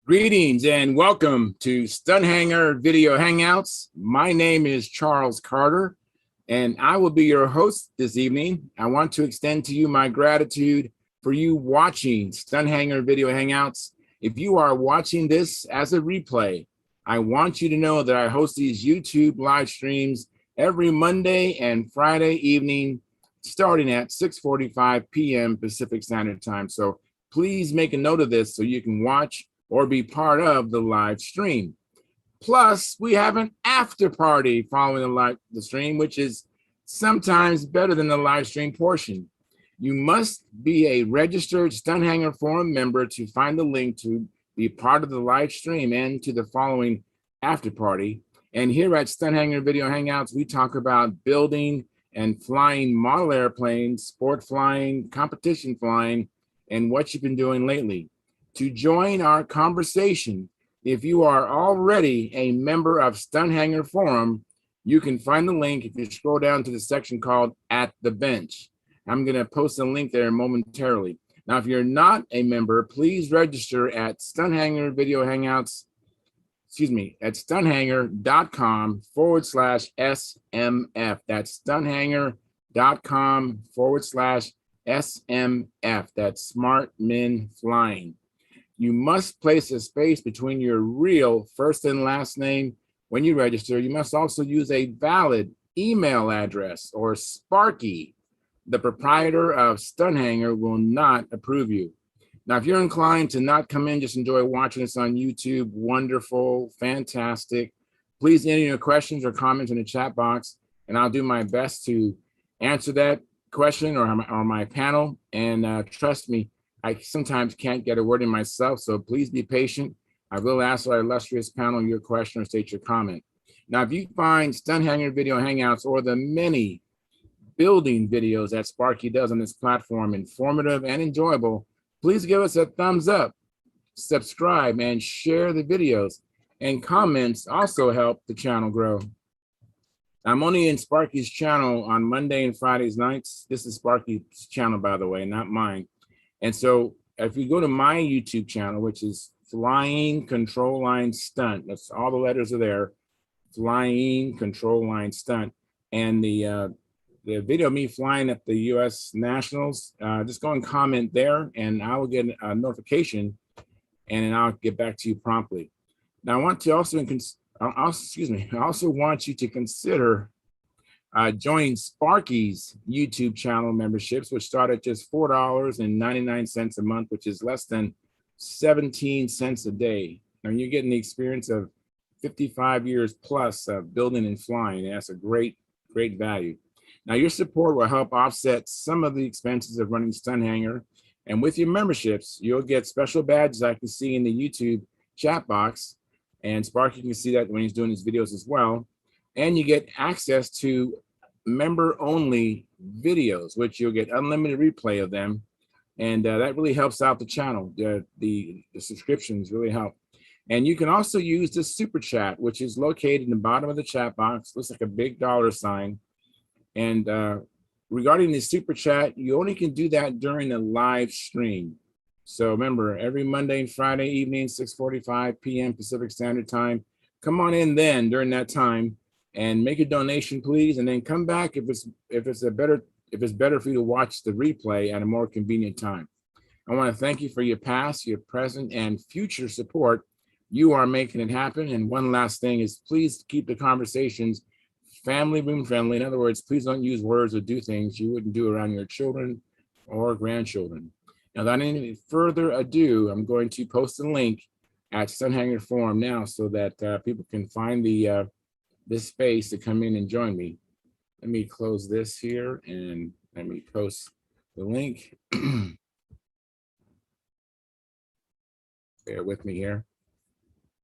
Greetings and welcome to Stunthangar Video Hangouts. My name is Charles Carter, and I will be your host this evening. I want to extend to you my gratitude for you watching Stunthangar Video Hangouts. If you are watching this as a replay, I want you to know that I host these YouTube live streams every Monday and Friday evening, starting at 6:45 p.m. Pacific Standard Time. So please make a note of this so you can watch or be part of the live stream. Plus, we have an after party following the stream, which is sometimes better than the live stream portion. You must be a registered Stunthangar Forum member to find the link to be part of the live stream and to the following after party. And here at Stunthangar Video Hangouts, we talk about building and flying model airplanes, sport flying, competition flying, and what you've been doing lately. To join our conversation, if you are already a member of Stunthangar Forum, you can find the link if you scroll down to the section called At the Bench. I'm going to post a link there momentarily. Now, if you're not a member, please register at Stunthangar Video Hangouts, at stunthangar.com/SMF. That's stunthangar.com/SMF. That's Smart Men Flying. You must place a space between your real first and last name when you register. You must also use a valid email address, or Sparky. The proprietor of Stunthangar will not approve you. Now, if you're inclined to not come in, just enjoy watching us on YouTube, wonderful, fantastic. Please enter your questions or comments in the chat box, and I'll do my best to answer that question or my panel. And trust me, I sometimes can't get a word in myself, so please be patient. I will ask our illustrious panel your question or state your comment. Now, if you find Stunthangar Video Hangouts or the many building videos that Sparky does on this platform informative and enjoyable, please give us a thumbs up, subscribe, and share the videos. And comments also help the channel grow. I'm only in Sparky's channel on Monday and Fridays nights. This is Sparky's channel, by the way, not mine. And so if you go to my YouTube channel, which is Flying Control Line Stunt, that's all the letters are there, Flying Control Line Stunt, and the video of me flying at the U.S. Nationals, just go and comment there, and I will get a notification, and then I'll get back to you promptly. Now, I want to also, I also want you to consider joining Sparky's YouTube channel memberships, which start at just $4.99 a month, which is less than 17 cents a day. Now, you're getting the experience of 55 years plus of building and flying. And that's a great value. Now, your support will help offset some of the expenses of running Stunthangar. And with your memberships, you'll get special badges I can see in the YouTube chat box. And Sparky can see that when he's doing his videos as well. And you get access to member-only videos, which you'll get unlimited replay of them. And that really helps out the channel. The subscriptions really help. And you can also use the super chat, which is located in the bottom of the chat box. Looks like a big dollar sign. And regarding the super chat, you only can do that during the live stream. So remember, every Monday and Friday evening, 6:45 p.m. Pacific Standard Time. Come on in then during that time and make a donation, please, and then come back if it's better for you to watch the replay at a more convenient time. I want to thank you for your past, your present, and future support. You are making it happen. And one last thing is, please keep the conversations family room friendly. In other words, please don't use words or do things you wouldn't do around your children or grandchildren. Now, without any further ado, I'm going to post a link at Stunthangar Forum now so that people can find this space to come in and join me. Let me close this here and let me post the link. Bear with me here.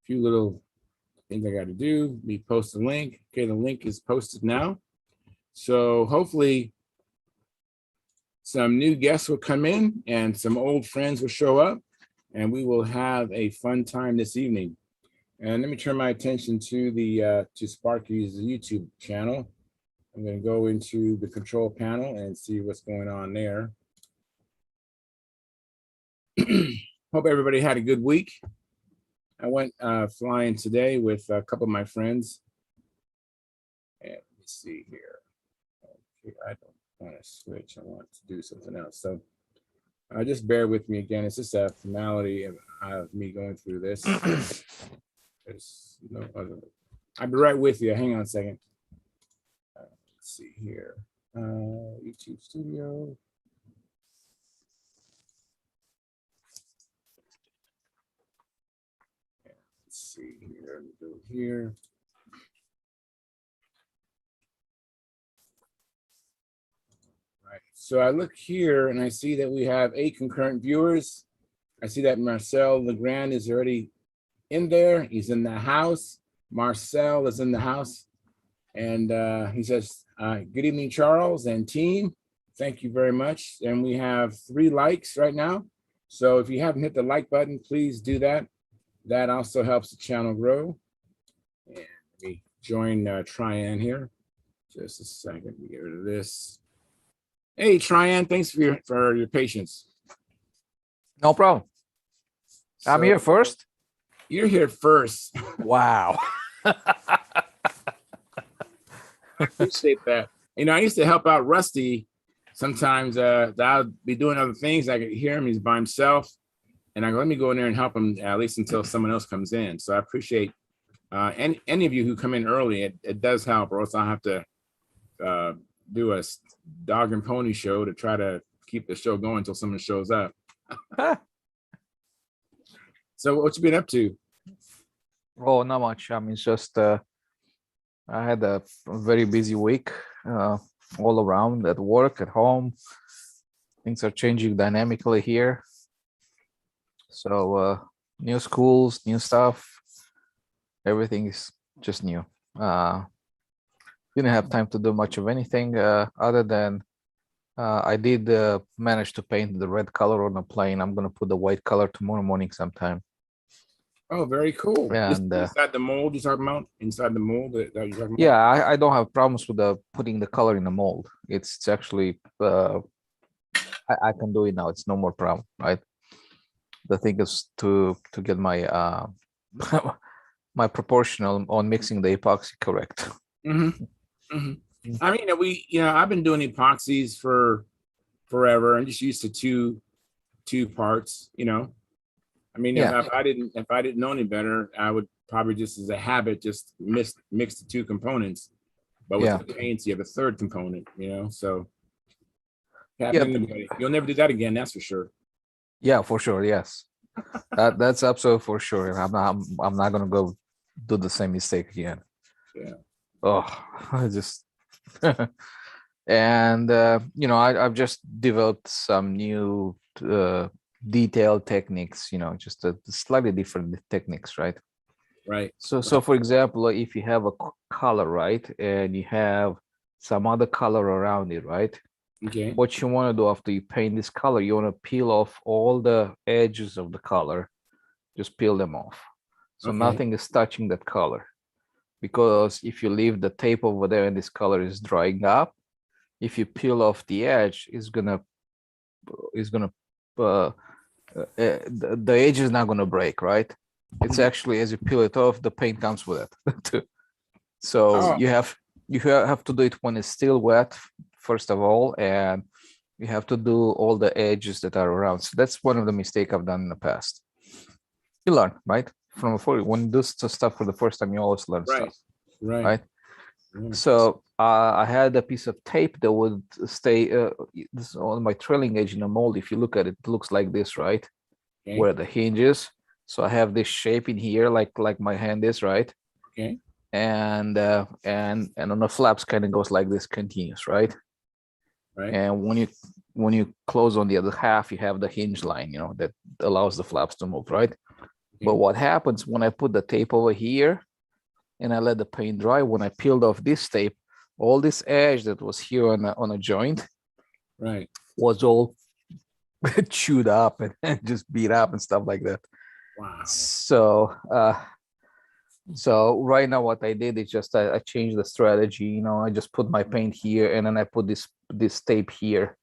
A few little things I got to do. Let me post the link. Okay, the link is posted now. So hopefully some new guests will come in and some old friends will show up, and we will have a fun time this evening. And let me turn my attention to to Sparky's YouTube channel. I'm going to go into the control panel and see what's going on there. Hope everybody had a good week. I went flying today with a couple of my friends. And let me see here. Okay, I don't want to switch. I want to do something else. So just bear with me again. It's just a formality of me going through this. There's no other. I'll be right with you. Hang on a second. Let's see here. YouTube Studio. Let's see here. Let me go here. Right. So I look here and I see that we have 8 concurrent viewers. I see that Marcel Legrand is already in there. He's in the house. Marcel is in the house. And he says, good evening, Charles and team. Thank you very much. And we have 3 likes right now. So if you haven't hit the like button, please do that. That also helps the channel grow. And let me join Tryan here. Just a second, let me get rid of this. Hey, Tryan, thanks for your patience. No problem. I'm here first. You're here first. Wow. I appreciate that. You know, I used to help out Rusty sometimes. I'll be doing other things. I could hear him. He's by himself. And I go, let me go in there and help him at least until someone else comes in. So I appreciate any of you who come in early. It does help, or else I'll have to do a dog and pony show to try to keep the show going until someone shows up. So what you been up to? Oh, not much. I mean, it's just I had a very busy week all around, at work, at home. Things are changing dynamically here. So new schools, new stuff. Everything is just new. Didn't have time to do much of anything other than I did manage to paint the red color on the plane. I'm going to put the white color tomorrow morning sometime. Oh, very cool. And inside the mold you're talking about? Inside the mold that you're talking about? Yeah, I don't have problems with putting the color in the mold. It's actually I can do it now. It's no more problem, right? The thing is to get my my proportional on mixing the epoxy correct. Mm-hmm. Mm-hmm. I mean, I've been doing epoxies for forever. I'm just used to two parts. I mean, Yeah. if I didn't know any better, I would probably just as a habit just mix the 2 components. But with the paints, you have a 3rd component. So you'll never do that again. That's for sure. Yeah, for sure. Yes, that's absolutely for sure. I'm not gonna go do the same mistake again. Yeah. Oh, I just and I've just developed some new detailed techniques. Just a slightly different techniques, right? Right. So for example, if you have a color, right, and you have some other color around it, right? Okay. What you want to do after you paint this color, you want to peel off all the edges of the color. Just peel them off. So nothing is touching that color. Because if you leave the tape over there and this color is drying up, if you peel off the edge, the edge is not gonna break, right? It's actually, as you peel it off, the paint comes with it too. So you have to do it when it's still wet, first of all, and you have to do all the edges that are around. So that's one of the mistakes I've done in the past. You learn, right? From before, when you do stuff for the first time, you always learn stuff. Right. So I had a piece of tape that would stay this on my trailing edge in a mold. If you look at it, it looks like this, right? Okay. Where the hinge is. So I have this shape in here, like my hand is, right? Okay. And on the flaps kind of goes like this, continuous, right? Right. And when you close on the other half, you have the hinge line, that allows the flaps to move, right? Okay. But what happens when I put the tape over here and I let the paint dry, when I peeled off this tape, all this edge that was here on a joint, right, was all chewed up and just beat up and stuff like that. Wow. So right now what I did is just I changed the strategy. I just put my paint here and then I put this tape here.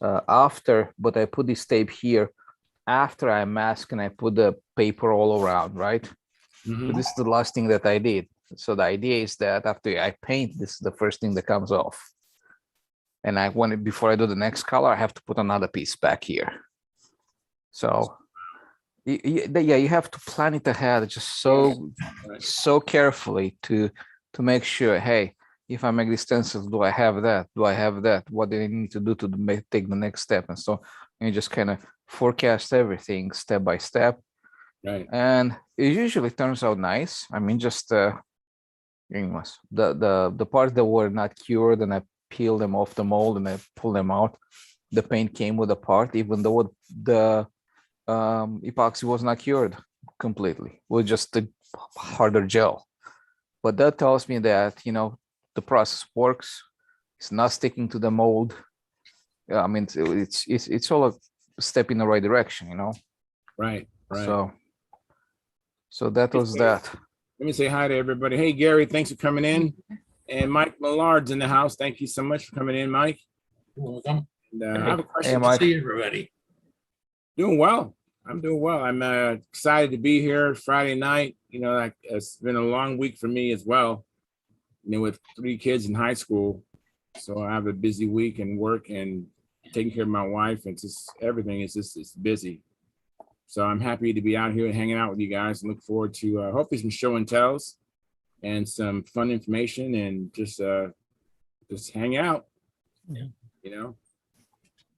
But I put this tape here after I mask and I put the paper all around, right? But this is the last thing that I did. So the idea is that after I paint, this is the first thing that comes off. And I want it before I do the next color, I have to put another piece back here. So yeah, you have to plan it ahead just so carefully to make sure, hey, if I make this stencil, do I have that? Do I have that? What do I need to do to take the next step? And so you just kind of forecast everything step by step. Right. And it usually turns out nice. I mean, just the parts that were not cured, and I peeled them off the mold and I pulled them out. The paint came with the part, even though the epoxy was not cured completely. It was just a harder gel. But that tells me that, the process works. It's not sticking to the mold. I mean, it's all a step in the right direction, Right. So that was that. Let me say hi to everybody. Hey, Gary, thanks for coming in. And Mike Millard's in the house. Thank you so much for coming in, Mike. You're welcome. And, I have a question. Hey, Mike. See everybody. Doing well. I'm doing well. I'm excited to be here Friday night. It's been a long week for me as well. With 3 kids in high school. So I have a busy week and work and taking care of my wife. And just everything is it's busy. So I'm happy to be out here and hanging out with you guys and look forward to hopefully some show and tells and some fun information and just hang out. Yeah.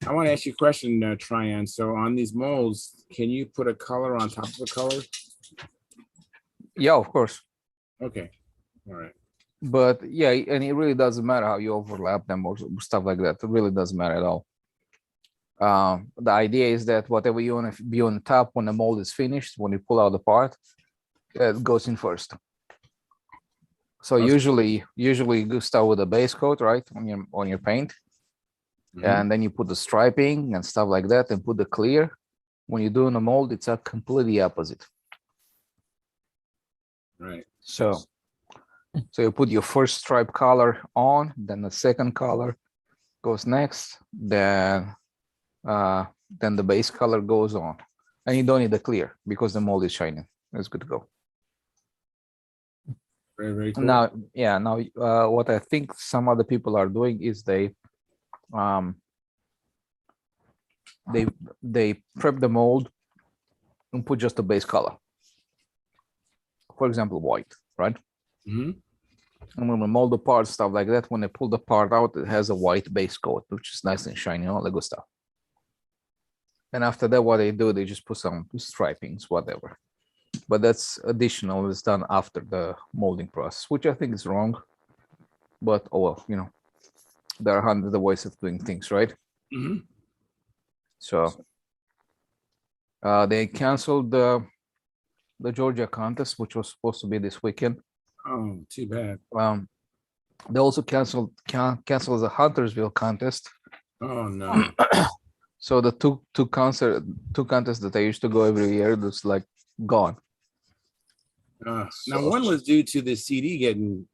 I want to ask you a question, Tryon. So on these molds, can you put a color on top of a color? Yeah, of course. Okay. All right. But yeah, and it really doesn't matter how you overlap them or stuff like that. It really doesn't matter at all. The idea is that whatever you want to be on the top when the mold is finished, when you pull out the part, it goes in first. So Okay. usually you start with a base coat, right, on your paint, and then you put the striping and stuff like that, and put the clear. When you're doing a mold, it's a completely opposite. Right. So you put your first stripe color on, then the second color goes next, then the base color goes on, and you don't need the clear because the mold is shining. It's good to go. Very, very cool. Now, what I think some other people are doing is they prep the mold and put just a base color. For example, white, right? And when we mold the part, stuff like that, when they pull the part out, it has a white base coat, which is nice and shiny, all the good stuff. And after that, what they do, they just put some stripings, whatever. But that's additional. It's done after the molding process, which I think is wrong. But oh well, there are hundreds of ways of doing things, right? So they canceled the Georgia contest, which was supposed to be this weekend. Oh, too bad. They also canceled the Huntersville contest. Oh no. So the two contests that I used to go every year, that's like gone. Now one was due to the CD getting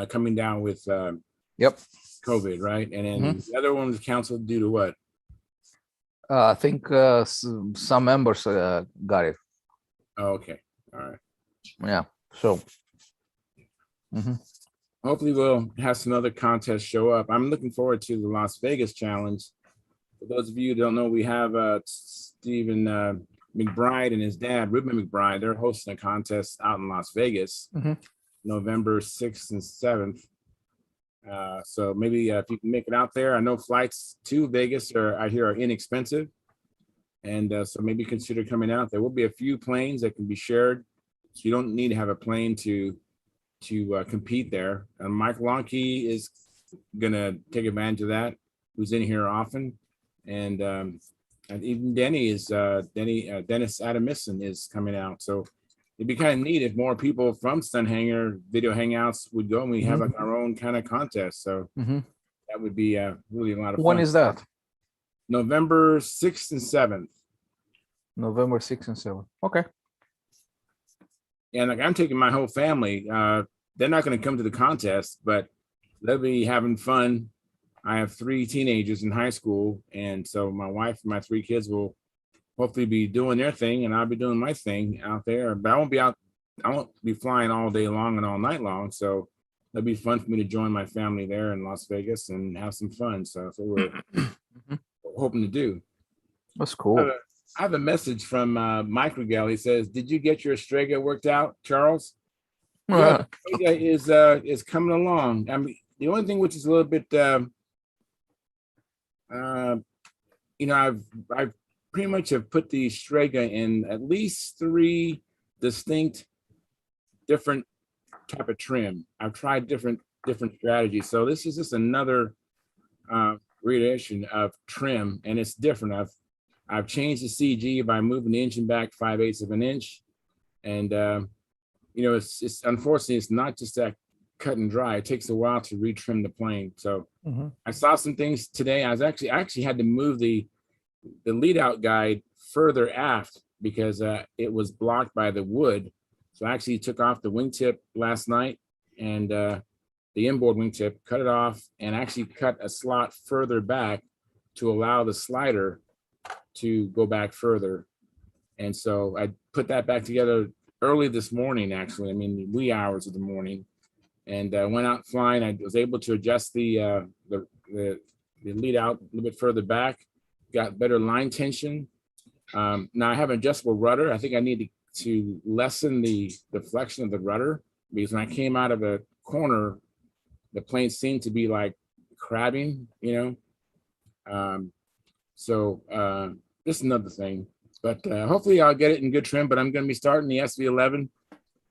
coming down with Yep. COVID, right? And then the other one was canceled due to what? I think some members got it. Oh, okay. All right. Yeah. So. Hopefully we'll have some other contests show up. I'm looking forward to the Las Vegas challenge. For those of you who don't know, we have Stephen McBride and his dad, Ruben McBride. They're hosting a contest out in Las Vegas, November 6th and 7th. So maybe if you can make it out there. I know flights to Vegas I hear are inexpensive. And so maybe consider coming out. There will be a few planes that can be shared. So you don't need to have a plane to compete there. And Mike Lonke is gonna take advantage of that, who's in here often. And even Dennis Adamison is coming out. So it'd be kind of neat if more people from Stunthangar video hangouts would go and we have like our own kind of contest. So that would be really a lot of fun. When is that? November 6th and 7th. November 6th and 7th. Okay. And like I'm taking my whole family. They're not going to come to the contest, but they'll be having fun. I have 3 teenagers in high school, and so my wife and my 3 kids will hopefully be doing their thing, and I'll be doing my thing out there. But I won't be flying all day long and all night long. So it'll be fun for me to join my family there in Las Vegas and have some fun. So that's what we're hoping to do. That's cool. I have a message from Mike Regal. He says, "Did you get your Strega worked out, Charles?" Yeah, Strega is coming along. I mean, the only thing which is a little bit, I've pretty much have put the Strega in at least 3 distinct different type of trim. I've tried different strategies. So this is just another reiteration of trim, and it's different. I've changed the CG by moving the engine back 5/8 of an inch, and it's unfortunately it's not just that cut and dry. It takes a while to retrim the plane. So I saw some things today. I actually had to move the lead out guide further aft because it was blocked by the wood. So I actually took off the wingtip last night and the inboard wingtip, cut it off, and actually cut a slot further back to allow the slider to go back further. And so I put that back together early this morning, actually. I mean, the wee hours of the morning, and went out flying. I was able to adjust the lead out a little bit further back, got better line tension. Now I have an adjustable rudder. I think I need to lessen the deflection of the rudder, because when I came out of a corner, the plane seemed to be like crabbing, just another thing. But hopefully I'll get it in good trim. But I'm going to be starting the SV11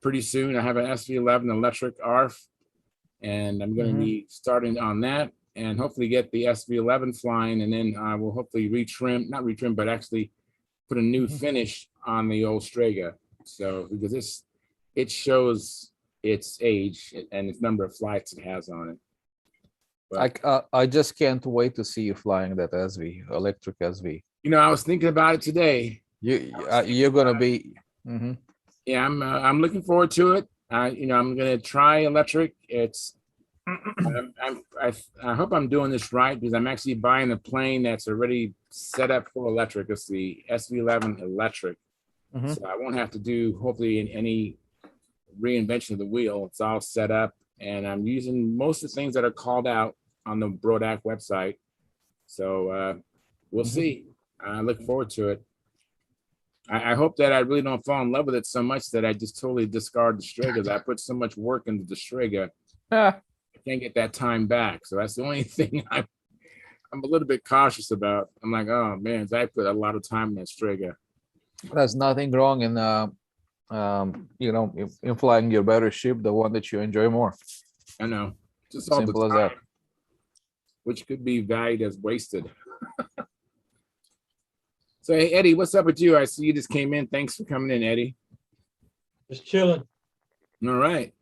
pretty soon. I have an SV11 electric ARF, and I'm going to be starting on that, and hopefully get the SV11 flying, and then I will hopefully not retrim, but actually put a new finish on the old Strega. So because it shows its age and its number of flights it has on it. But, I just can't wait to see you flying that SV, electric SV. I was thinking about it today. You're gonna be. Yeah, I'm looking forward to it. I'm gonna try electric. I hope I'm doing this right, because I'm actually buying a plane that's already set up for electric. It's the SV11 electric, so I won't have to do hopefully any reinvention of the wheel. It's all set up, and I'm using most of the things that are called out on the Brodac website. So we'll see. I look forward to it. I hope that I really don't fall in love with it so much that I just totally discard the Strega. I put so much work into the Strega. I can't get that time back. So that's the only thing I'm a little bit cautious about. I'm like, oh man, I put a lot of time in that Strega. There's nothing wrong in in flying your better ship, the one that you enjoy more. I know. Just all Simple the as time, that. which could be valued as wasted. So, hey, Eddie, what's up with you? I see you just came in. Thanks for coming in, Eddie. Just chilling. All right.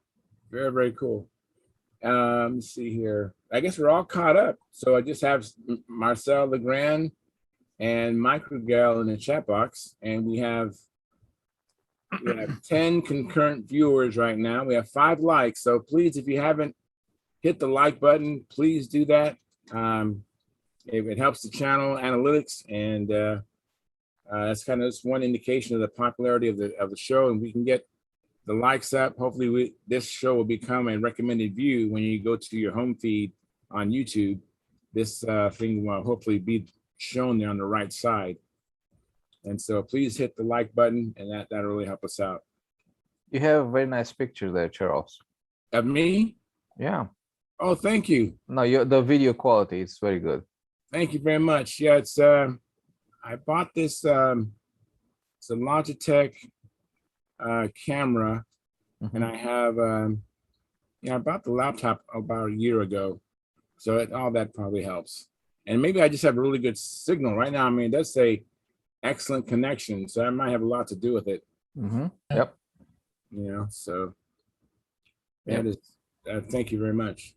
Very, very cool. Let's see here. I guess we're all caught up. So I just have Marcel Legrand and Mike Regal in the chat box. And we have 10 concurrent viewers right now. We have 5 likes. So please, if you haven't hit the like button, please do that. It helps the channel analytics, and that's kind of just one indication of the popularity of the show, and we can get the likes up. Hopefully this show will become a recommended view when you go to your home feed on YouTube. This thing will hopefully be shown there on the right side. And so please hit the like button, and that'll really help us out. You have a very nice picture there, Charles. Of me? Yeah. Oh, thank you. No, the video quality is very good. Thank you very much. Yeah, it's I bought this it's a Logitech camera, and I have I bought the laptop about a year ago, so all that probably helps. And maybe I just have a really good signal right now. I mean, it does say excellent connection, so that might have a lot to do with it. Yep. So that is thank you very much.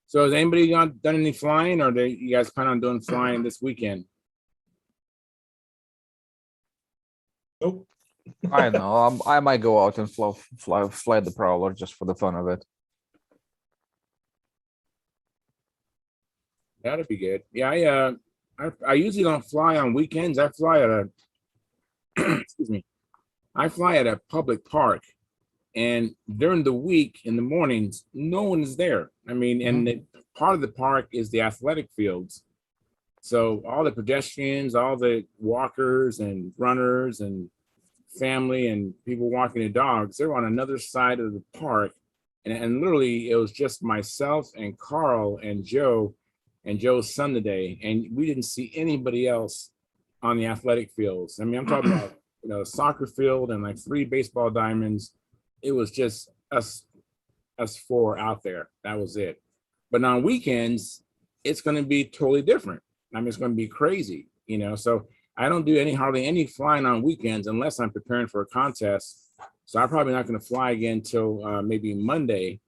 So has anybody done any flying, or you guys plan on doing flying this weekend? Nope. I know. I might go out and fly the Prowler just for the fun of it. That'd be good. Yeah, I usually don't fly on weekends. I fly at excuse me, I fly at a public park, and during the week in the mornings, no one is there. I mean, and part of the park is the athletic fields. So all the pedestrians, all the walkers and runners and family and people walking their dogs, they're on another side of the park. And literally it was just myself and Carl and Joe's son today. And we didn't see anybody else on the athletic fields. I mean, I'm talking about, soccer field and like 3 baseball diamonds. It was just us 4 out there. That was it. But on weekends, it's going to be totally different. I mean, it's going to be crazy, so I don't do hardly any flying on weekends unless I'm preparing for a contest. So I'm probably not going to fly again till maybe Monday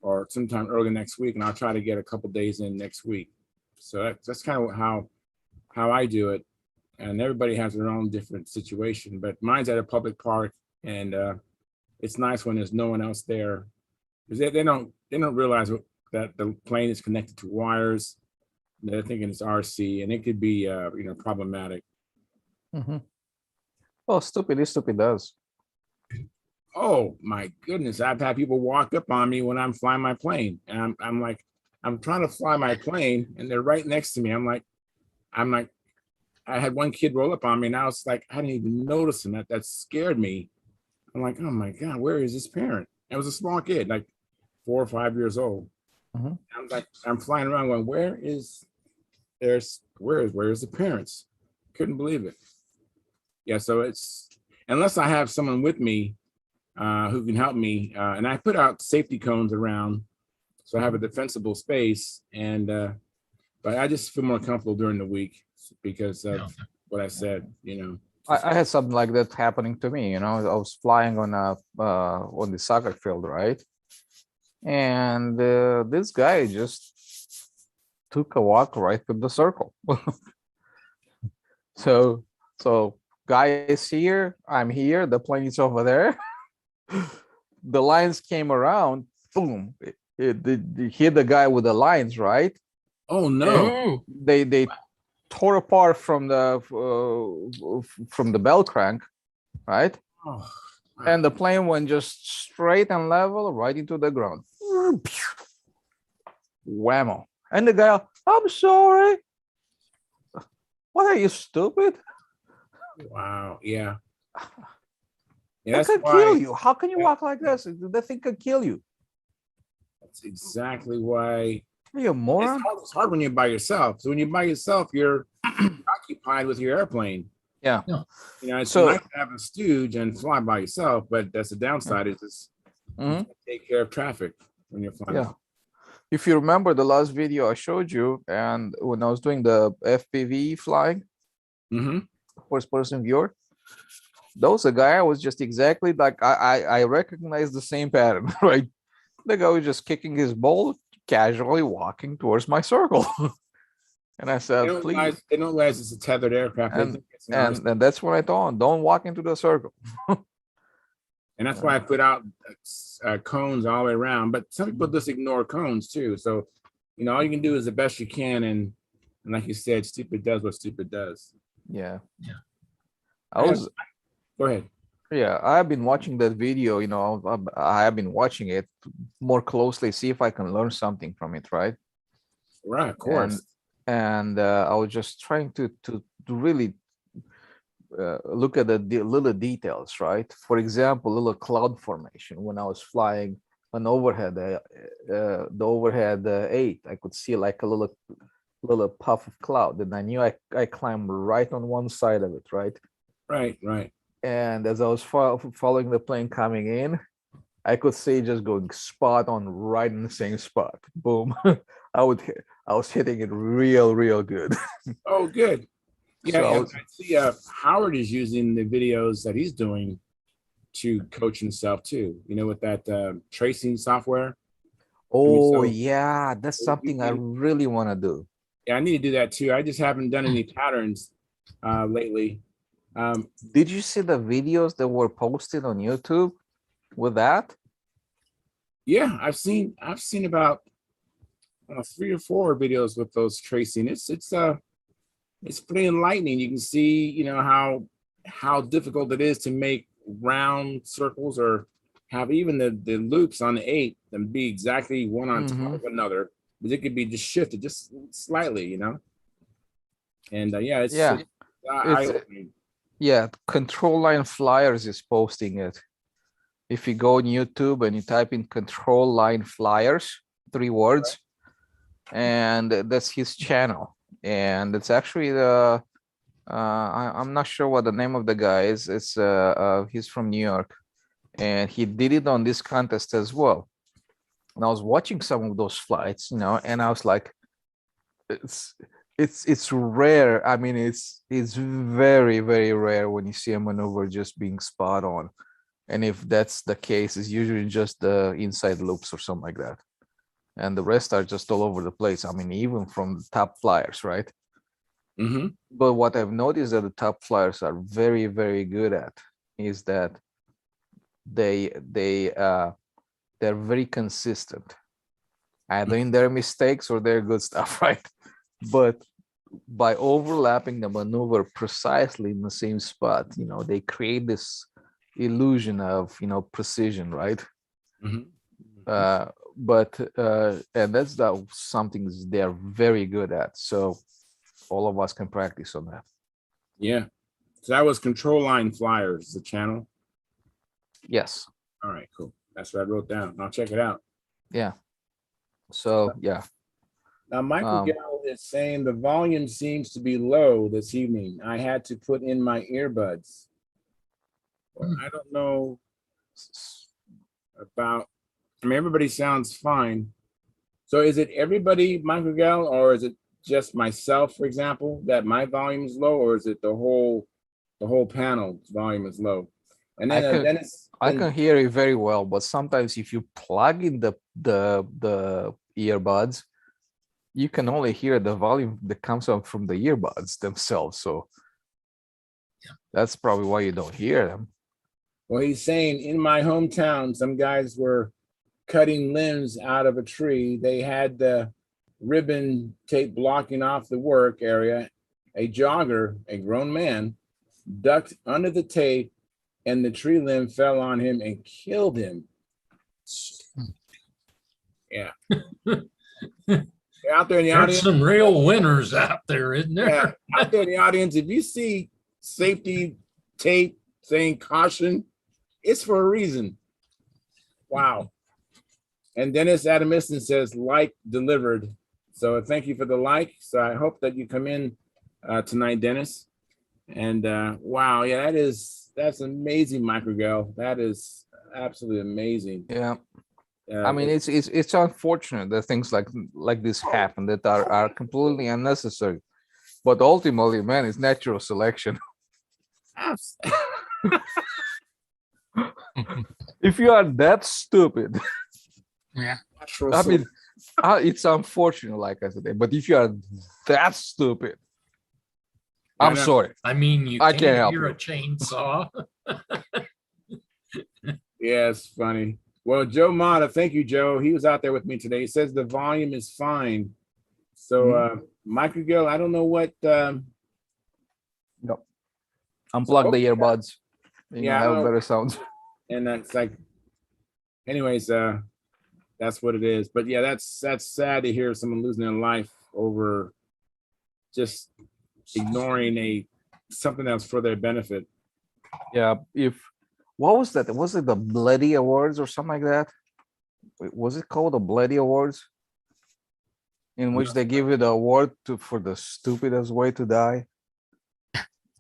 or sometime early next week, and I'll try to get a couple days in next week. So that's kind of how I do it. And everybody has their own different situation, but mine's at a public park, and it's nice when there's no one else there, because they don't realize that the plane is connected to wires. They're thinking it's RC, and it could be problematic. Well, stupid is stupid does. Oh my goodness, I've had people walk up on me when I'm flying my plane, and I'm like, I'm trying to fly my plane, and they're right next to me. I'm like, I had one kid roll up on me, and I was like, I didn't even notice him. That scared me. I'm like, oh my God, where is his parent? It was a small kid, like 4 or 5 years old. I'm like, I'm flying around going, where's the parents? Couldn't believe it. Yeah, so it's, unless I have someone with me who can help me, and I put out safety cones around, so I have a defensible space, and but I just feel more comfortable during the week because of what I said, I had something like that happening to me. I was flying on the soccer field, right? And this guy just took a walk right through the circle. so guy is here, I'm here, the plane is over there. The lines came around, boom, it hit the guy with the lines, right? Oh no. They tore apart from the bell crank, right? Oh, wow. And the plane went just straight and level right into the ground. Whammo. And the guy, I'm sorry. What are you, stupid? Wow. Yeah. That could kill you. How can you walk like this? The thing could kill you. That's exactly why. Are you a moron? It's hard when you're by yourself. So when you're by yourself, you're occupied with your airplane. Yeah. It's nice to have a stooge and fly by yourself, but that's the downside is just take care of traffic when you're flying. Yeah. If you remember the last video I showed you, and when I was doing the FPV flying, first person viewer, that was a guy was just exactly like I recognized the same pattern, right? The guy was just kicking his ball, casually walking towards my circle. And I said, please. They don't realize it's a tethered aircraft. And that's when I told him, don't walk into the circle. And that's why I put out cones all the way around. But some people just ignore cones too. So, all you can do is the best you can. And like you said, stupid does what stupid does. Yeah. Go ahead. Yeah, I've been watching that video, I have been watching it more closely, see if I can learn something from it, right? Right, of course. And I was just trying to really look at the little details, right? For example, little cloud formation. When I was flying an overhead, the overhead 8, I could see like a little puff of cloud, and I knew I climbed right on one side of it, right? Right. And as I was following the plane coming in, I could see just going spot on right in the same spot. Boom. I was hitting it real good. Oh, good. Yeah, So I see Howard is using the videos that he's doing to coach himself too, with that tracing software. Oh, yeah, that's something I really want to do. Yeah, I need to do that too. I just haven't done any patterns lately. Did you see the videos that were posted on YouTube with that? Yeah, I've seen about 3 or 4 videos with those tracing. It's pretty enlightening. You can see, how how difficult it is to make round circles or have even the loops on the 8 and be exactly one on top of another, but it could be just shifted just slightly, you know. And yeah, it's yeah. Control Line Flyers is posting it. If you go on YouTube and you type in Control Line Flyers, 3 words, and that's his channel. And it's actually the I'm not sure what the name of the guy is. It's he's from New York, and he did it on this contest as well. And I was watching some of those flights, you know, and I was like, it's rare. I mean, it's very, very rare when you see a maneuver just being spot on. And if that's the case, it's usually just the inside loops or something like that. And the rest are just all over the place. I mean, even from the top flyers, right? But what I've noticed that the top flyers are very, very good at is that they're very consistent, either in their mistakes or their good stuff, right? But by overlapping the maneuver precisely in the same spot, you know, they create this illusion of, you know, precision, right? But and that's something they're very good at. So all of us can practice on that. Yeah. So that was Control Line Flyers, the channel. Yes. All right, cool. That's what I wrote down. I'll check it out. Yeah. So yeah. Now Michael Gell is saying the volume seems to be low this evening. I had to put in my earbuds. Well, I don't know about, I mean, everybody sounds fine. So is it everybody, Michael Gell, or is it just myself, for example, that my volume is low, or is it the whole panel's volume is low? And then I can hear you very well, but sometimes if you plug in the earbuds, you can only hear the volume that comes out from the earbuds themselves. So that's probably why you don't hear them. Well, he's saying in my hometown, some guys were cutting limbs out of a tree. They had the ribbon tape blocking off the work area. A jogger, a grown man, ducked under the tape and the tree limb fell on him and killed him. Yeah. Out there in the There's audience. some real winners out there, isn't there? Yeah, out there in the audience, if you see safety tape saying caution, it's for a reason. Wow. And Dennis Adamiston says, like delivered. So thank you for the like. So I hope that you come in tonight, Dennis. And wow, yeah, that's amazing, Michael Gell. That is absolutely amazing. Yeah. I mean, it's unfortunate that things like this happen that are completely unnecessary. But ultimately, man, it's natural selection. If you are that stupid, yeah, I mean, it's unfortunate, like I said, but if you are that stupid, I'm sorry. I mean, you can't hear a chainsaw. Yeah, it's funny. Well, Joe Mata, thank you, Joe. He was out there with me today. He says the volume is fine. So, Michael Gill, I don't know what. Unplug the earbuds. You have better sounds. And that's like, anyways, that's what it is. But yeah, that's sad to hear someone losing their life over just ignoring something that's for their benefit. Yeah, what was that? Was it the Bloody Awards or something like that? Was it called the Bloody Awards? In which they give you the award for the stupidest way to die?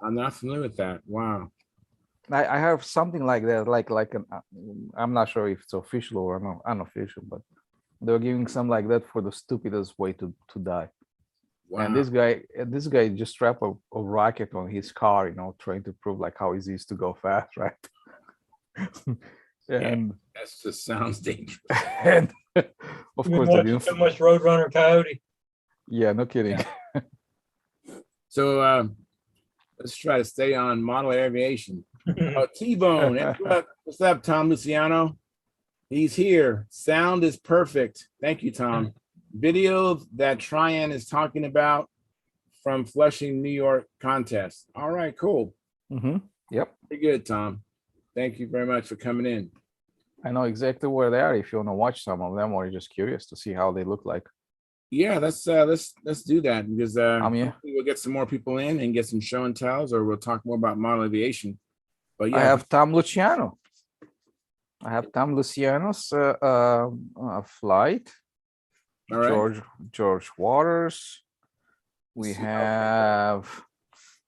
I'm not familiar with that. Wow. I have something like that, like I'm not sure if it's official or unofficial, but they're giving something like that for the stupidest way to die. Wow. And this guy just strapped a rocket on his car, trying to prove like how easy it is to go fast, right? And that just sounds dangerous. And of course, they didn't. So much Roadrunner Coyote. Yeah, no kidding. Yeah. So let's try to stay on model aviation. T-Bone, what's up, Tom Luciano? He's here. Sound is perfect. Thank you, Tom. Video that Tryon is talking about from Flushing, New York contest. All right, cool. Mm-hmm. Yep. Pretty good, Tom. Thank you very much for coming in. I know exactly where they are if you want to watch some of them, or you're just curious to see how they look like. Yeah, let's do that because Yeah. hopefully we'll get some more people in and get some show and tells, or we'll talk more about model aviation. But yeah, I have Tom Luciano. I have Tom Luciano's flight. all right. George Waters. We have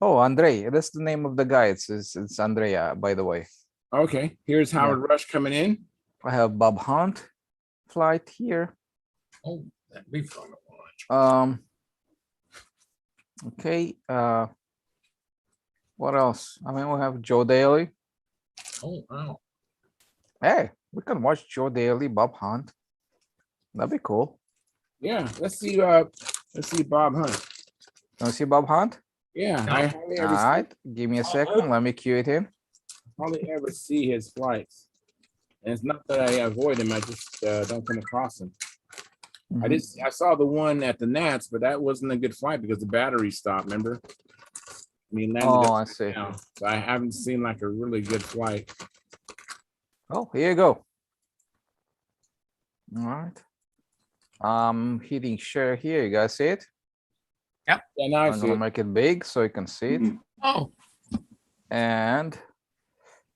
Andre. That's the name of the guy. It's Andrea, by the way. Okay, here's Howard Rush coming in. I have Bob Hunt flight here. Oh, that'd be fun to watch. Okay. What else? I mean, we have Joe Daly. Oh, wow. Hey, we can watch Joe Daly, Bob Hunt. That'd be cool. Yeah, let's see Bob Hunt. Want to see Bob Hunt? Yeah, I hardly All ever right, give me a second. Let me cue it in. hardly ever see his flights. And it's not that I avoid him, I just don't come across him. Mhm. I saw the one at the Nats, but that wasn't a good flight because the battery stopped, remember? I mean, Oh, I see. now. So I haven't seen like a really good flight. Oh, here you go. All right. I'm hitting share here. You guys see it? Yeah, now I I'm see gonna it. make it big so you can see it. Oh, And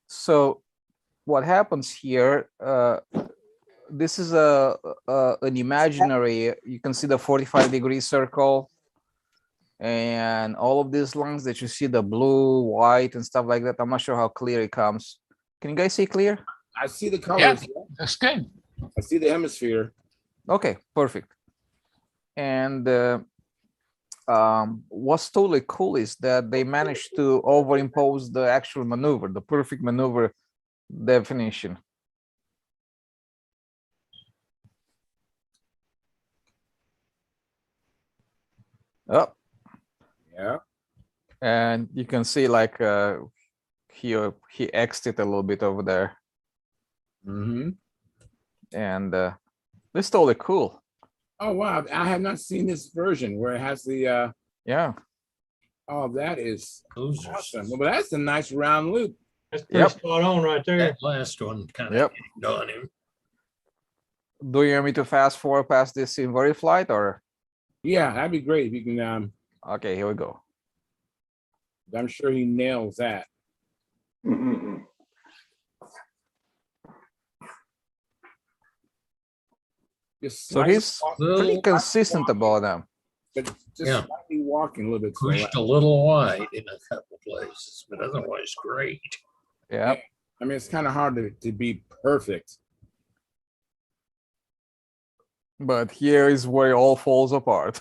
so what happens here, this is an imaginary, you can see the 45-degree circle and all of these lines that you see, the blue, white and stuff like that. I'm not sure how clear it comes. Can you guys see clear? I see the colors. that's good. I see the hemisphere. Okay, perfect. And what's totally cool is that they managed to overimpose the actual maneuver, the perfect maneuver definition. Oh, Yeah. and you can see like he X'd it a little bit over there, Mm-hmm. and it's totally cool. Oh wow, I have not seen this version where it has the Yeah. oh, that is Those are awesome. Well, that's a nice round loop. That's pretty Yep. spot on right there. that last one kind of Yep. on him. Do you want me to fast forward past this inverted flight, or? Yeah, that'd be great if you can. Okay, here we go. I'm sure he nails that. Just So he's pretty consistent about them. but just Yeah. slightly walking a little bit. Pushed a little wide in a couple places, but otherwise great. Yeah. I mean, it's kind of hard to be perfect. But here is where it all falls apart.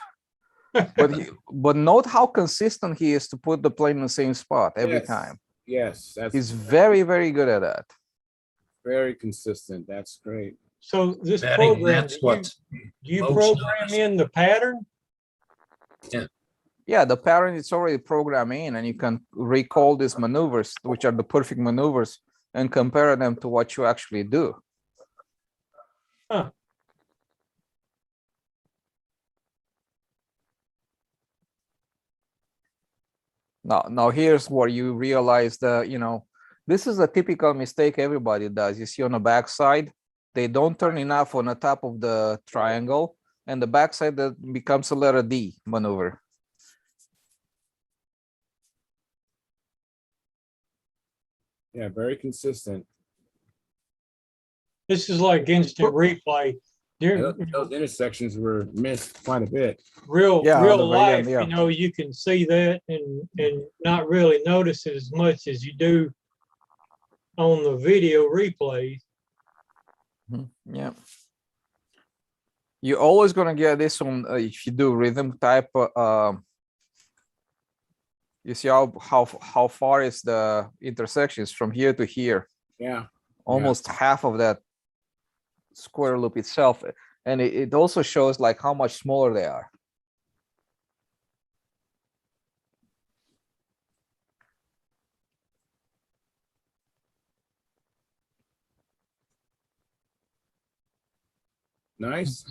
But note how consistent he is to put the plane in the same spot every Yes. time. Yes, that's He's very, very good at that. very consistent. That's great. So this Betting program, that's do what's you most program noticeable. in the pattern? Yeah, the pattern is already programmed in, and you can recall these maneuvers, which are the perfect maneuvers, and compare them to what you actually do. Huh. Now here's where you realize that, this is a typical mistake everybody does. You see on the backside, they don't turn enough on the top of the triangle, and the backside that becomes a letter D maneuver. Yeah, very consistent. This is like instant replay. Those intersections were missed quite a bit. Real Yeah, on the very life, end, yeah. you can see that and not really notice it as much as you do on the video replays. Yeah. You're always gonna get this on if you do rhythm type. You see how far is the intersections from here to here? Yeah. Almost half of that square loop itself, and it also shows like how much smaller they are. Nice.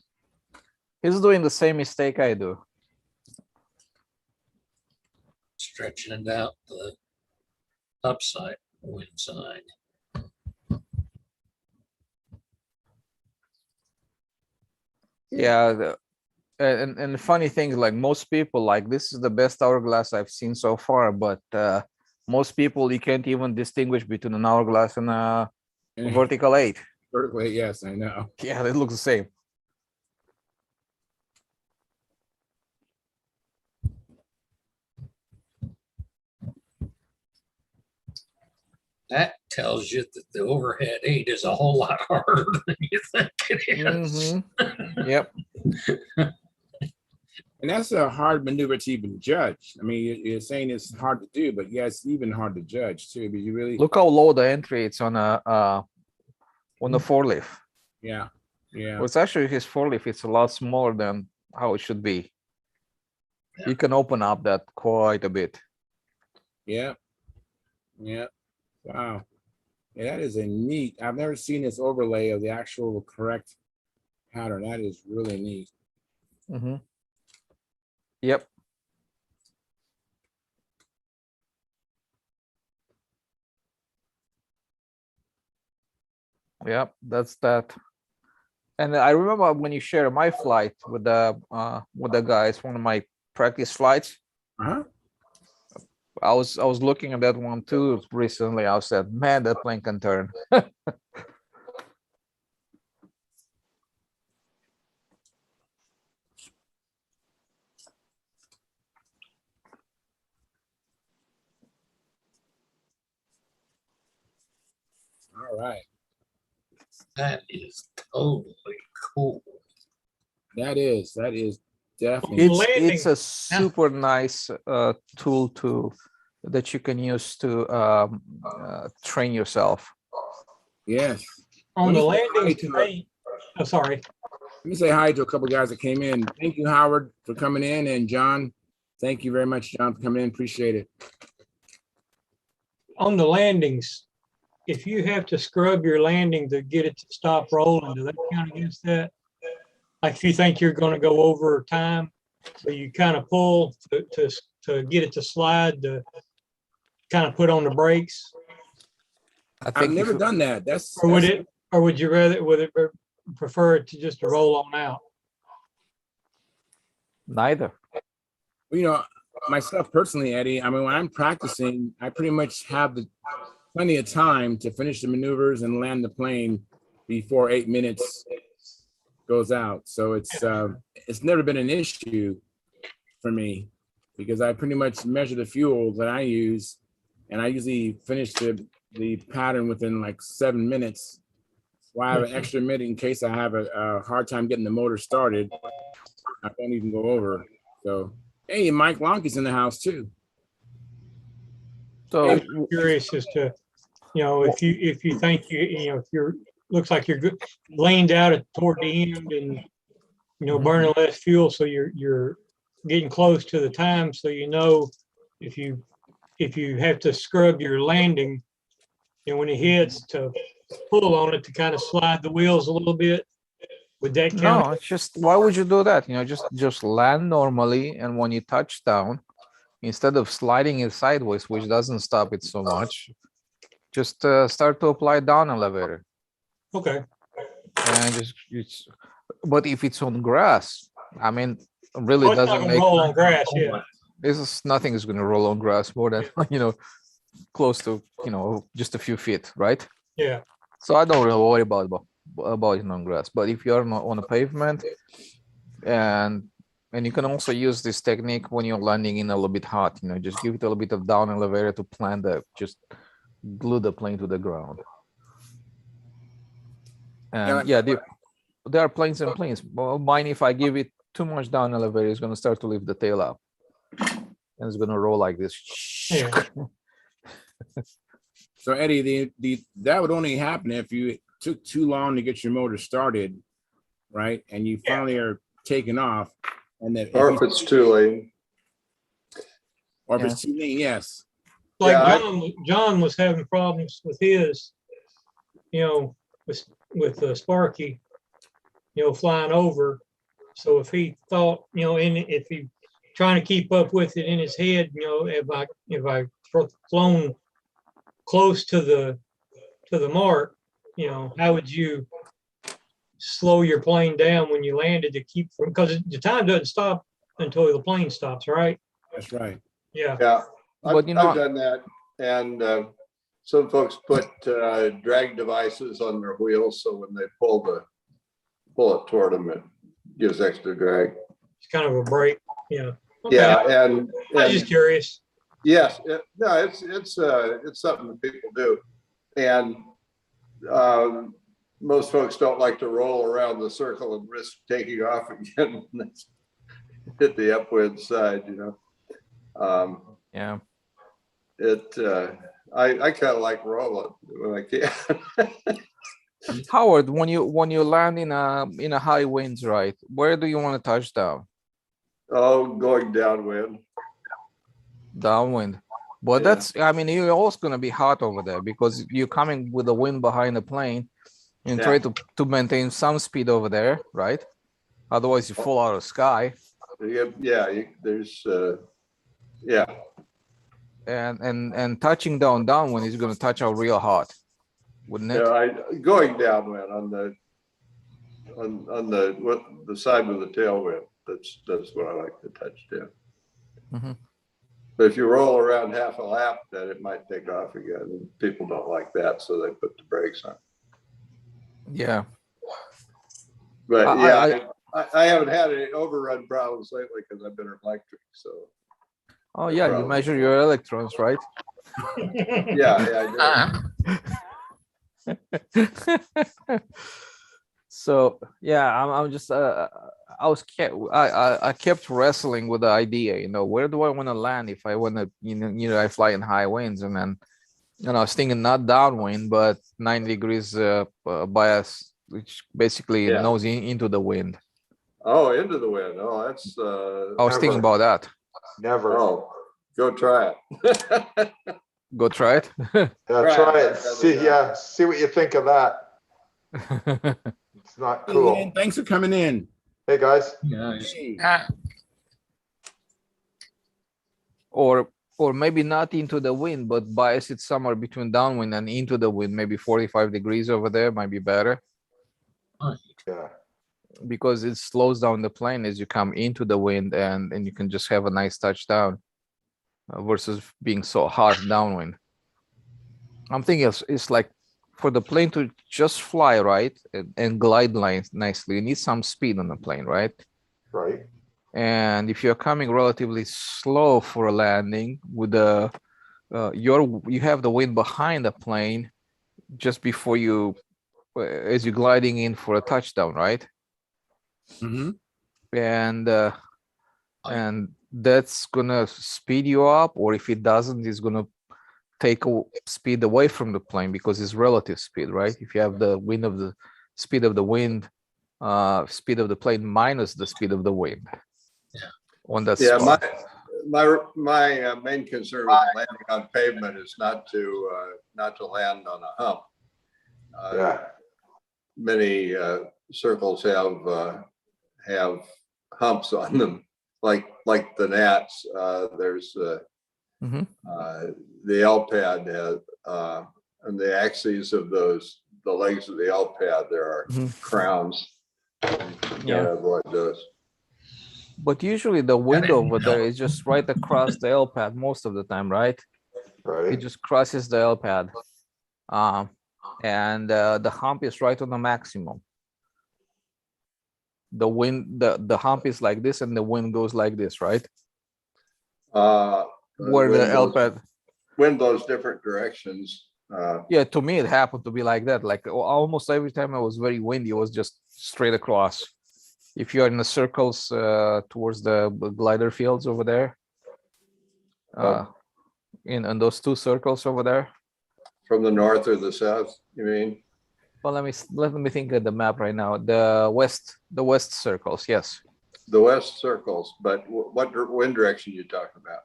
He's doing the same mistake I do. Stretching it out upside, wind side. Yeah, and the funny thing is, like, most people, like, this is the best hourglass I've seen so far, but most people, you can't even distinguish between an hourglass and a vertical 8. Vertical 8, yes, I know. Yeah, they look the same. That tells you that the overhead 8 is a whole lot harder than you think it is. Yep. And that's a hard maneuver to even judge. I mean, you're saying it's hard to do, but yeah, it's even hard to judge too. But you really Look how low the entry it's on the 4-leaf. yeah. Well, it's actually his 4-leaf. It's a lot smaller than how it should be. Yeah. You can open up that quite a bit. Yeah. Yeah. Wow. Yeah, that is a neat. I've never seen this overlay of the actual correct pattern. That is really neat. Yep. Yep, that's that. And I remember when you shared my flight with the guys, one of my practice flights. Uh-huh. I was looking at that one too recently. I said, man, that plane can turn. All right. That is totally cool. That is definitely It's a super nice tool that you can use to train yourself. yes. On the Let me say hi landings to- today, oh, sorry. Let me say hi to a couple of guys that came in. Thank you, Howard, for coming in, and John. Thank you very much, John, for coming in. Appreciate it. On the landings, if you have to scrub your landing to get it to stop rolling, do that count against that? Like if you think you're going to go over time, so you kind of pull to get it to slide, to kind of put on the brakes, I've never done that. or would you rather, prefer it to just roll on out? Neither. You know, myself personally, Eddie, I mean, when I'm practicing, I pretty much have plenty of time to finish the maneuvers and land the plane before 8 minutes goes out. So it's never been an issue for me because I pretty much measure the fuel that I use, and I usually finish the pattern within like 7 minutes. So I have an extra minute in case I have a hard time getting the motor started. I don't even go over. So, hey, Mike Lonke's in the house too. So I'm curious as to, if you think if you're looks like you're good, laned out toward the end and burning less fuel, so you're getting close to the time, so if you have to scrub your landing, when it hits, to pull on it to kind of slide the wheels a little bit. Would that count? no, it's just, why would you do that? Just land normally, and when you touch down, instead of sliding it sideways, which doesn't stop it so much, just start to apply down elevator. Okay. And but if it's on grass, I mean, really It's not doesn't gonna make roll on grass, yeah. nothing is going to roll on grass more than close to just a few feet, right? Yeah. So I don't really worry about it on grass. But if you're on a pavement, and you can also use this technique when you're landing in a little bit hot, just give it a little bit of down elevator to plant just glue the plane to the ground. And yeah, there are planes and planes. Well, mine, if I give it too much down elevator, it's going to start to lift the tail up, and it's going to roll like this. Yeah. So Eddie, that would only happen if you took too long to get your motor started, right? And you finally are taking off, and then Or if it's too late. or if it's too late, yes. Like Yeah, John was having problems with his, with Sparky, flying over. So if he thought, if he trying to keep up with it in his head, if I flown close to the mark, how would you slow your plane down when you landed to keep from, because the time doesn't stop until the plane stops, right? That's right. Yeah. Yeah, But I've done that, and some folks put drag devices on their wheels, so when they pull it toward them, it gives extra drag. It's kind of a break. Yeah. Okay. Yeah, and I was just curious. yes, no, it's something that people do, and most folks don't like to roll around the circle and risk taking off again when they hit the upwind side, Yeah. I kind of like rolling when I can. Howard, when you land in a high winds, right? Where do you want to touch down? Oh, going downwind. Downwind. But Yeah. you're also gonna be hot over there because you're coming with the wind behind the plane and Yeah. try to maintain some speed over there, right? Otherwise you fall out of sky. There's yeah. And touching downwind is gonna touch out real hot, wouldn't it? Going downwind on the side with the tailwind. That's what I like to touch down. Mhm. But if you roll around half a lap, then it might take off again. And people don't like that, so they put the brakes on. Yeah. But I I haven't had any overrun problems lately because I've been electric. So Oh yeah, you measure your electrons, right? yeah, I do. So yeah, I'm just I kept wrestling with the idea, where do I want to land if I want to, I fly in high winds, and then I was thinking not downwind but 90 degrees bias, which basically nose into the wind. Oh, into the wind. Oh, that's I was thinking about that. Never. Oh, go try it. Go try it. Try it. See what you think of that. It's not Hey, cool. Lynn, thanks for coming in. Hey guys. Hey. Or maybe not into the wind, but bias it somewhere between downwind and into the wind, maybe 45 degrees over there might be better, Yeah. because it slows down the plane as you come into the wind, and you can just have a nice touchdown versus being so hot downwind. I'm thinking it's like for the plane to just fly right and glide nicely, you need some speed on the plane, right? Right. And if you're coming relatively slow for a landing with you have the wind behind the plane just before as you're gliding in for a touchdown, right? Mhm. And that's gonna speed you up, or if it doesn't, it's gonna take speed away from the plane because it's relative speed, right? If you have the wind of the speed of the wind, speed of the plane minus the speed of the wind. On that spot. My main concern with landing on pavement is not to land on a hump. Many circles have humps on them, like the gnats. There's the L pad has on the axes of the legs of the L pad, there are crowns. Yeah. Avoid those. But usually the wind over there is just right across the L pad most of the time, right? Right. It just crosses the L pad. And the hump is right on the maximum. The wind, the hump is like this, and the wind goes like this, right? Where the L pad. Wind blows different directions. Yeah, to me it happened to be like that. Like almost every time it was very windy, it was just straight across. If you're in the circles towards the glider fields over there, in those two circles over there. From the north or the south, you mean? Well, let me think of the map right now. The west circles, yes. The west circles, but what wind direction you talking about?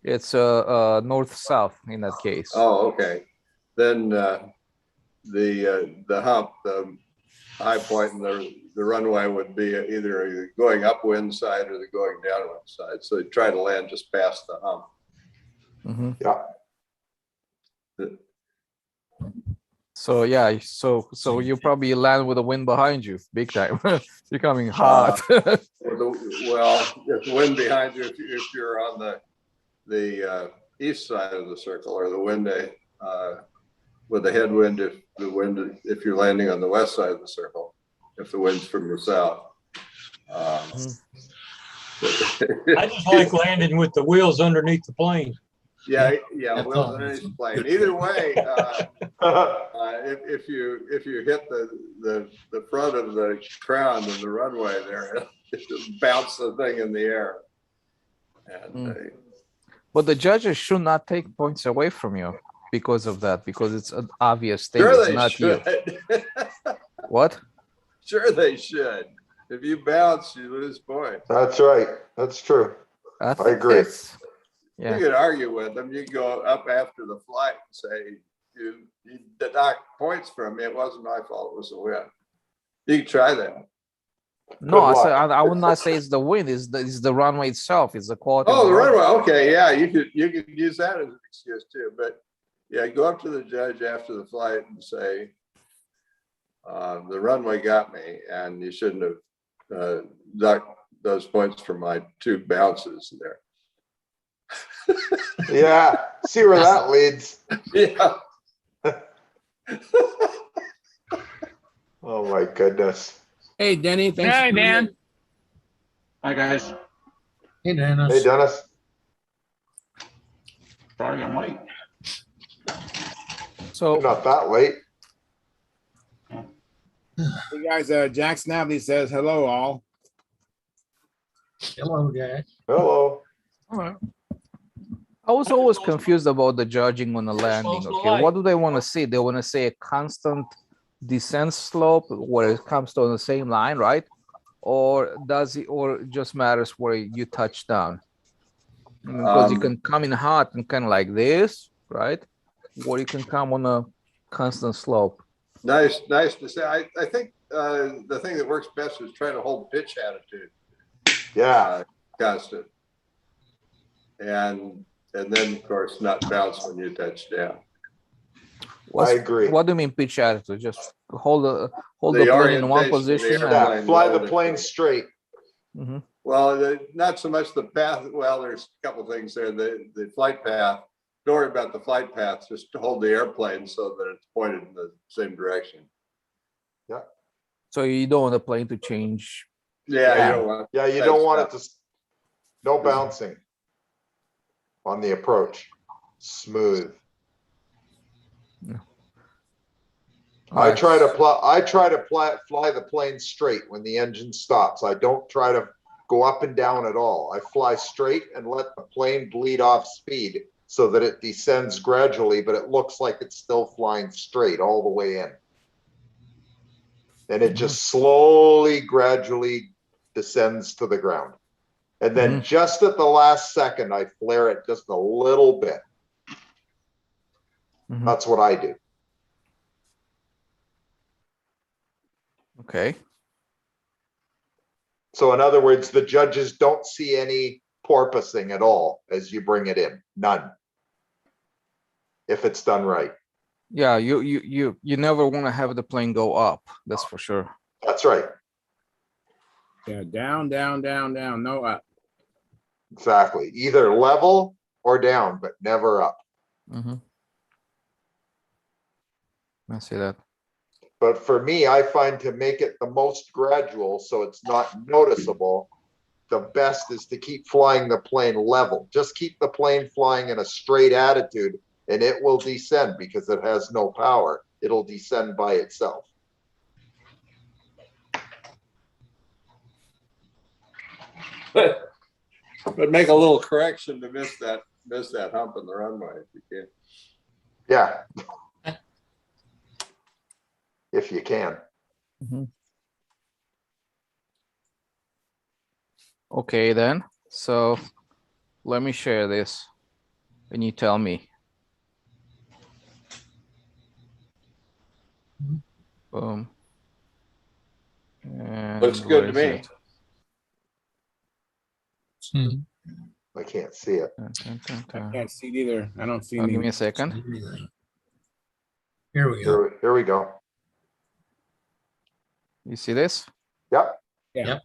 It's north-south in that case. Oh, okay. Then the hump, the high point, and the runway would be either going upwind side or the going downwind side. So try to land just past the hump. Yeah. So yeah, so you probably land with the wind behind you, big time. You're coming hot. Well, if the wind behind you, if you're on the east side of the circle, or the wind with the headwind, if you're landing on the west side of the circle, if the wind's from the south. I just like landing with the wheels underneath the plane. Yeah, That's wheels all. underneath the plane. Either way, if you hit the front of the crown of the runway there, it'll bounce the thing in the air. And But the judges should not take points away from you because of that, because it's an obvious thing. sure It's they not you. should. What? Sure they should. If you bounce, you lose points. That's right. That's true. I agree. Yeah. You could argue with them. You go up after the flight and say, you deduct points from me. It wasn't my fault. It was the wind. You can try that. No, Good I would not say it's the wind. It's the runway itself. It's the quality. Oh, of the runway. runway. Okay, yeah, you could use that as an excuse too. But yeah, go up to the judge after the flight and say, the runway got me, and you shouldn't have deduct those points from my 2 bounces there. Yeah. See where that leads. Yeah. Oh my goodness. Hey, Denny, thanks. Hey, for being Dan. here. Hi, guys. Hey, Dennis. Hey, Dennis. Sorry I'm late. So Not that late. Hey guys, Jack Snavely says hello all. Hello, Jack. Hello. I was always confused about the judging on the landing. Okay, what do they want to see? They want to see a constant descent slope where it comes to on the same line, right? Or does it, or it just matters where you touch down? Because you can come in hot and kind of like this, right? Or you can come on a constant slope. Nice to say. I think the thing that works best is try to hold pitch attitude Yeah. constant, and then of course not bounce when you touch down. I agree. What do you mean pitch attitude? Just hold the The plane in one orientation of the position. airplane. And, Yeah. Fly the plane straight. Mhm. Well, not so much the path. Well, there's a couple things there. The flight path. Don't worry about the flight path. Just to hold the airplane so that it's pointed in the same direction. So you don't want the plane to change. Yeah, Yeah. you don't want. Yeah, you That's don't want it not- to, no bouncing on the approach. Smooth. I try to fly the plane straight when the engine stops. I don't try to go up and down at all. I fly straight and let the plane bleed off speed so that it descends gradually, but it looks like it's still flying straight all the way in. And it just slowly, gradually descends to the ground. And then just at the last second, I flare it just a little bit. That's what I do. Okay. So in other words, the judges don't see any porpoising at all as you bring it in. None. If it's done right. Yeah, you never want to have the plane go up. That's for sure. That's right. Yeah, down, no up. Exactly. Either level or down, but never up. I see that. But for me, I find to make it the most gradual so it's not noticeable, the best is to keep flying the plane level. Just keep the plane flying in a straight attitude and it will descend because it has no power. It'll descend by itself. But make a little correction to miss that hump in the runway if you can. Yeah. If you can. Okay, then. So let me share this and you tell me. Boom. And Looks good to where me. is it? I can't see it. I can't see it either. I don't see Give me any. a second. Here we go. Here we go. You see this? Yep. Yeah. Yep.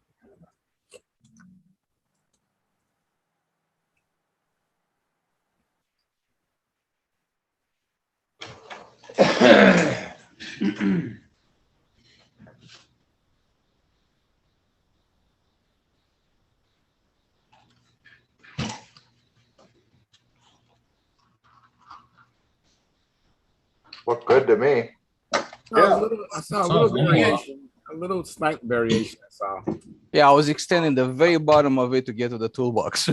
Look good to me. I saw a little Sounds variation, a little slight variation. I saw. Yeah, I was extending the very bottom of it to get to the toolbox.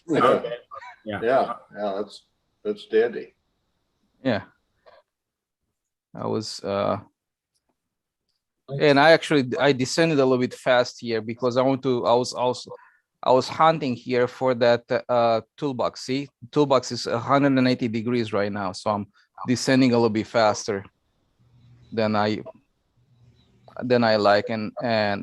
Okay. Yeah, that's dandy. Yeah. I was and I descended a little bit fast here because I was hunting here for that toolbox. See, toolbox is 180 degrees right now, so I'm descending a little bit faster than I like, and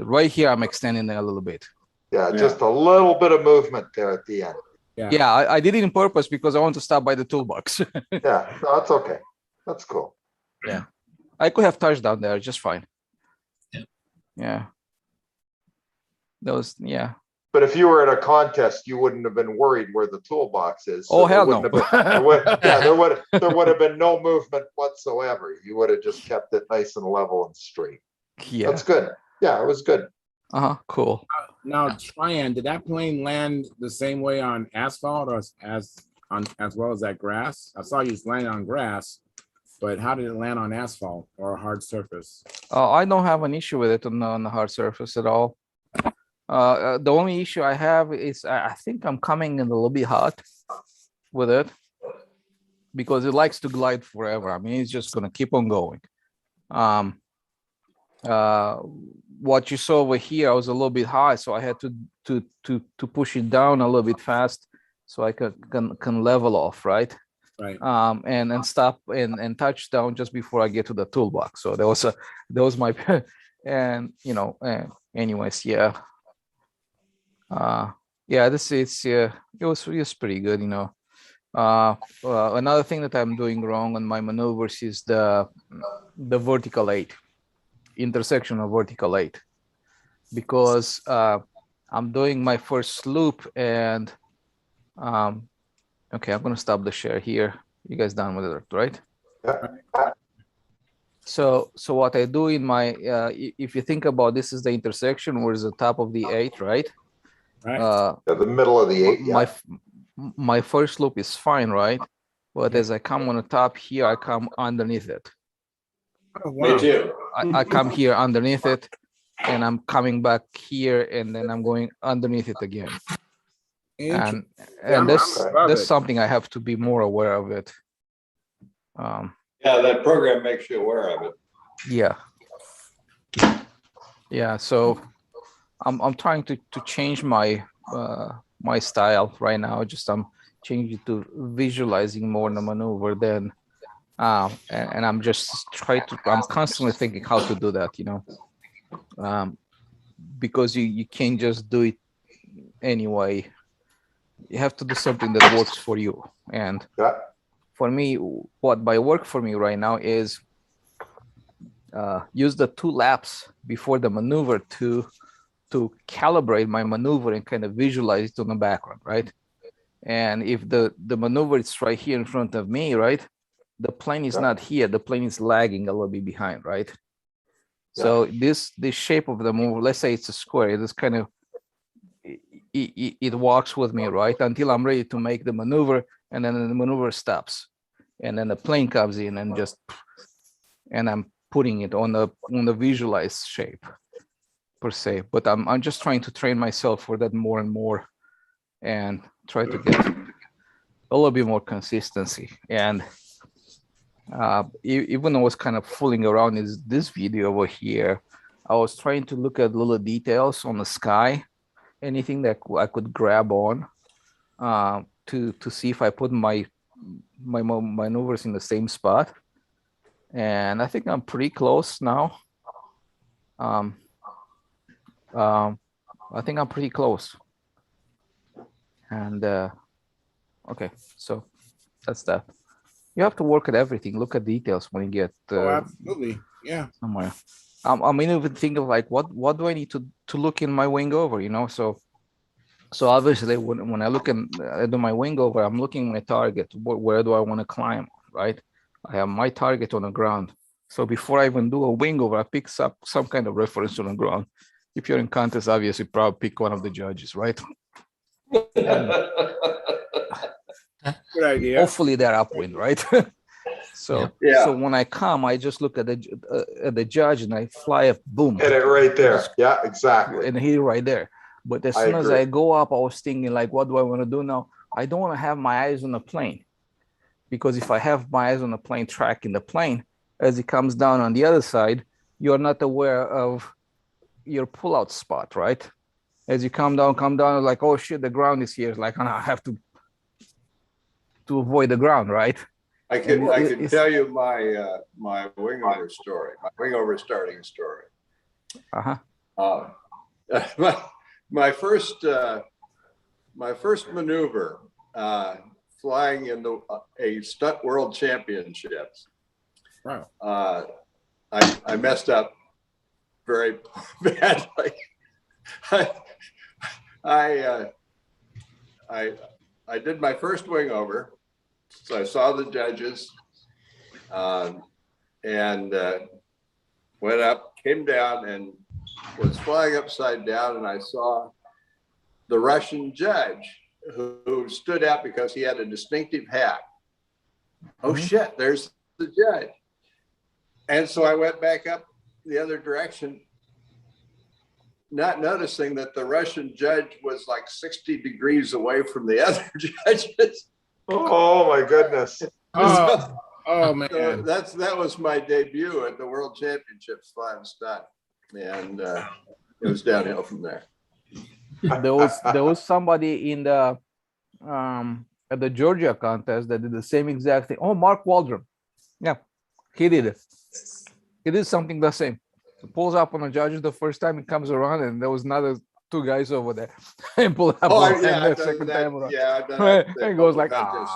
right here I'm extending it a little bit. Yeah, just a little bit of movement there at the end. Yeah, I did it on purpose because I want to stop by the toolbox. Yeah, no, that's okay. That's cool. Yeah, I could have touched down there just fine. Yeah. Those, yeah. But if you were at a contest, you wouldn't have been worried where the toolbox is. Oh, there hell no. wouldn't have been- there would have been no movement whatsoever. You would have just kept it nice and level and straight. Yeah. That's good. Yeah, it was good. Cool. Now, Tryon, did that plane land the same way on asphalt or as well as that grass? I saw you land on grass, but how did it land on asphalt or a hard surface? I don't have an issue with it on the hard surface at all. The only issue I have is I think I'm coming in a little bit hot with it because it likes to glide forever. I mean, it's just gonna keep on going. What you saw over here, I was a little bit high, so I had to push it down a little bit fast so I can level off, right? Right. And stop and touch down just before I get to the toolbox. So that was my and anyways, yeah. Yeah, it was pretty good, another thing that I'm doing wrong on my maneuvers is the vertical 8 intersection of vertical 8, because I'm doing my first loop and okay, I'm gonna stop the share here. You guys done with it, right? Yeah. So what I do in my if you think about this is the intersection where is the top of the 8, right? Right. The middle of the 8. Yeah. My first loop is fine, right? But as I come on the top here, I come underneath it. Oh, wow. Me too. I come here underneath it, and I'm coming back here, and then I'm going underneath it again. And that's something I have to be more aware of it. Yeah, that program makes you aware of it. Yeah. Yeah. So I'm trying to change my my style right now. Just I'm changing to visualizing more in the maneuver than and I'm just I'm constantly thinking how to do that, because you can't just do it anyway. You have to do something that works for you. And for me, what by work for me right now is use the 2 laps before the maneuver to calibrate my maneuver and kind of visualize it on the background, right? And if the maneuver is right here in front of me, right? The plane is not here. The plane is lagging a little bit behind, right? So this shape of the maneuver, let's say it's a square, it is kind of it walks with me, right? Until I'm ready to make the maneuver, and then the maneuver stops. And then the plane comes in and I'm putting it on the visualized shape per se. But I'm just trying to train myself for that more and more and try to get a little bit more consistency. And even I was kind of fooling around in this video over here, I was trying to look at little details on the sky, anything that I could grab on to see if I put my maneuvers in the same spot. And I think I'm pretty close now. I think I'm pretty close. And okay, so that's that. You have to work at everything. Look at details when you get Oh, absolutely. Yeah. somewhere. I'm even thinking like, what do I need to look in my wing over? You know, so obviously when I look in I do my wing over, I'm looking at my target. Where do I want to climb? Right. I have my target on the ground. So before I even do a wing over, I pick up some kind of reference on the ground. If you're in contest, obviously, probably pick one of the judges, right? Good idea. Hopefully they're upwind, right? So Yeah. so when I come, I just look at the judge and I fly up, boom, Hit it right there. Yeah, exactly. and hit it right there. But as I soon as agree. I go up, I was thinking like, what do I want to do now? I don't want to have my eyes on the plane, because if I have my eyes on the plane, tracking the plane, as it comes down on the other side, you're not aware of your pullout spot, right? As you come down, like, oh shit, the ground is here. It's like, oh, no, I have to avoid the ground, right? I could tell you my my wing over story, my wing over starting story. Uh-huh. My first maneuver flying in a stunt world championships. Wow. I messed up very badly. I did my first wing over. So I saw the judges and went up, came down, and was flying upside down. And I saw the Russian judge who stood out because he had a distinctive hat. Oh shit, there's the judge. And so I went back up the other direction, not noticing that the Russian judge was like 60 degrees away from the other judges. Oh my goodness. Oh man. So that was my debut at the World Championships flying stunt. And it was downhill from there. There was somebody in the at the Georgia contest that did the same exact thing. Oh, Mark Waldron. Yeah, he did it. He did something the same. He pulls up on the judges the first time, he comes around, and there was another two guys over there. And pull up Oh, on yeah, the second time around. Yeah, I've done Right. that. And it goes like, contests,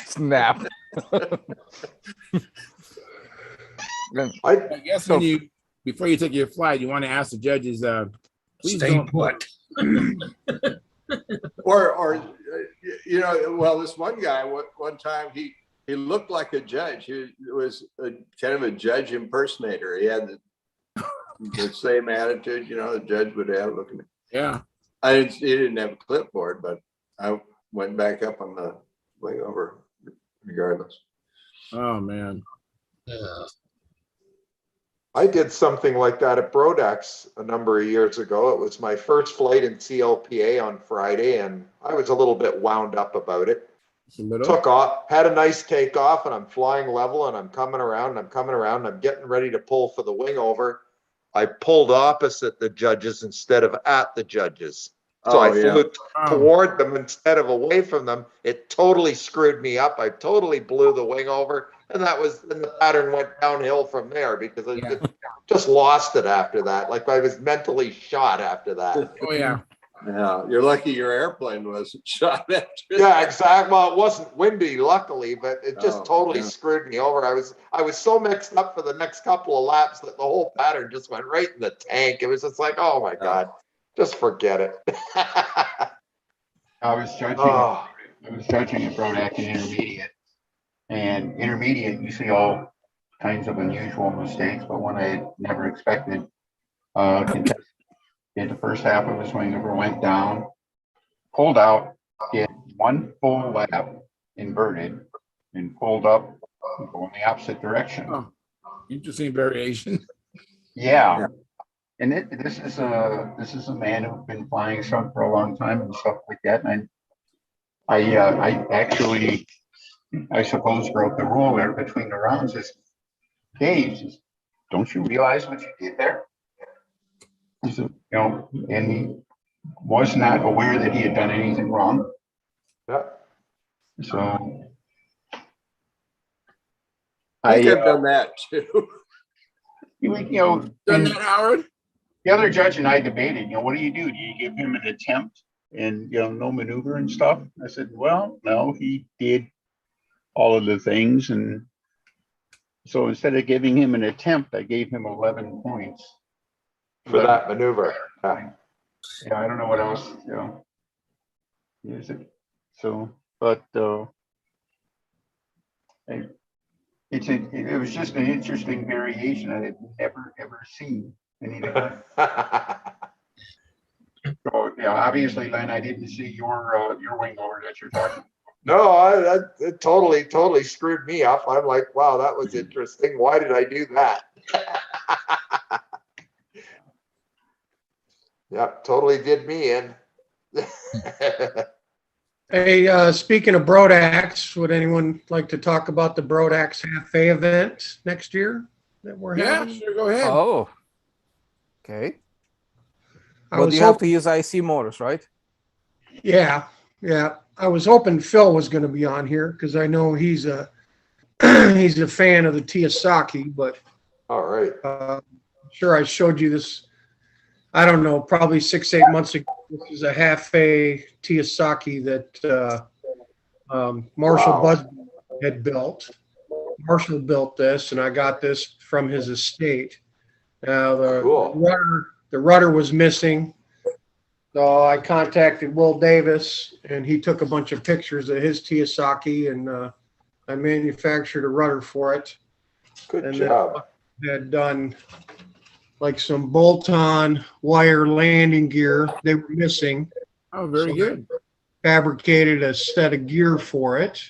snap. I I guess when before you take your flight, you want to ask the judges, please Stay don't put. or you know, well, this one guy, one time he looked like a judge. He was kind of a judge impersonator. He had the same attitude, you know, the judge would have looking. Yeah. He didn't have a clipboard, but I went back up on the way over regardless. Oh man. Yeah. I did something like that at Brodex a number of years ago. It was my first flight in CLPA on Friday, and I was a little bit wound up about it. Took off, had a nice takeoff, and I'm flying level, and I'm coming around, and I'm getting ready to pull for the wing over. I pulled opposite the judges instead of at the judges. So I flew toward them instead of away from them. It totally screwed me up. I totally blew the wing over. And the pattern went downhill from there because I just lost it after that. Like I was mentally shot after that. Oh yeah. Yeah, you're lucky your airplane wasn't shot after. Yeah, exactly. Well, it wasn't windy, luckily, but it just totally screwed me over. I was so mixed up for the next couple of laps that the whole pattern just went right in the tank. It was just like, oh my God, just forget it. I was judging at Brodak in intermediate. And intermediate, you see all kinds of unusual mistakes, but one I never expected. Did the first half of his wing over, went down, pulled out, did one full lap inverted, and pulled up, going the opposite direction. Oh, interesting variation. Yeah. And this is a man who's been flying stuff for a long time and stuff like that. And I actually, I suppose, broke the rule there between the rounds. Is, hey, don't you realize what you did there? He said, you know, and he was not aware that he had done anything wrong. Yeah. So I've done that too. You know, Done that, Howard? the other judge and I debated, you know, what do? Do you give him an attempt and, you know, no maneuver and stuff? I said, well, no, he did all of the things. And so instead of giving him an attempt, I gave him 11 points. For that maneuver. Yeah. Yeah, I don't know what else, use it. So, but it was just an interesting variation I had never ever seen anything like. So yeah, obviously, Len, I didn't see your wing loader that you're talking. No, it totally screwed me up. I'm like, wow, that was interesting. Why did I do that? Yep, totally did me in. Hey, speaking of Brodax, would anyone like to talk about the Brodax Half A event next year that we're Yeah, having? sure, go ahead. Oh, okay. I But was you have to hoping, use IC motors, right? yeah. I was hoping Phil was going to be on here because I know he's a he's a fan of the Kiyosaki, but All right. I'm sure I showed you this. I don't know, probably 6-8 months ago. This is a Half A Kiyosaki that Marshall Wow. Busby had built. Marshall built this, and I got this from his estate. Now Cool. the rudder was missing, so I contacted Will Davis, and he took a bunch of pictures of his Kiyosaki, and I manufactured a rudder for it. Good And job. had done like some bolt-on wire landing gear they were missing. Oh, very So good. fabricated a set of gear for it.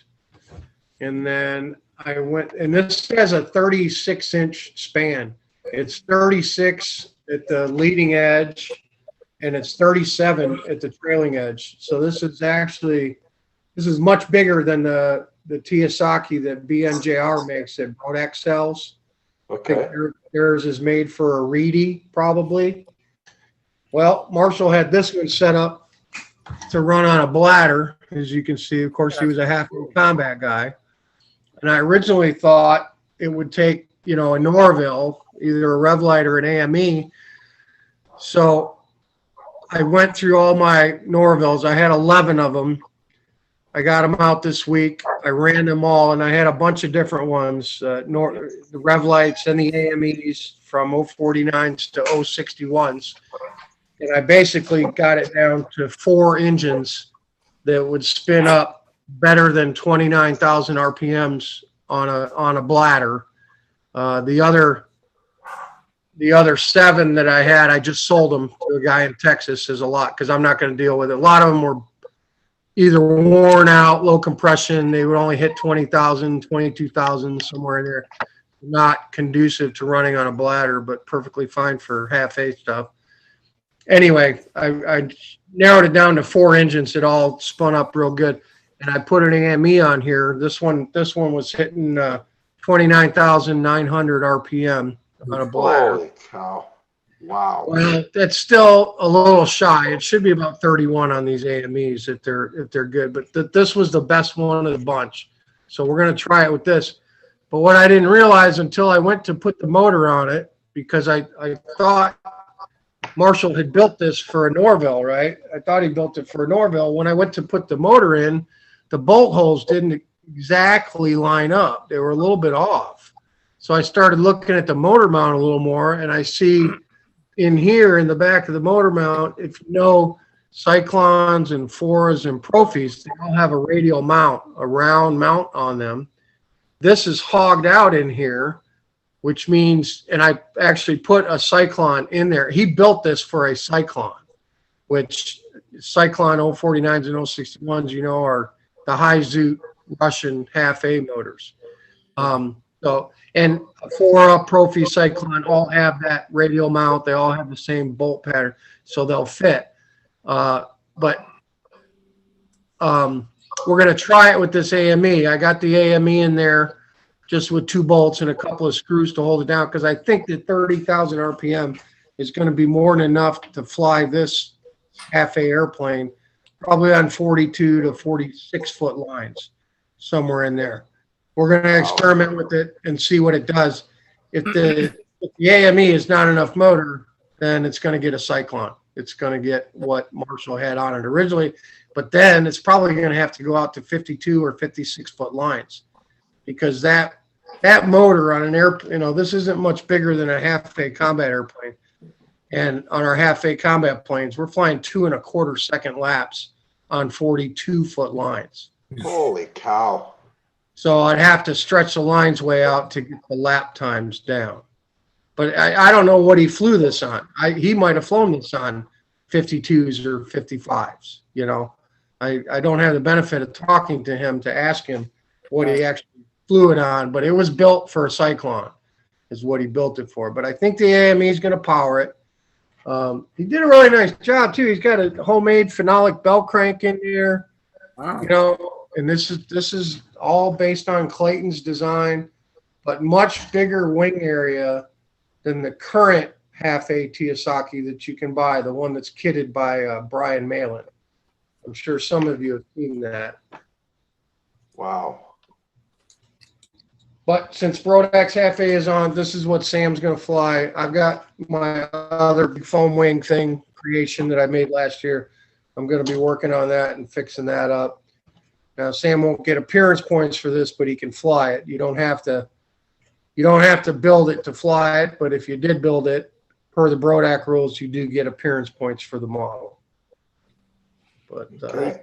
And then I went, and this has a 36-inch span. It's 36 at the leading edge, and it's 37 at the trailing edge. So this is much bigger than the Kiyosaki that BNJR makes that Brodax sells. I think Okay. theirs is made for a Reedy, probably. Well, Marshall had this one set up to run on a bladder. As you can see, of course, he was a half-inch combat guy. And I originally thought it would take, a Norville, either a Revlite or an AME. So I went through all my Norvilles. I had 11 of them. I got them out this week. I ran them all, and I had a bunch of different ones, the Revlites and the AMEs from 049s to 061s. And I basically got it down to 4 engines that would spin up better than 29,000 RPMs on a bladder. The other 7 that I had, I just sold them to a guy in Texas as a lot because I'm not going to deal with it. A lot of them were either worn out, low compression. They would only hit 20,000, 22,000, somewhere in there. Not conducive to running on a bladder, but perfectly fine for Half-A stuff. Anyway, I narrowed it down to 4 engines that all spun up real good. And I put an AME on here. This one was hitting 29,900 RPM on a bladder. Holy cow. Wow. Well, that's still a little shy. It should be about 31 on these AMEs if they're good. But this was the best one of the bunch. So we're going to try it with this. But what I didn't realize until I went to put the motor on it, because I thought Marshall had built this for a Norville, right? I thought he built it for a Norville. When I went to put the motor in, the bolt holes didn't exactly line up. They were a little bit off. So I started looking at the motor mount a little more, and I see in here in the back of the motor mount, if you know Cyclones and Foras and Profis, they all have a radial mount, a round mount on them. This is hogged out in here, which means, and I actually put a Cyclone in there. He built this for a Cyclone, which Cyclone 049s and 061s, are the high-zoot Russian Half-A motors. And Fora, Profi, Cyclone all have that radial mount. They all have the same bolt pattern, so they'll fit. But we're going to try it with this AME. I got the AME in there just with 2 bolts and a couple of screws to hold it down because I think that 30,000 RPM is going to be more than enough to fly this Half-A airplane, probably on 42 to 46 foot lines, somewhere in there. We're going to experiment with it and see what it does. If the AME is not enough motor, then it's going to get a Cyclone. It's going to get what Marshall had on it originally, but then it's probably going to have to go out to 52 or 56 foot lines. because that motor on an airplane, this isn't much bigger than a half-A combat airplane. And on our half-A combat planes, we're flying 2.25 second laps on 42-foot lines. Holy cow. So I'd have to stretch the lines way out to get the lap times down. But I don't know what he flew this on. He might have flown this on 52s or 55s, I don't have the benefit of talking to him to ask him what he actually flew it on, but it was built for a Cyclone is what he built it for. But I think the AME is going to power it. He did a really nice job too. He's got a homemade phenolic bell crank in there, Wow. and this is all based on Clayton's design, but much bigger wing area than the current half-A Kiyosaki that you can buy, the one that's kitted by Brian Malin. I'm sure some of you have seen that. Wow. But since Brodak's half-A is on, this is what Sam's going to fly. I've got my other foam wing thing creation that I made last year. I'm going to be working on that and fixing that up. Now, Sam won't get appearance points for this, but he can fly it. You don't have to build it to fly it, but if you did build it, per the Brodak rules, you do get appearance points for the model. But Okay.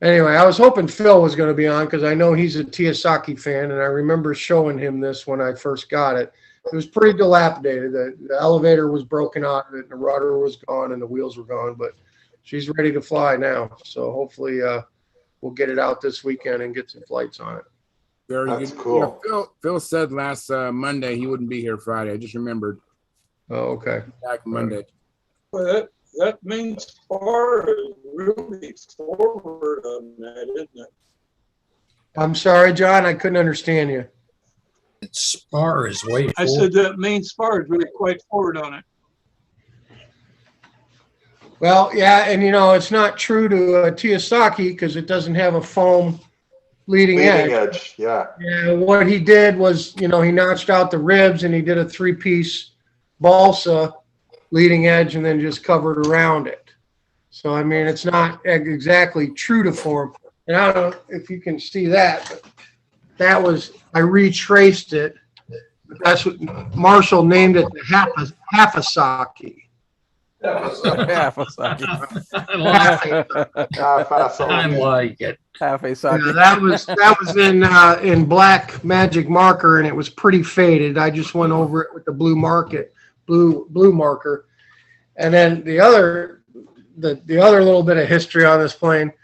anyway, I was hoping Phil was going to be on because I know he's a Kiyosaki fan, and I remember showing him this when I first got it. It was pretty dilapidated. The elevator was broken out of it, and the rudder was gone, and the wheels were gone. But she's ready to fly now, so hopefully we'll get it out this weekend and get some flights on it. Very That's good. cool. Phil said last Monday he wouldn't be here Friday. I just remembered. Oh, okay. Back Monday. Well, that means Spar is really forward on that, isn't it? I'm sorry, John. I couldn't understand you. Spar is way I forward. said that main Spar is really quite forward on it. Well, yeah, and it's not true to a Kiyosaki because it doesn't have a foam leading edge. Yeah. Yeah, what he did was, he notched out the ribs and he did a 3-piece balsa leading edge and then just covered around it. So, I mean, it's not exactly true to form. And I don't know if you can see that, but that was, I retraced it. But that's what Marshall named it, the Half-A-Saki. Half a socket. I like it. I like it. Half a Yeah, socket. that was in black magic marker, and it was pretty faded. I just went over it with the blue marker. And then the other little bit of history on this plane,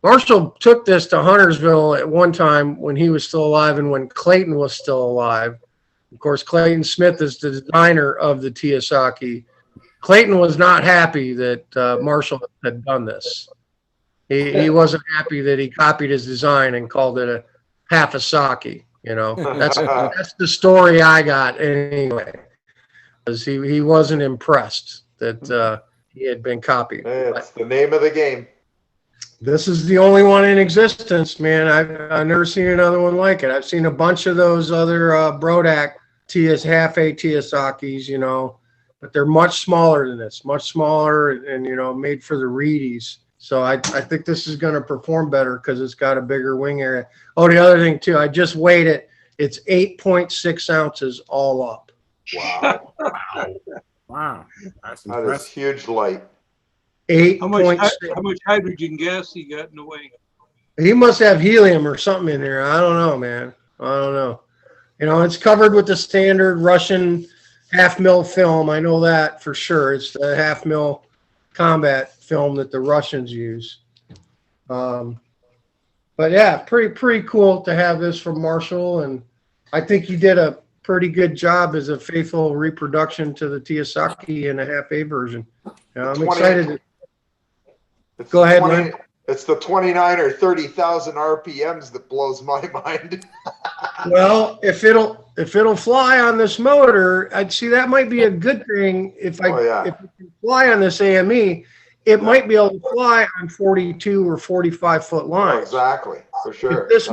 Marshall took this to Huntersville at one time when he was still alive and when Clayton was still alive. Of course, Clayton Smith is the designer of the Kiyosaki. Clayton was not happy that Marshall had done this. He wasn't happy that he copied his design and called it a Half-A-Saki. That's the story I got anyway. Because he wasn't impressed that he had been copied. It's the name of the game. This is the only one in existence, man. I've never seen another one like it. I've seen a bunch of those other Brodak half-A Kiyosakis, but they're much smaller than this, much smaller and made for the reedies. So I think this is going to perform better because it's got a bigger wing area. Oh, the other thing too, I just weighed it. It's 8.6 ounces all up. Wow. Wow. That's That is impressive. huge light. 8.6. How much hydrogen gas he got in the wing? He must have helium or something in there. I don't know, man. I don't know. It's covered with the standard Russian half-mil film. I know that for sure. It's the half-mil combat film that the Russians use. But yeah, pretty cool to have this from Marshall, and I think he did a pretty good job as a faithful reproduction to the Kiyosaki in a half-A version. I'm excited. Go ahead, Lynn. It's the 29 or 30,000 RPMs that blows my mind. Well, if it'll fly on this motor, I'd see that might be a good thing. If it can fly on this AME, it might be able to fly on 42 or 45 foot lines. Exactly, for sure. If this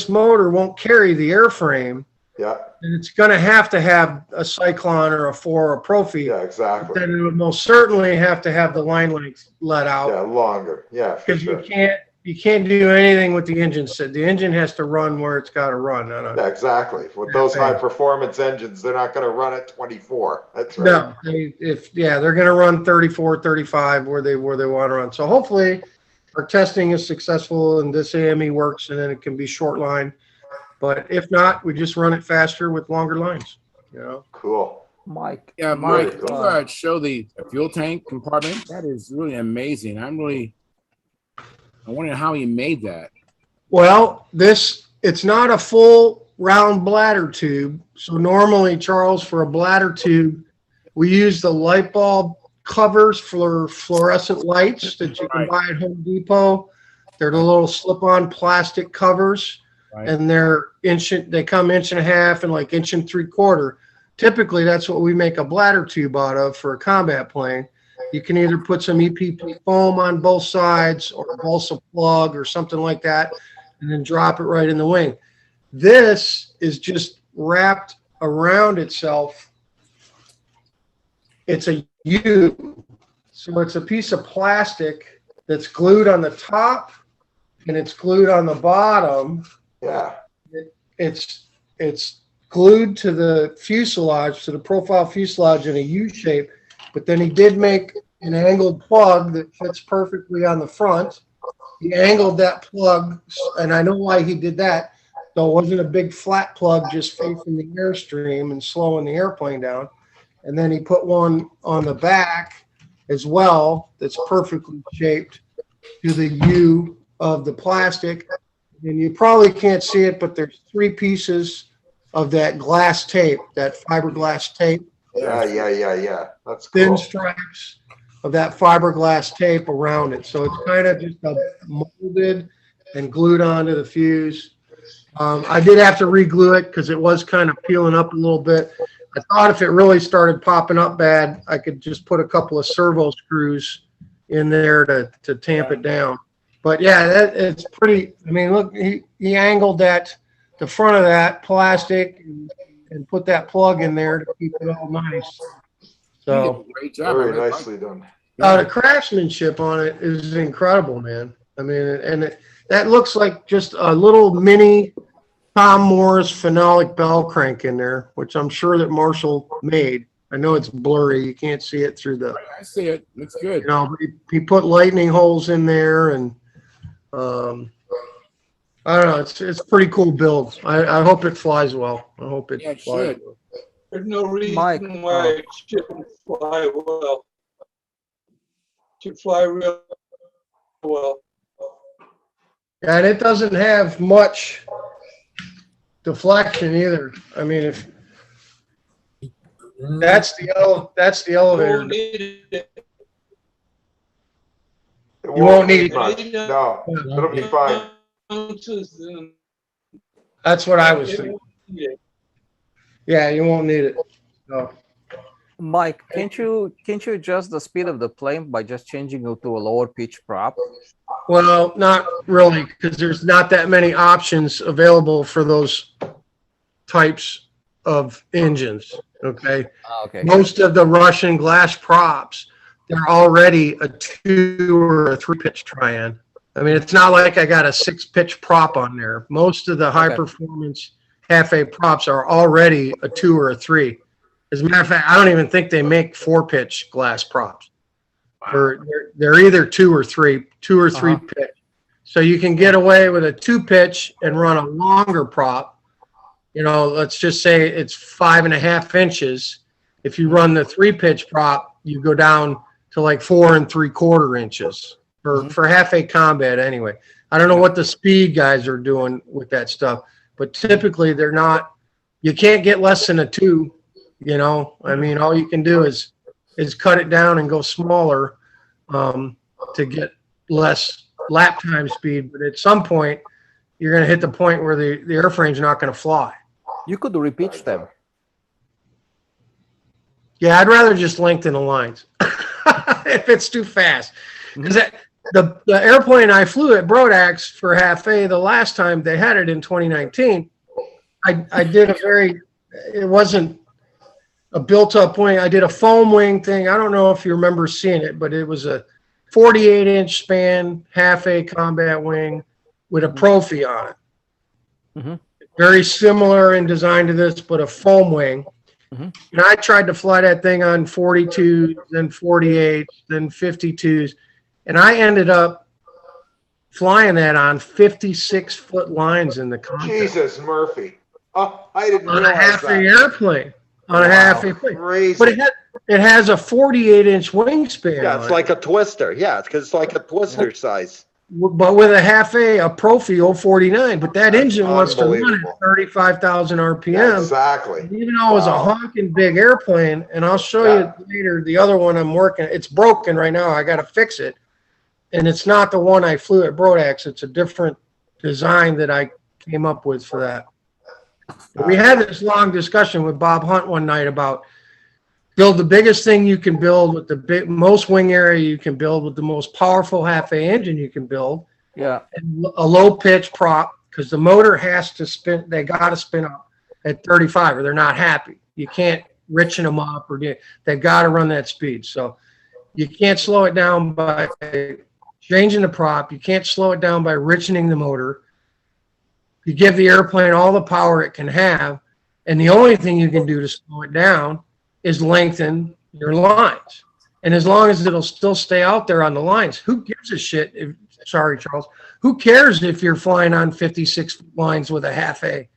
motor won't carry the airframe, yeah, then it's going to have a Cyclone or a 4 or a Profi. Yeah, exactly. Then it would most certainly have to have the line length let out. Yeah, longer. Yeah, for Because sure. you can't you can't do anything with the engine set. The engine has to run where it's got to run. Yeah, exactly. With those high performance engines, they're not going to run at 24. That's right. No, they're going to run 34, 35 where they want to run. So hopefully our testing is successful and this AME works, and then it can be short line. But if not, we just run it faster with longer lines. You know. Cool. Mike. Yeah, Mike, cool. you show the fuel tank compartment. That is really amazing. I wonder how he made that. Well, it's not a full round bladder tube. So normally, Charles, for a bladder tube, we use the light bulb covers for fluorescent lights that you can buy at Home Depot. They're the little slip-on plastic covers, and they come 1.5 inches and like 1 3/4 inches. Typically, that's what we make a bladder tube out of for a combat plane. You can either put some EPP foam on both sides or a balsa plug or something like that, and then drop it right in the wing. This is just wrapped around itself. It's a U. So it's a piece of plastic that's glued on the top and it's glued on the bottom. Yeah. It's glued to the fuselage, to the profile fuselage in a U shape. But then he did make an angled plug that fits perfectly on the front. He angled that plug, and I know why he did that. So it wasn't a big flat plug just facing the airstream and slowing the airplane down. And then he put one on the back as well that's perfectly shaped to the U of the plastic. And you probably can't see it, but there's 3 pieces of that glass tape, that fiberglass tape. Yeah. That's thin cool. stripes of that fiberglass tape around it. So it's kind of just molded and glued onto the fuse. I did have to re-glue it because it was kind of peeling up a little bit. I thought if it really started popping up bad, I could just put a couple of servo screws in there to tamp it down. But yeah, it's pretty. I mean, look, he angled the front of that plastic and put that plug in there to keep it all nice. So great job. Very nicely done. the craftsmanship on it is incredible, man. I mean, and that looks like just a little mini Tom Morris phenolic bell crank in there, which I'm sure that Marshall made. I know it's blurry; you can't see it through the. I see it. Looks good. You know, he put lightning holes in there, and I don't know. It's a pretty cool build. I hope it flies well. I hope it flies should. well. There's no reason Mike, why it shouldn't fly well. It should fly real well. And it doesn't have much deflection either. I mean, if that's the elevator. Won't need it. You won't need much. No, it'll be fine. That's what I was thinking. Yeah, you won't need it. No. Mike, can't you adjust the speed of the plane by just changing it to a lower pitch prop? Well, not really, because there's not that many options available for those types of engines. Okay. Okay. Most of the Russian glass props, they're already a 2 or a 3 pitch triad. I mean, it's not like I got a 6 pitch prop on there. Most of the high performance half-A props are already a 2 or a 3. As a matter of fact, I don't even think they make 4 pitch glass props. They're either 2 or 3 pitch. So you can get away with a 2 pitch and run a longer prop. You know, let's just say it's 5.5 inches. If you run the 3 pitch prop, you go down to like 4 3/4 inches for half-A combat anyway. I don't know what the speed guys are doing with that stuff, but typically they're not. You can't get less than a 2. You know, I mean, all you can do is cut it down and go smaller to get less lap time speed. But at some point, you're going to hit the point where the airframe's not going to fly. You could repitch them. Yeah, I'd rather just lengthen the lines if it's too fast. Because the airplane I flew at Brodax for half-A, the last time they had it in 2019, I did it wasn't a built-up wing. I did a foam wing thing. I don't know if you remember seeing it, but it was a 48-inch span, half A combat wing with a Profi on it. Mhm. Very similar in design to this, but a foam wing. Mhm. And I tried to fly that thing on 42s, then 48s, then 52s. And I ended up flying that on 56-foot lines in the contest. Jesus, Murphy. Oh, I didn't On a realize half A that. airplane. On a half A plane. Crazy. But it has a 48-inch wingspan. Yeah, on it's it. like a twister. Yeah, because it's like a twister size. But with a half A Profi 049, but that engine wants to run at Unbelievable. 35,000 Yeah, RPM. exactly. Even though it was a Wow. honking big airplane, and I'll show Yeah. you later the other one I'm working. It's broken right now. I got to fix it, and it's not the one I flew at Brodax. It's a different design that I came up with for that. But we had this long discussion with Bob Hunt one night about build the biggest thing you can build with the most wing area you can build with the most powerful half A engine you can build. Yeah. And a low pitch prop because the motor has to spin. They got to spin up at 35 or they're not happy. You can't richen them up they've got to run that speed. So you can't slow it down by changing the prop. You can't slow it down by richening the motor. You give the airplane all the power it can have. And the only thing you can do to slow it down is lengthen your lines. And as long as it'll still stay out there on the lines, who gives a shit? Sorry, Charles. Who cares if you're flying on 56 lines with a half A?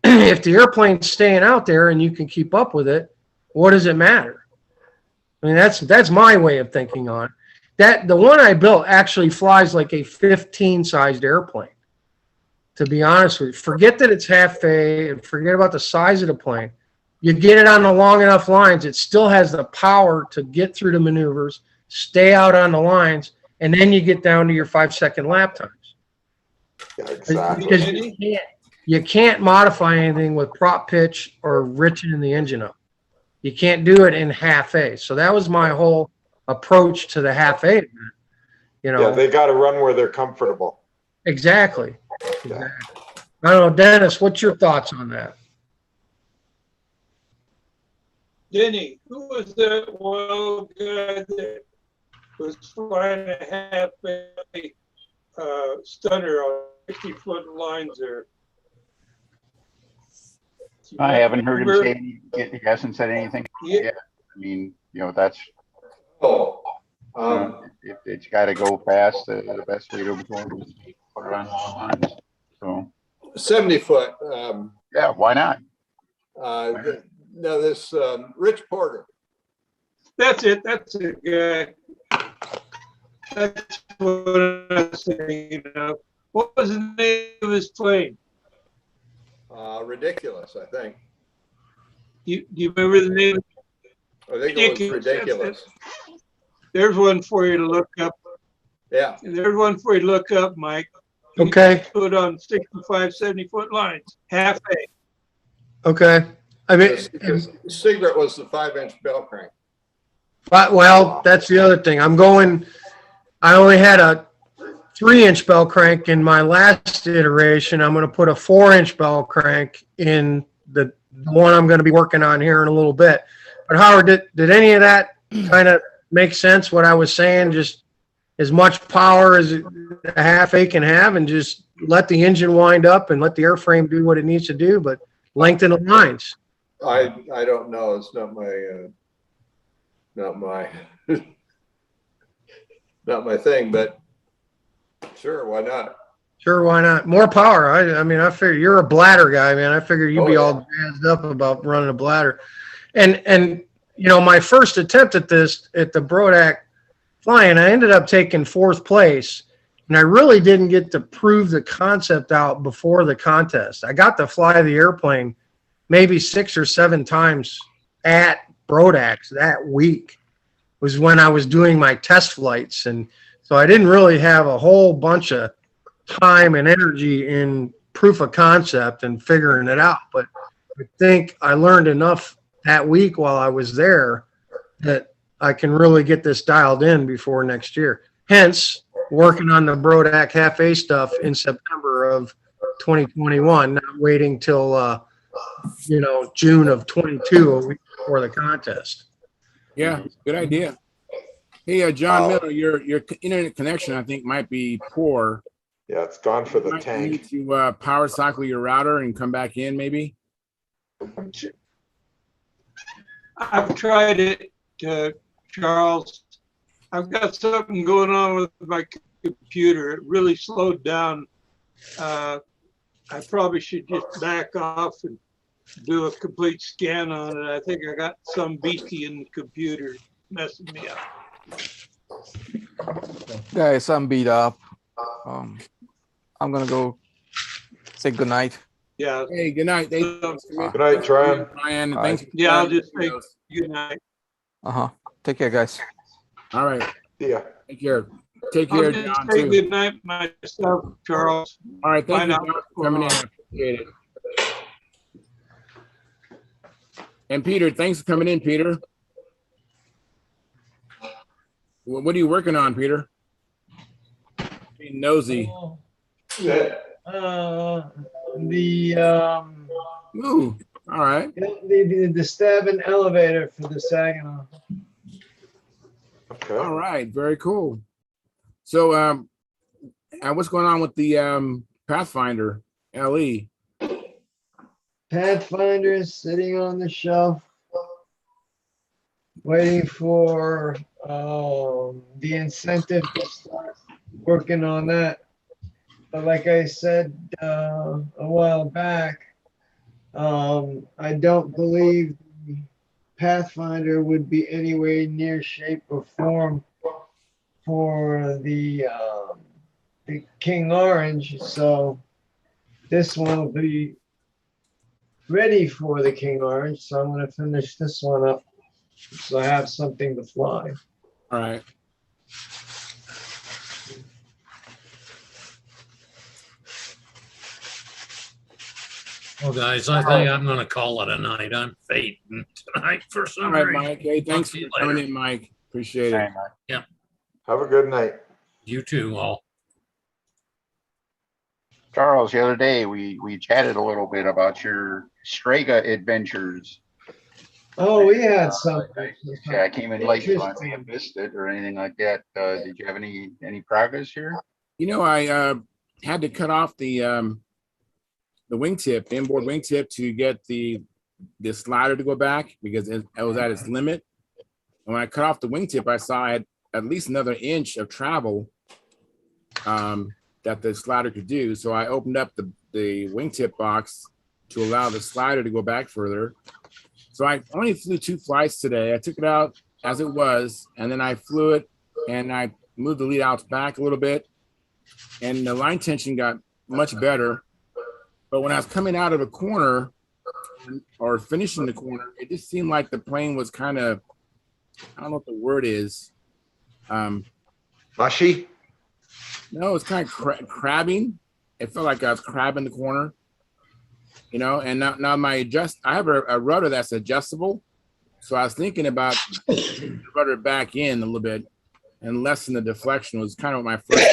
If the airplane's staying out there and you can keep up with it, what does it matter? I mean, that's my way of thinking on that. The one I built actually flies like a 15-sized airplane. To be honest with you, forget that it's half A and forget about the size of the plane. You get it on the long enough lines, it still has the power to get through the maneuvers, stay out on the lines, and then you get down to your 5-second lap times. Yeah, exactly. Because you can't modify anything with prop pitch or richening the engine up. You can't do it in half A. So that was my whole approach to the half A. You know, Yeah, they got to run where they're comfortable. exactly. I don't know, Dennis, what's your thoughts on that? Denny, who was that one guy that was flying a half A stunner on 50-foot lines there? I haven't heard him say anything. He hasn't said anything Yeah. yet. I mean, that's, Oh, it's got to go fast. The best way to avoid is to put it on long lines. So, 70 foot. yeah, why not? No, this Rich Porter. That's it. That's the guy. That's what I was thinking of. What was the name of his plane? Ridiculous, I think. Do you remember the name? I think it was ridiculous. There's one for you to look up. Yeah. There's one for you to look up, Mike. Okay. Put on 65, 70-foot lines, half A. Okay. I mean, The secret was the 5-inch bell crank. well, that's the other thing. I only had a 3-inch bell crank in my last iteration. I'm going to put a 4-inch bell crank in the one I'm going to be working on here in a little bit. But Howard, did any of that kind of make sense? What I was saying, just as much power as a half A can have, and just let the engine wind up and let the airframe do what it needs to do, but lengthen the lines. I don't know. It's not my not my thing, but sure, why not? Sure, why not? More power. I mean, I figure you're a bladder guy, man. I figure you'd be all jazzed up about running a bladder. And my first attempt at this at the Brodax flying, I ended up taking 4th place, and I really didn't get to prove the concept out before the contest. I got to fly the airplane maybe 6 or 7 times at Brodax that week. Was when I was doing my test flights, and so I didn't really have a whole bunch of time and energy in proof of concept and figuring it out. But I think I learned enough that week while I was there that I can really get this dialed in before next year. Hence, working on the Brodax half A stuff in September of 2021, not waiting till June of 22, a week before the contest. Yeah, good idea. Hey, John Miller, your internet connection, I think, might be poor. Yeah, it's gone for You the might tank. need to power cycle your router and come back in, maybe. I've tried it, Charles. I've got something going on with my computer. It really slowed down. I probably should just back off and do a complete scan on it. I think I got some beastie in the computer messing me up. Guys, I'm beat up. I'm gonna go say goodnight. Yeah. Hey, good night. Hey, Good night, Tryon. Brian. Thanks. Yeah, I'll just say good night. Take care, guys. All right. Yeah. Take care. Take I'll care, just John, say too. good night myself, Charles. All right. Thank Find you, out John, what's for coming in. going I appreciate it. And Peter, thanks for coming in, Peter. What are you working on, Peter? Being nosy. Ooh, all right. The stabbing elevator for the Saginaw. Okay. All right. Very cool. So, what's going on with the Pathfinder LE? Pathfinder is sitting on the shelf, waiting for the incentive to start working on that. But like I said a while back, I don't believe the Pathfinder would be anywhere near shape or form for the King Orange. So this one will be ready for the King Orange. So I'm going to finish this one up so I have something to fly. All right. Well, guys, I think I'm gonna call it a night. I'm fading tonight for some All right, reason. Mike. Hey, thanks for Talk to you coming later. in, Mike. Appreciate it. Have a good night. You too, all. Charles, the other day, we chatted a little bit about your Strega adventures. Oh, we had something. Yeah, I came in late, so I may have missed it or anything like that. Did you have any progress here? You know, I had to cut off the wingtip, the inboard wingtip, to get the slider to go back because it was at its limit. And when I cut off the wingtip, I saw I had at least another inch of travel that the slider could do. So I opened up the wingtip box to allow the slider to go back further. So I only flew 2 flights today. I took it out as it was, and then I flew it, and I moved the lead outs back a little bit, and the line tension got much better. But when I was coming out of a corner or finishing the corner, it just seemed like the plane was kind of, I don't know what the word is. Mushy? No, it's kind of crabbing. It felt like I was crabbing the corner, you know. And now I have a rudder that's adjustable, so I was thinking about the rudder back in a little bit and lessen the deflection. Was kind of my first.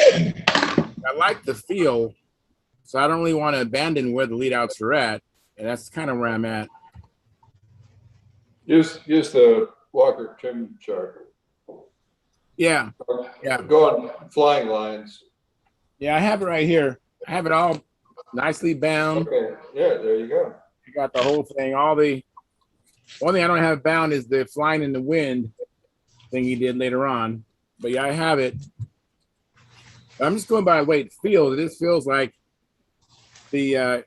I like the feel, so I don't really want to abandon where the lead outs are at, and that's kind of where I'm at. Use the Walker trim chart. Yeah. Go on flying lines. Yeah, I have it right here. I have it all nicely bound. Okay. Yeah, there you go. I got the whole thing. One thing I don't have bound is the flying in the wind thing he did later on. But yeah, I have it. I'm just going by the way it feels. This feels like the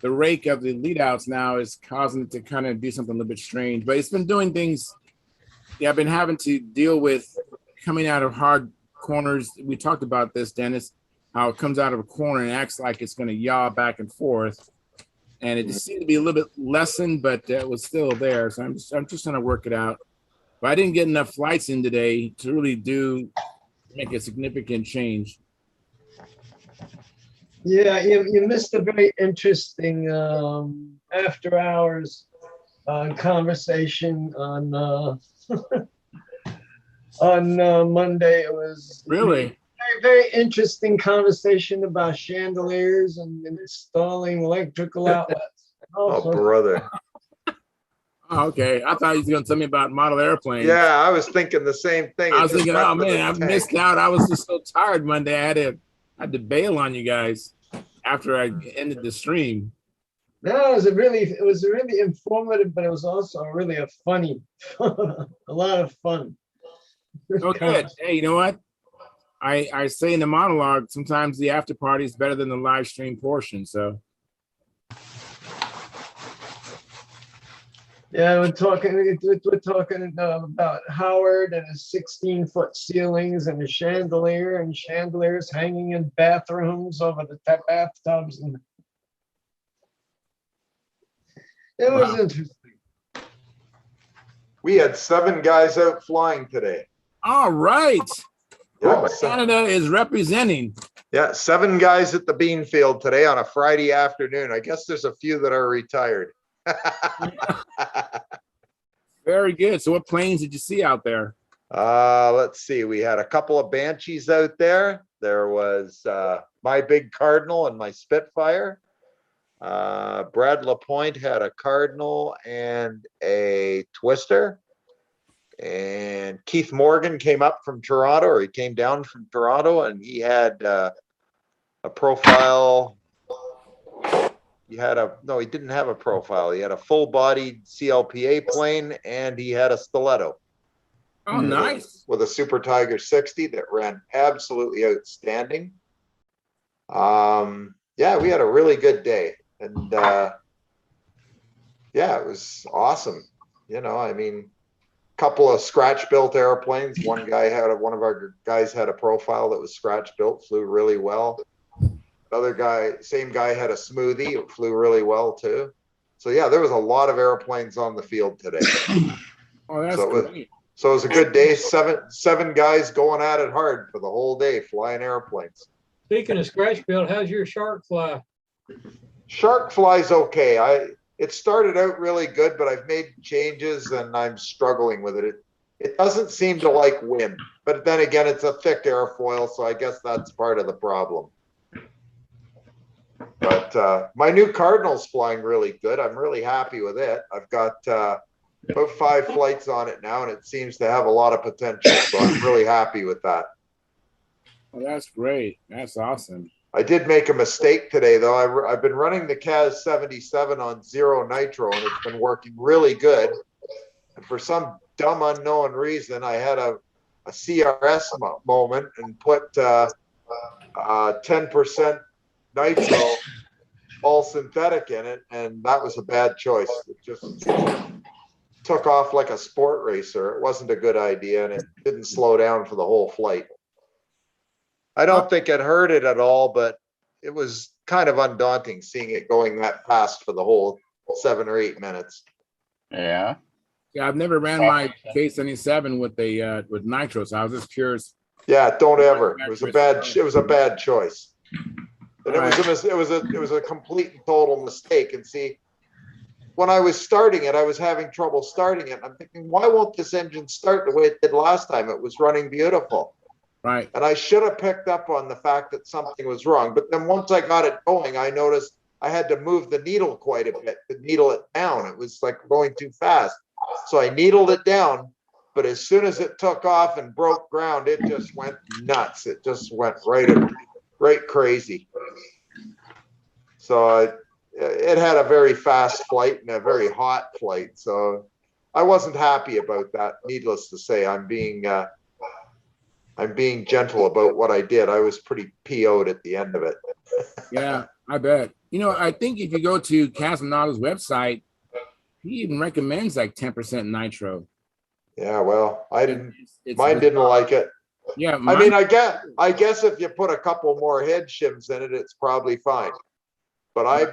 rake of the lead outs now is causing it to kind of do something a little bit strange. But it's been doing things. Yeah, I've been having to deal with coming out of hard corners. We talked about this, Dennis, how it comes out of a corner and acts like it's going to yaw back and forth. And it just seemed to be a little bit lessened, but it was still there. So I'm just trying to work it out. But I didn't get enough flights in today to really make a significant change. Yeah, you missed a very interesting after hours conversation on on Monday. It was really very interesting conversation about chandeliers and installing electrical outlets. Oh, brother. Oh, okay. I thought he was going to tell me about model airplanes. Yeah, I was thinking the same thing. I was It just thinking, went oh with man, the I tank. missed out. I was just so tired Monday. I had to bail on you guys after I ended the stream. No, it was really informative, but it was also really a funny, a lot of fun. Oh, good. Hey, you know what? I say in the monologue, sometimes the after party is better than the live stream portion. So Yeah, we're talking about Howard and his 16-foot ceilings and his chandelier and chandeliers hanging in bathrooms over the bathtubs, and it was interesting. We had 7 guys out flying today. all right. Yeah, Canada is representing. yeah, 7 guys at the bean field today on a Friday afternoon. I guess there's a few that are retired. Very good. So what planes did you see out there? Let's see. We had a couple of Banshees out there. There was my big Cardinal and my Spitfire. Brad Lapointe had a Cardinal and a Twister. And Keith Morgan came up from Toronto, or he came down from Toronto, and he had a profile. He didn't have a profile. He had a full-bodied CLPA plane, and he had a Stiletto. Oh, nice. With a Super Tiger 60 that ran absolutely outstanding. Yeah, we had a really good day. And yeah, it was awesome. You know, I mean, couple of scratch built airplanes. One of our guys had a profile that was scratch built, flew really well. Another guy, same guy, had a smoothie, it flew really well too. So yeah, there was a lot of airplanes on the field today. Oh, that's great. So it was a good day. Seven guys going at it hard for the whole day, flying airplanes. Speaking of scratch build, how's your shark fly? Shark flies okay. It started out really good, but I've made changes and I'm struggling with it. It doesn't seem to like wind, but then again, it's a thick airfoil, so I guess that's part of the problem. But my new Cardinal's flying really good. I'm really happy with it. I've got about 5 flights on it now, and it seems to have a lot of potential. So I'm really happy with that. Well, that's great. That's awesome. I did make a mistake today, though. I've been running the CAS 77 on 0 nitro, and it's been working really good. And for some dumb unknown reason, I had a CRS moment and put 10% nitro, all synthetic in it, and that was a bad choice. It just took off like a sport racer. It wasn't a good idea, and it didn't slow down for the whole flight. I don't think it hurt it at all, but it was kind of undaunting seeing it going that fast for the whole 7 or 8 minutes. Yeah. Yeah, I've never ran my K77 with nitro, so I was just curious. Yeah, don't ever. It was a bad choice. And it was a complete and total mistake. And see, when I was starting it, I was having trouble starting it. I'm thinking, why won't this engine start the way it did last time? It was running beautiful. Right. And I should have picked up on the fact that something was wrong. But then once I got it going, I noticed I had to move the needle quite a bit to needle it down. It was like going too fast. So I needled it down. But as soon as it took off and broke ground, it just went nuts. It just went right crazy. So it had a very fast flight and a very hot flight. So I wasn't happy about that. Needless to say, I'm being gentle about what I did. I was pretty PO'd at the end of it. Yeah, I bet. You know, I think if you go to Casanato's website, he even recommends like 10% nitro. Yeah, well, mine didn't like it. Yeah, I mean, I guess if you put a couple more head shims in it, it's probably fine. But I'm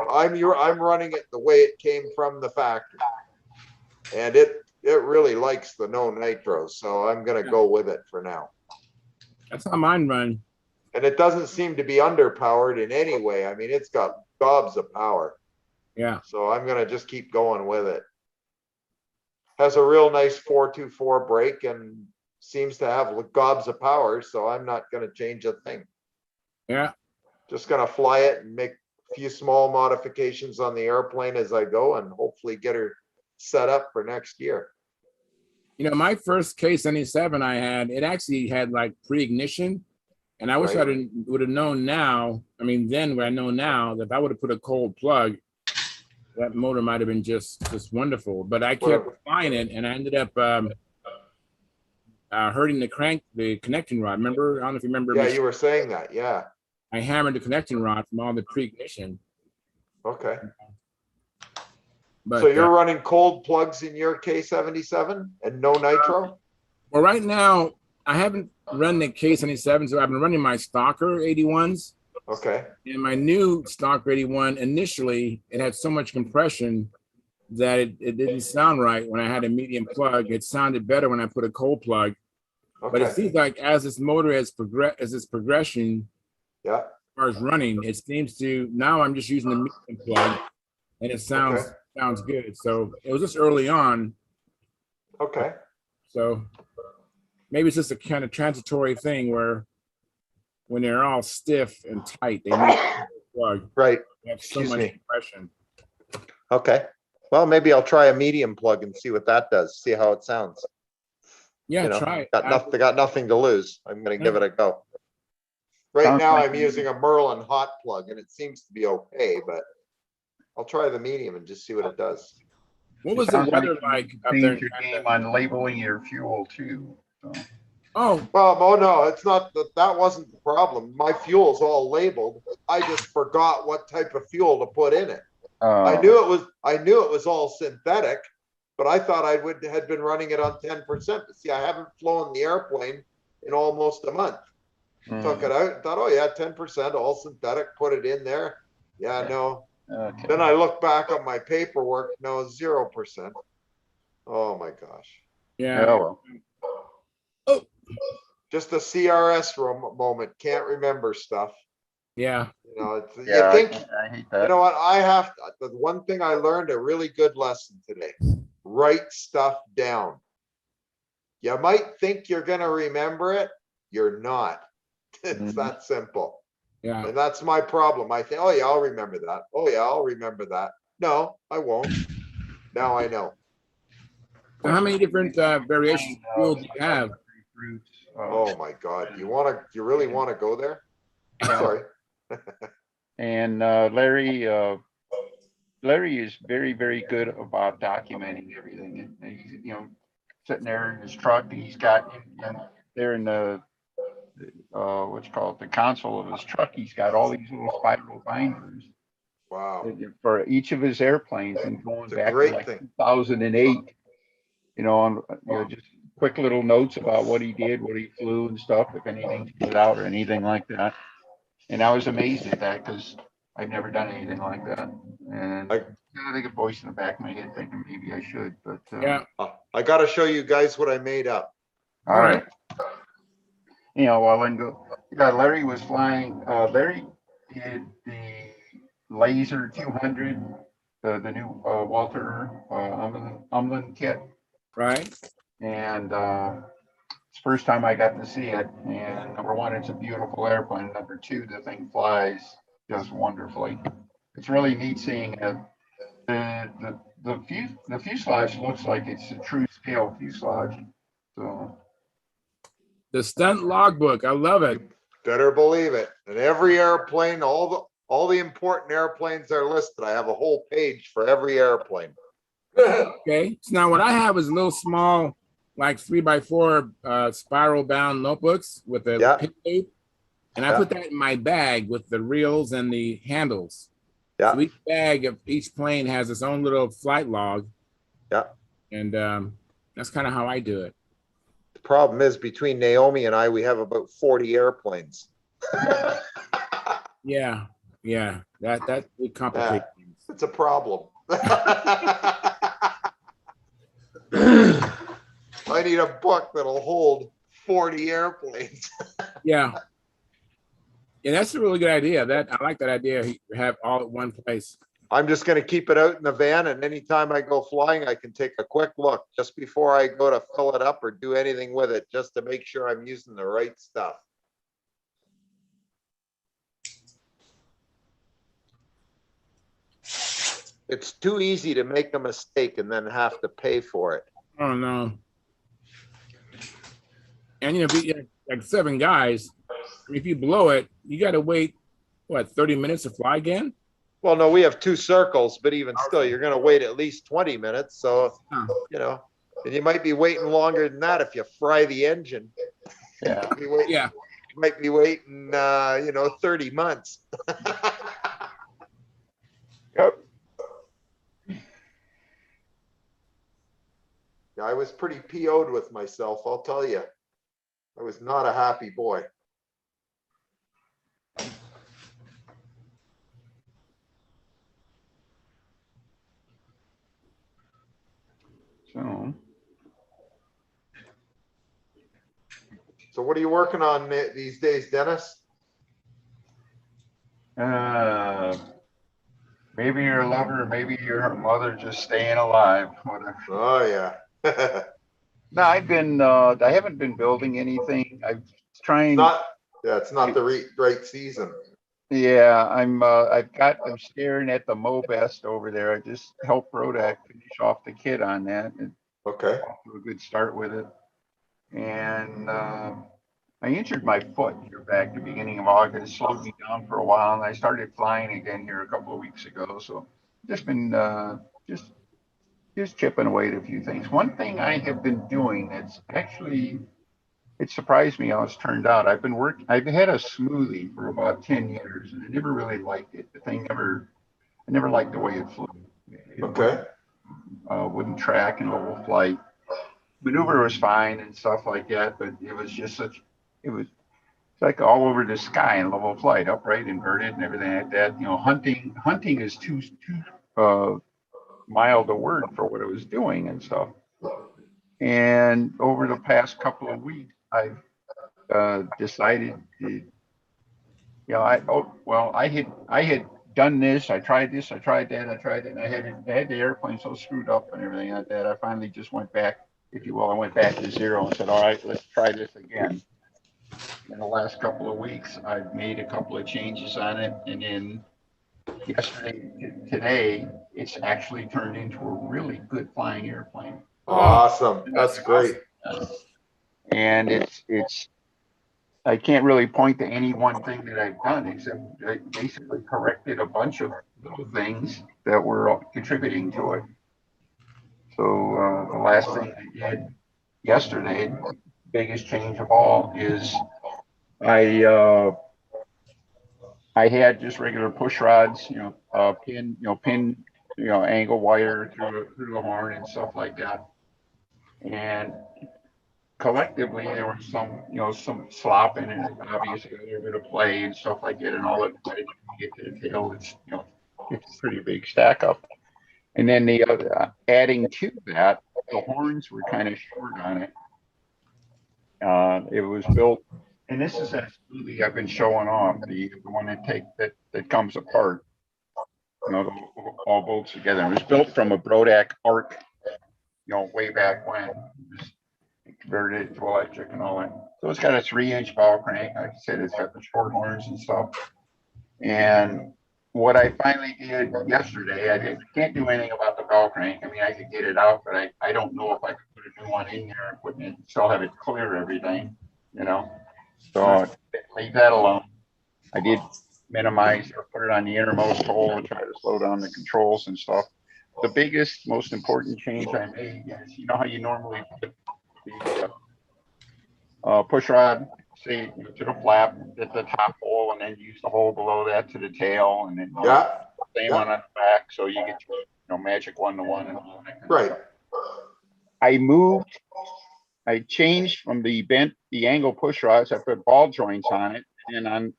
running it the way it came from the factory, and it really likes the no nitro, so I'm gonna go with it for now. That's how mine run. And it doesn't seem to be underpowered in any way. I mean, it's got gobs of power. Yeah. So I'm gonna just keep going with it. Has a real nice 424 brake and seems to have gobs of power, so I'm not gonna change a thing. Yeah. Just gonna fly it and make a few small modifications on the airplane as I go, and hopefully get her set up for next year. You know, my first K77 I had, it actually had like pre-ignition. And I wish I would have known now. I mean, then what I know now, that if I would have put a cold plug, that motor might have been just wonderful. But I kept flying it, and I ended up hurting the connecting rod. Remember? I don't know if you remember. Yeah, you were saying that. Yeah. I hammered the connecting rod from all the pre-ignition. Okay. But so you're running cold plugs in your K77 and no nitro? Well, right now I haven't run the K77, so I've been running my Stalker 81s. Okay. And my new Stalker 81, initially, it had so much compression that it didn't sound right when I had a medium plug. It sounded better when I put a cold plug. Okay. But it seems like as this motor has as its progression, yeah, as far as running, it seems to, now I'm just using the medium plug, and it sounds good. So it was just early on. Okay. So maybe it's just a kind of transitory thing where when they're all stiff and tight, they need a plug. Right. They have so much compression. Okay. Well, maybe I'll try a medium plug and see what that does. See how it sounds. Yeah, you know, try it. Got nothing to lose. I'm going to give it a go. Right now, I'm using a Merlin hot plug, and it seems to be okay, but I'll try the medium and just see what it does. What was the weather like up there? Change your game on labeling your fuel too. So. Oh, well, no, it's not that wasn't the problem. My fuel's all labeled. I just forgot what type of fuel to put in it. I knew it was all synthetic, but I thought I had been running it on 10%. But see, I haven't flown the airplane in almost a month. Took it out and thought, oh yeah, 10%, all synthetic, put it in there. Yeah, no. Okay. Then I look back on my paperwork, no, 0%. Oh my gosh. Yeah. Oh, well. Just a CRS moment. Can't remember stuff. Yeah. You know, you think, I hate that. you know what, the one thing I learned, a really good lesson today, write stuff down. You might think you're going to remember it. You're not. It's that simple. Yeah. And that's my problem. I think, oh yeah, I'll remember that. Oh yeah, I'll remember that. No, I won't. Now I know. So how many different variations of fuel do you have? Oh my God. You really want to go there? Sorry. And Larry is very, very good about documenting everything. And he's, you know, sitting there in his truck, and he's got there in the what's called the console of his truck, he's got all these little spiral binders. Wow. For each of his airplanes, and going It's a back great to like thing. 2008, you know, on just quick little notes about what he did, what he flew and stuff, if anything stood out or anything like that. And I was amazed at that because I've never done anything like that. And I think a voice in the back of my head thinking maybe I should, but yeah. I got to show you guys what I made up. All right. You know, well, and Larry was flying. Larry did the Laser 200, the new Walter Umland kit. Right. And it's the first time I got to see it. And number one, it's a beautiful airplane. Number two, the thing flies just wonderfully. It's really neat seeing it. The fuselage looks like it's a true scale fuselage. So. The stunt logbook, I love it. You better believe it. And every airplane, all the important airplanes are listed. I have a whole page for every airplane. Okay. So now what I have is a little small, like 3x4 spiral bound notebooks with a pin loop. And I put that in my bag with the reels and the handles. Yeah. So each bag of each plane has its own little flight log. Yeah. And that's kind of how I do it. The problem is between Naomi and I, we have about 40 airplanes. Yeah. That would complicate things. It's a problem. I need a book that'll hold 40 airplanes. Yeah, that's a really good idea. I like that idea. You have all at one place. I'm just going to keep it out in the van, and anytime I go flying, I can take a quick look just before I go to fill it up or do anything with it, just to make sure I'm using the right stuff. It's too easy to make a mistake and then have to pay for it. Oh no. And you know, if you, like 7 guys, if you blow it, you got to wait what 30 minutes to fly again. Well, no, we have 2 circles, but even still, you're going to wait at least 20 minutes. So, you know, and you might be waiting longer than that if you fry the engine. Yeah. Yeah. You might be waiting, you know, 30 months. Yep. Yeah, I was pretty PO'd with myself, I'll tell you. I was not a happy boy. So what are you working on these days, Dennis? Maybe your lover, maybe your mother just staying alive. Whatever. Oh yeah. No, I haven't been building anything. I'm trying. It's not the right season. Yeah, I'm staring at the Mobest over there. I just helped Rodak finish off the kit on that. Okay. Off to a good start with it. And I injured my foot here back at the beginning of August. It slowed me down for a while, and I started flying again here a couple of weeks ago. So just been just chipping away at a few things. One thing I have been doing, it surprised me how it's turned out. I've had a smoothie for about 10 years, and I never really liked it. I never liked the way it flew. Okay. Wouldn't track in level flight. Maneuver was fine and stuff like that, but it was just it's like all over the sky in level flight, upright, inverted, and everything like that. You know, hunting is too mild a word for what it was doing and stuff. And over the past couple of weeks, I've decided to, you know, I had done this, I tried this, I tried that, and I had the airplane so screwed up and everything like that. I finally just went back, if you will, I went back to zero and said, all right, let's try this again. In the last couple of weeks, I've made a couple of changes on it, and then today, it's actually turned into a really good flying airplane. Awesome. That's great. And I can't really point to any one thing that I've done, except I basically corrected a bunch of little things that were contributing to it. So the last thing I did yesterday, biggest change of all, is I had just regular push rods, pin, angle wire through the horn and stuff like that. And collectively, there was some slop in it, obviously a little bit of play and stuff like that, and all that. By the time you get to the tail, it's a pretty big stack up. And then the other, adding to that, the horns were kind of short on it. It was built, and this is that smoothie I've been showing off, the one that comes apart, all bolts together. It was built from a Brodak Arc, way back when. Converted it to electric and all that. So it's got a 3-inch bow crank. Like I said, it's got the short horns and stuff. And what I finally did yesterday, I can't do anything about the bow crank. I mean, I could get it out, but I don't know if I could put a new one in there and still have it clear everything, So leave that alone. I did minimize or put it on the innermost hole and try to slow down the controls and stuff. The biggest, most important change I made is, how you normally put the push rod, say, to the flap at the top hole, and then use the hole below that to the tail, and then same on the back, so you get magic 1-to-1 and all that. Right. I changed from the angle push rods. I put ball joints on it, and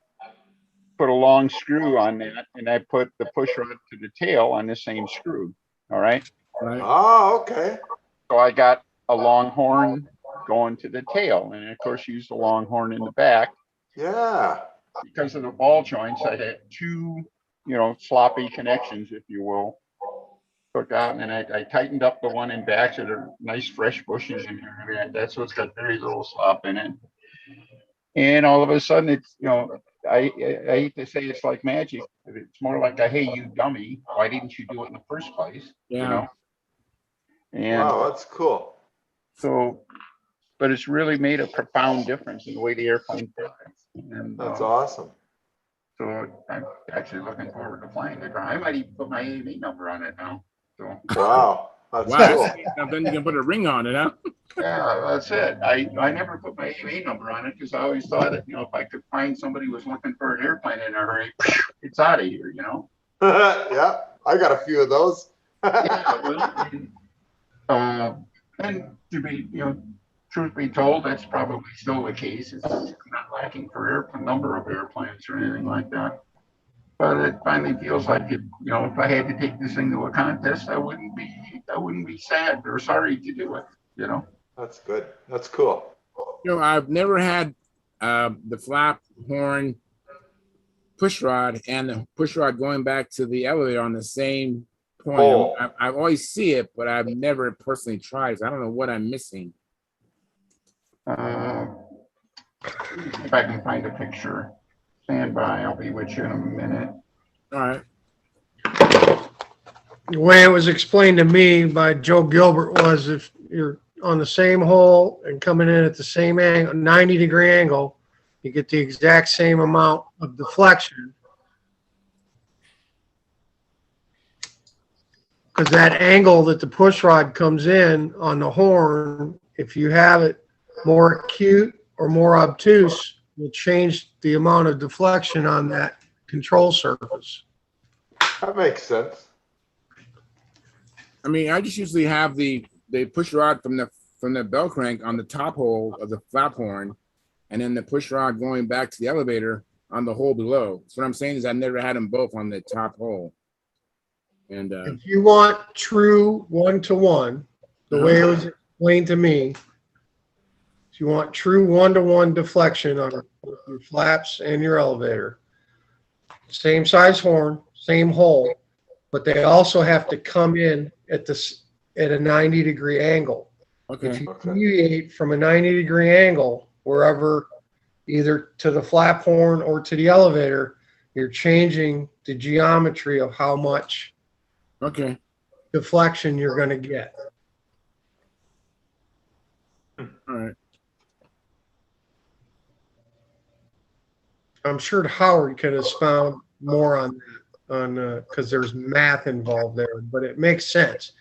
put a long screw on that, and I put the push rod to the tail on the same screw. All right. Right. Oh, okay. So I got a long horn going to the tail, and of course used a long horn in the back. Yeah. Because of the ball joints, I had 2, sloppy connections, if you will, took out, and I tightened up the one in back, so there are nice fresh bushes in there. That's what's got very little slop in it. And all of a sudden, it's I hate to say it's like magic, but it's more like a, hey, you dummy, why didn't you do it in the first place? Yeah. You know? And Wow, that's cool. so, but it's really made a profound difference in the way the airplane flies. And That's awesome. so I'm actually looking forward to flying the ground. I might even put my AME number on it now. So Wow, that's Wow. cool. Now then you can put a ring on it, huh? yeah, that's it. I never put my AME number on it because I always thought that, you know, if I could find somebody who was looking for an airplane in a hurry, it's out of here, you know. Yeah, I got a few of those. Yeah, and to be, you know, truth be told, that's probably still the case. It's not lacking for number of airplanes or anything like that. But it finally feels like it, you know, if I had to take this thing to a contest, I wouldn't be sad or sorry to do it, you know. That's good. That's cool. You know, I've never had the flap horn push rod and the push rod going back to the elevator on the same point. Oh. I always see it, but I've never personally tried. So I don't know what I'm missing. If I can find a picture, stand by. I'll be with you in a minute. All right. The way it was explained to me by Joe Gilbert was if you're on the same hole and coming in at the same angle, 90-degree angle, you get the exact same amount of deflection. Because that angle that the push rod comes in on the horn, if you have it more acute or more obtuse, will change the amount of deflection on that control surface. That makes sense. I mean, I just usually have the push rod from the bell crank on the top hole of the flap horn, and then the push rod going back to the elevator on the hole below. So what I'm saying is I never had them both on the top hole. And if you want true one-to-one, the way it was explained to me, if you want true one-to-one deflection on your flaps and your elevator, same size horn, same hole, but they also have to come in at a 90-degree angle. Okay. If you deviate from a 90-degree angle, wherever, either to the flap horn or to the elevator, you're changing the geometry of how much deflection you're going to get. All right. I'm sure Howard could have found more on because there's math involved there, but it makes sense.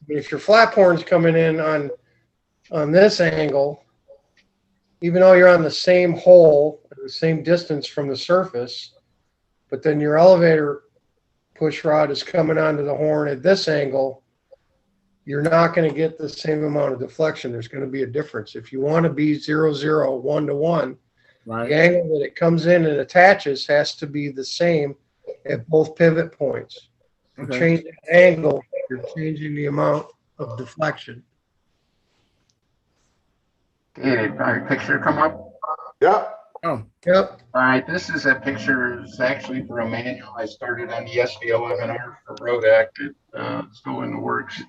I mean, if your flap horn's coming in on this angle, even though you're on the same hole, the same distance from the surface, but then your elevator push rod is coming onto the horn at this angle, you're not going to get the same amount of deflection. There's going to be a difference. If you want to be 0, 0, 1-to-1, right, the angle that it comes in and attaches has to be the same at both pivot points. If you change the angle, you're changing the amount of deflection. Did my picture come up? Yeah. Oh. Yep. All right, this is a picture. It's actually for a manual I started on the SV11R for Road Act. It's still in the works.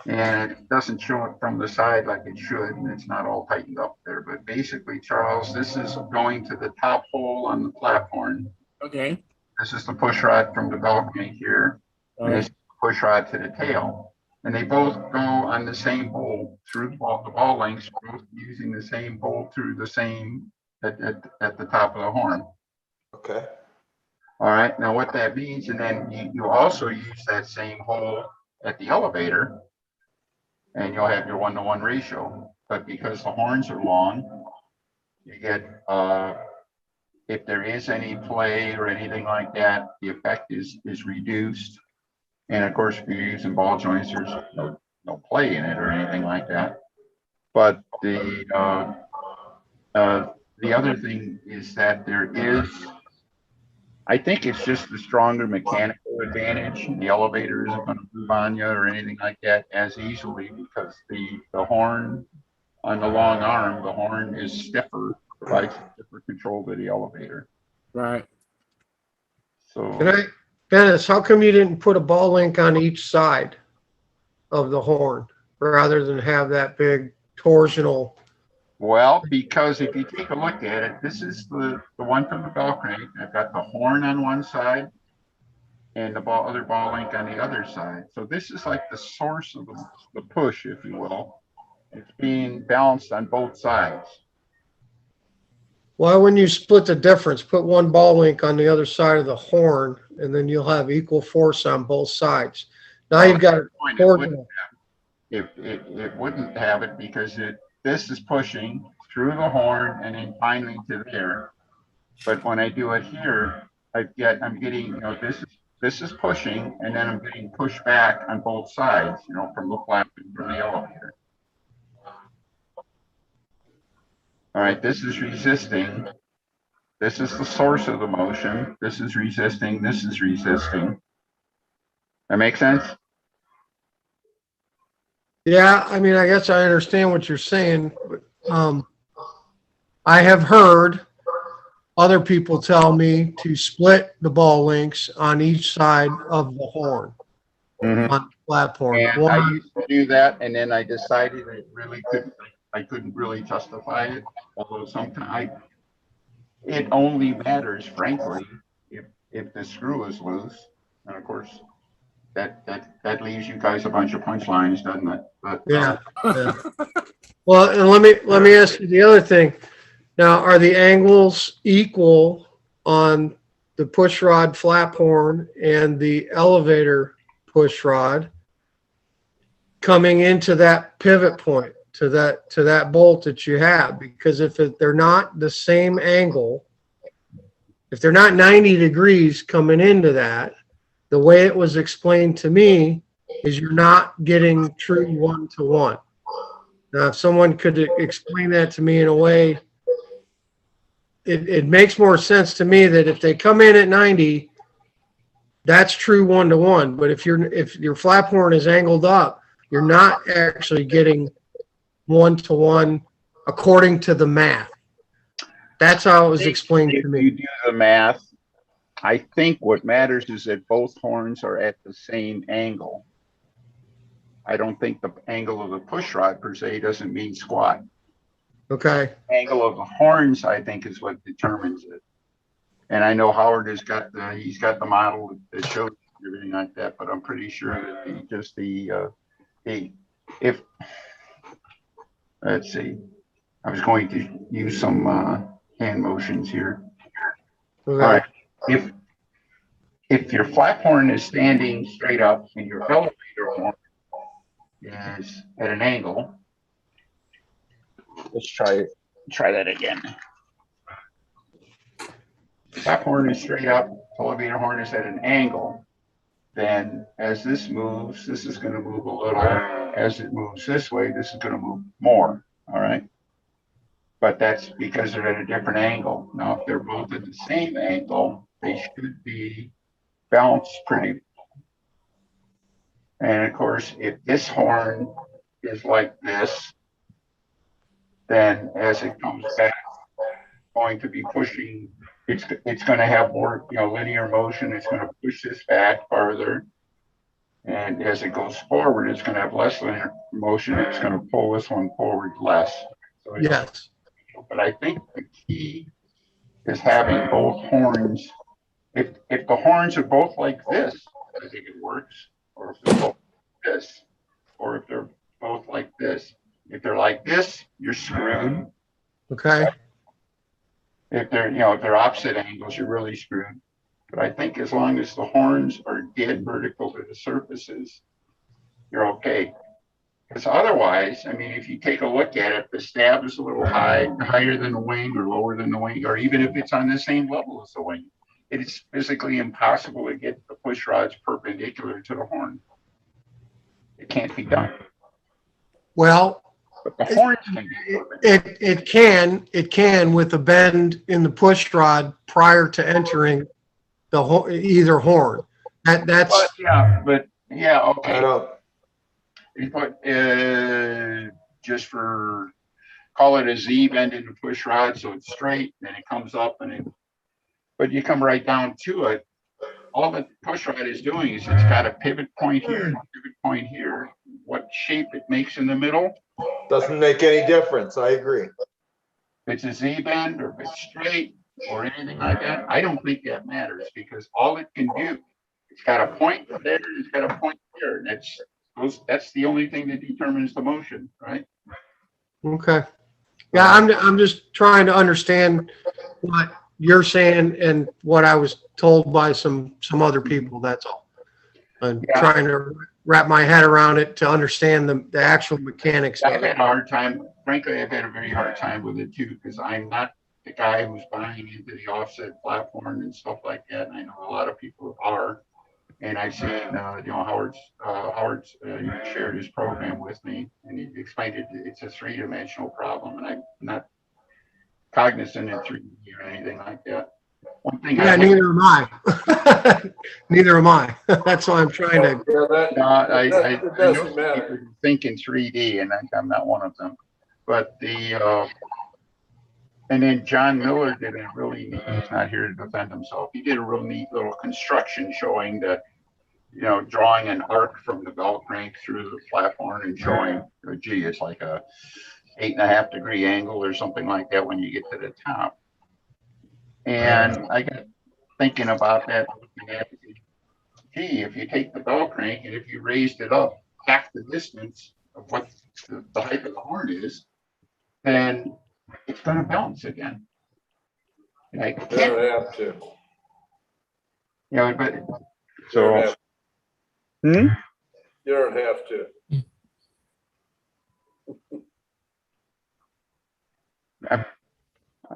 And it doesn't show it from the side like it should, and it's not all tightened up there. But basically, Charles, this is going to the top hole on the flap horn. Okay. This is the push rod from the bell crank here. And this is the push rod to the tail. And they both go on the same hole through the ball lengths, both using the same hole through the same at the top of the horn. Okay. All right. Now what that means, and then you also use that same hole at the elevator, and you'll have your 1-to-1 ratio. But because the horns are long, you get if there is any play or anything like that, the effect is reduced. And of course, if you're using ball joints, there's no play in it or anything like that. But the other thing is that there is, I think it's just a stronger mechanical advantage. The elevator isn't going to move on you or anything like that as easily because the horn on the long arm, the horn is stiffer, provides stiffer control to the elevator. Right. So. Dennis, how come you didn't put a ball link on each side of the horn rather than have that big torsional Well, because if you take a look at it, this is the one from the bell crank. I've got the horn on one side and the other ball link on the other side. So this is like the source of the push, if you will. It's being balanced on both sides. Why wouldn't you split the difference? Put one ball link on the other side of the horn, and then you'll have equal force on both sides. Now you've got it wouldn't have it because this is pushing through the horn and then finally to there. But when I do it here, I'm getting, this is pushing, and then I'm getting pushed back on both sides, from the flap and from the elevator. All right, this is resisting. This is the source of the motion. This is resisting. This is resisting. That make sense? Yeah, I mean, I guess I understand what you're saying. But, I have heard other people tell me to split the ball links on each side of the horn, on the flat horn. And I used to do that, and then I decided I couldn't really justify it. Although sometimes it only matters, frankly, if the screw is loose, and of course that leaves you guys a bunch of punchlines, doesn't it? But yeah. Well, and let me ask you the other thing. Now, are the angles equal on the push rod flap horn and the elevator push rod coming into that pivot point, to that bolt that you have? Because if they're not the same angle, if they're not 90 degrees coming into that, the way it was explained to me is you're not getting true 1-to-1. Now, if someone could explain that to me in a way, it makes more sense to me that if they come in at 90, that's true 1-to-1. But if your flap horn is angled up, you're not actually getting 1-to-1 according to the math. That's how it was explained to me. If you do the math, I think what matters is that both horns are at the same angle. I don't think the angle of the push rod per se doesn't mean squat. Okay. Angle of the horns, I think, is what determines it. And I know Howard he's got the model that shows everything like that, but I'm pretty sure that let's see, I was going to use some hand motions here. Okay. All right. If your flap horn is standing straight up and your elevator horn is at an angle, let's try that again. Flap horn is straight up, elevator horn is at an angle. Then as this moves, this is going to move a little. As it moves this way, this is going to move more. All right. But that's because they're at a different angle. Now, if they're both at the same angle, they should be balanced pretty. And of course, if this horn is like this, then as it comes back, going to be pushing, it's going to have more linear motion. It's going to push this back farther. And as it goes forward, it's going to have less linear motion. It's going to pull this one forward less. So yes. But I think the key is having both horns. If the horns are both like this, I think it works. Or if they're both like this, or if they're both like this. If they're like this, you're screwed. Okay. If they're opposite angles, you're really screwed. But I think as long as the horns are dead vertical to the surfaces, you're okay. Because otherwise, I mean, if you take a look at it, the stab is a little higher than the wing or lower than the wing, or even if it's on the same level as the wing, it is physically impossible to get the push rods perpendicular to the horn. It can't be done. Well, but the horns can be it can with a bend in the push rod prior to entering either horn. That's okay. But just for call it a Z bend in the push rod, so it's straight, then it comes up but you come right down to it. All the push rod is doing is it's got a pivot point here and a pivot point here. What shape it makes in the middle doesn't make any difference. I agree. If it's a Z bend or if it's straight or anything like that, I don't think that matters because all it can do, it's got a point there, it's got a point there. And that's the only thing that determines the motion, right? Okay. Yeah, I'm just trying to understand what you're saying and what I was told by some other people. That's all. I'm trying to wrap my head around it to understand the actual mechanics I've of had it. a hard time. Frankly, I've had a very hard time with it too because I'm not the guy who's buying into the offset platform and stuff like that. And I know a lot of people are. And I've seen, Howard's shared his program with me, and he explained it. It's a three-dimensional problem, and I'm not cognizant in 3D or anything like that. One thing. Yeah, neither am I. Neither am I. That's why I'm trying to. I It know doesn't matter. people who think in 3D, and I'm not one of them. But and then John Miller did a really neat. He's not here to defend himself. He did a real neat little construction showing that. Drawing an arc from the bell crank through the platform and showing, gee, it's like a 8.5 degree angle or something like that when you get to the top. And I got thinking about that. Gee, if you take the bell crank and if you raised it up half the distance of what the height of the horn is, then it's going to bounce again. Like, You don't have to. But so. You don't have to.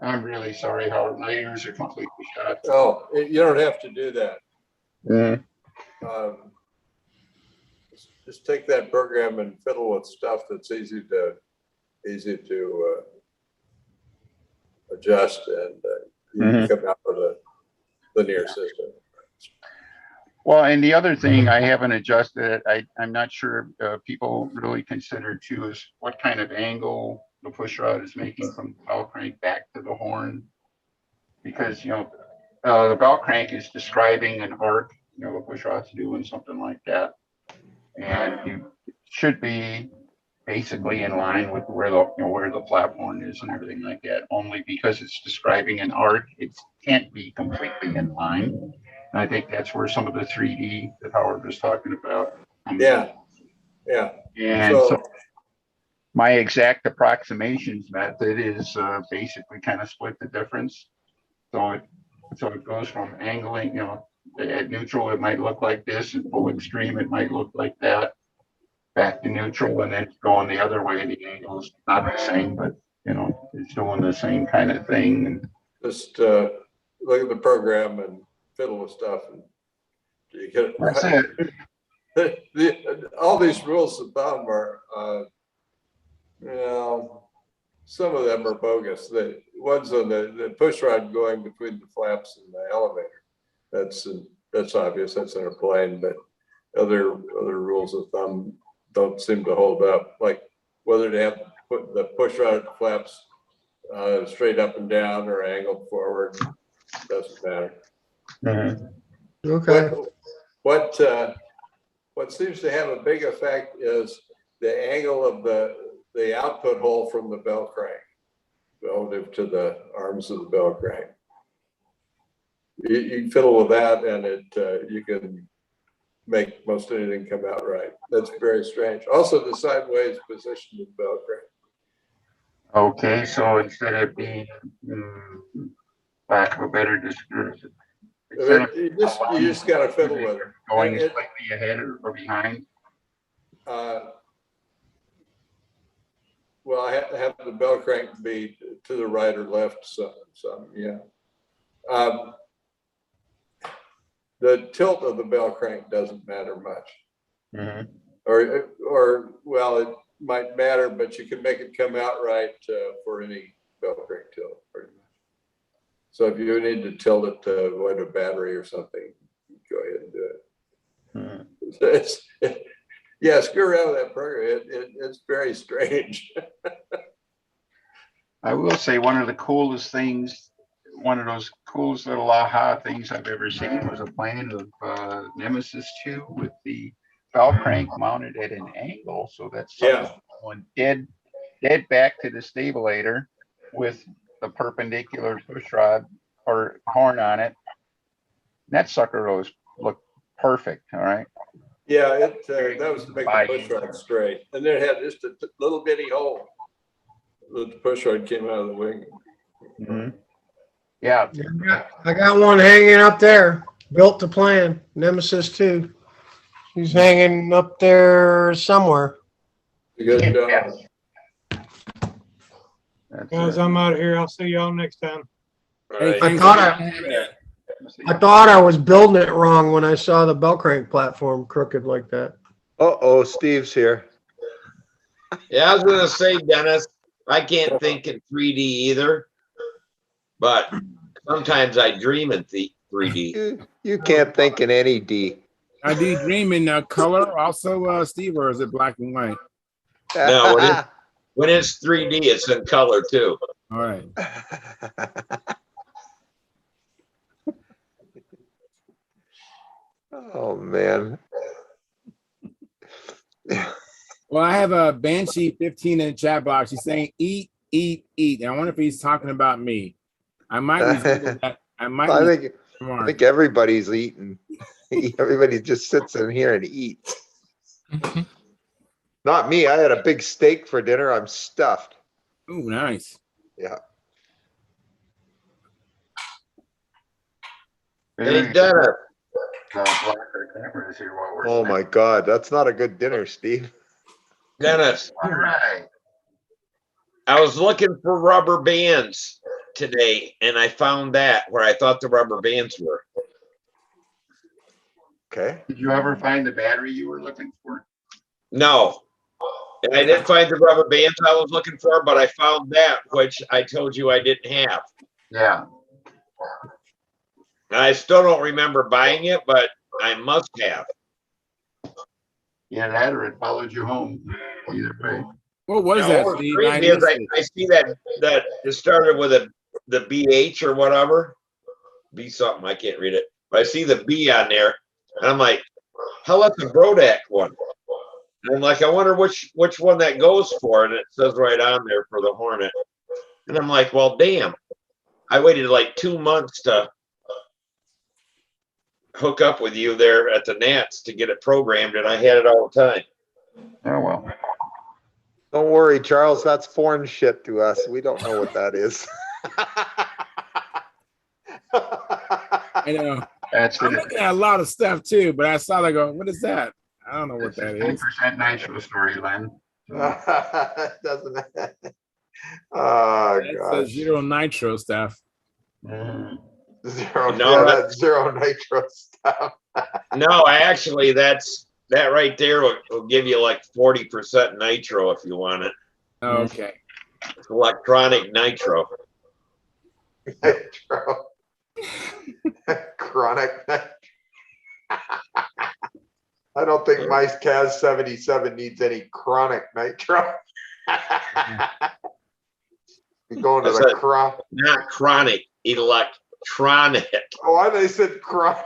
I'm really sorry, Howard. My ears are completely shut. Oh, you don't have to do that. Just take that program and fiddle with stuff that's easy to adjust, and you can come out with a linear system. Well, and the other thing I haven't adjusted, I'm not sure people really consider too is what kind of angle the push rod is making from the bell crank back to the horn. Because, the bell crank is describing an arc, the push rod's doing something like that. And you should be basically in line with where the platform is and everything like that. Only because it's describing an arc, it can't be completely in line. And I think that's where some of the 3D that Howard was talking about. Yeah. And so my exact approximations method is basically kind of split the difference. So it goes from angling, at neutral, it might look like this, and full extreme, it might look like that. Back to neutral, and then going the other way, the angle is not the same, but it's doing the same kind of thing. And just look at the program and fiddle with stuff, and you get all these rules of thumb are, some of them are bogus. The ones on the push rod going between the flaps and the elevator, that's obvious. That's in a plane, but other rules of thumb don't seem to hold up. Like whether to have put the push rod flaps straight up and down or angled forward, doesn't matter. Okay. What seems to have a big effect is the angle of the output hole from the bell crank relative to the arms of the bell crank. You can fiddle with that, and you can make most anything come out right. That's very strange. Also, the sideways position of the bell crank. Okay, so instead of being, lack of a better description, You just got to fiddle with it. Going slightly ahead or behind. Well, I have the bell crank be to the right or left. Yeah. The tilt of the bell crank doesn't matter much. Or well, it might matter, but you can make it come out right for any bell crank tilt, pretty much. So if you need to tilt it to avoid a battery or something, go ahead and do it. Yeah, screw around with that program. It's very strange. I will say one of the coolest things, one of those coolest little aha things I've ever seen was a plane of Nemesis 2 with the bell crank mounted at an angle, so that's going dead back to the stabilator with the perpendicular push rod or horn on it. That sucker was looked perfect. All right. Yeah, that was to make the push rod straight. And then it had just a little bitty hole. The push rod came out of the wing. Mm-hmm. Yeah. I got one hanging up there, built to plan. Nemesis 2. She's hanging up there somewhere. Good job. Guys, I'm out of here. I'll see y'all next time. Hey, I thought I was building it wrong when I saw the bell crank platform crooked like that. Uh-oh, Steve's here. Yeah, I was gonna say, Dennis, I can't think in 3D either, but sometimes I dream in 3D. You can't think in any D. Do you dream in color also, Steve, or is it black and white? No, when it's 3D, it's in color too. All right. Oh, man. Well, I have a Banshee 15 in the chat box. He's saying eat, eat, eat. And I wonder if he's talking about me. I might resemble that. I think everybody's eating. Everybody just sits in here and eats. Not me. I had a big steak for dinner. I'm stuffed. Oh, nice. Yeah. Hey, Dennis. Oh my God, that's not a good dinner, Steve. Dennis. All right. I was looking for rubber bands today, and I found that where I thought the rubber bands were. Okay. Did you ever find the battery you were looking for? No. And I didn't find the rubber bands I was looking for, but I found that, which I told you I didn't have. Yeah. I still don't remember buying it, but I must have. Yeah, that or it followed you home. Either way. Well, what is No, that, what's Steve? crazy is I see that it started with the BH or whatever. B something, I can't read it. But I see the B on there, and I'm like, hell, that's a Brodak one. And I'm like, I wonder which one that goes for, and it says right on there for the Hornet. And I'm like, well, damn. I waited like 2 months to hook up with you there at the Nats to get it programmed, and I had it all the time. Oh, well. Don't worry, Charles. That's foreign shit to us. We don't know what that is. I know. That's I'm looking at a lot of stuff too, but I saw that go, what is that? I don't know what that is. 10% nitro story, Len. Doesn't it? Oh, That's gosh. zero nitro stuff. Zero, No, yeah, that's zero nitro stuff. No, actually, that right there will give you like 40% nitro if you want it. Oh, okay. It's electronic nitro. Nitro. Chronic nitro. I don't think my CAS 77 needs any chronic nitro. You're going to the crop. Not chronic, electronic. Oh, I they said chronic.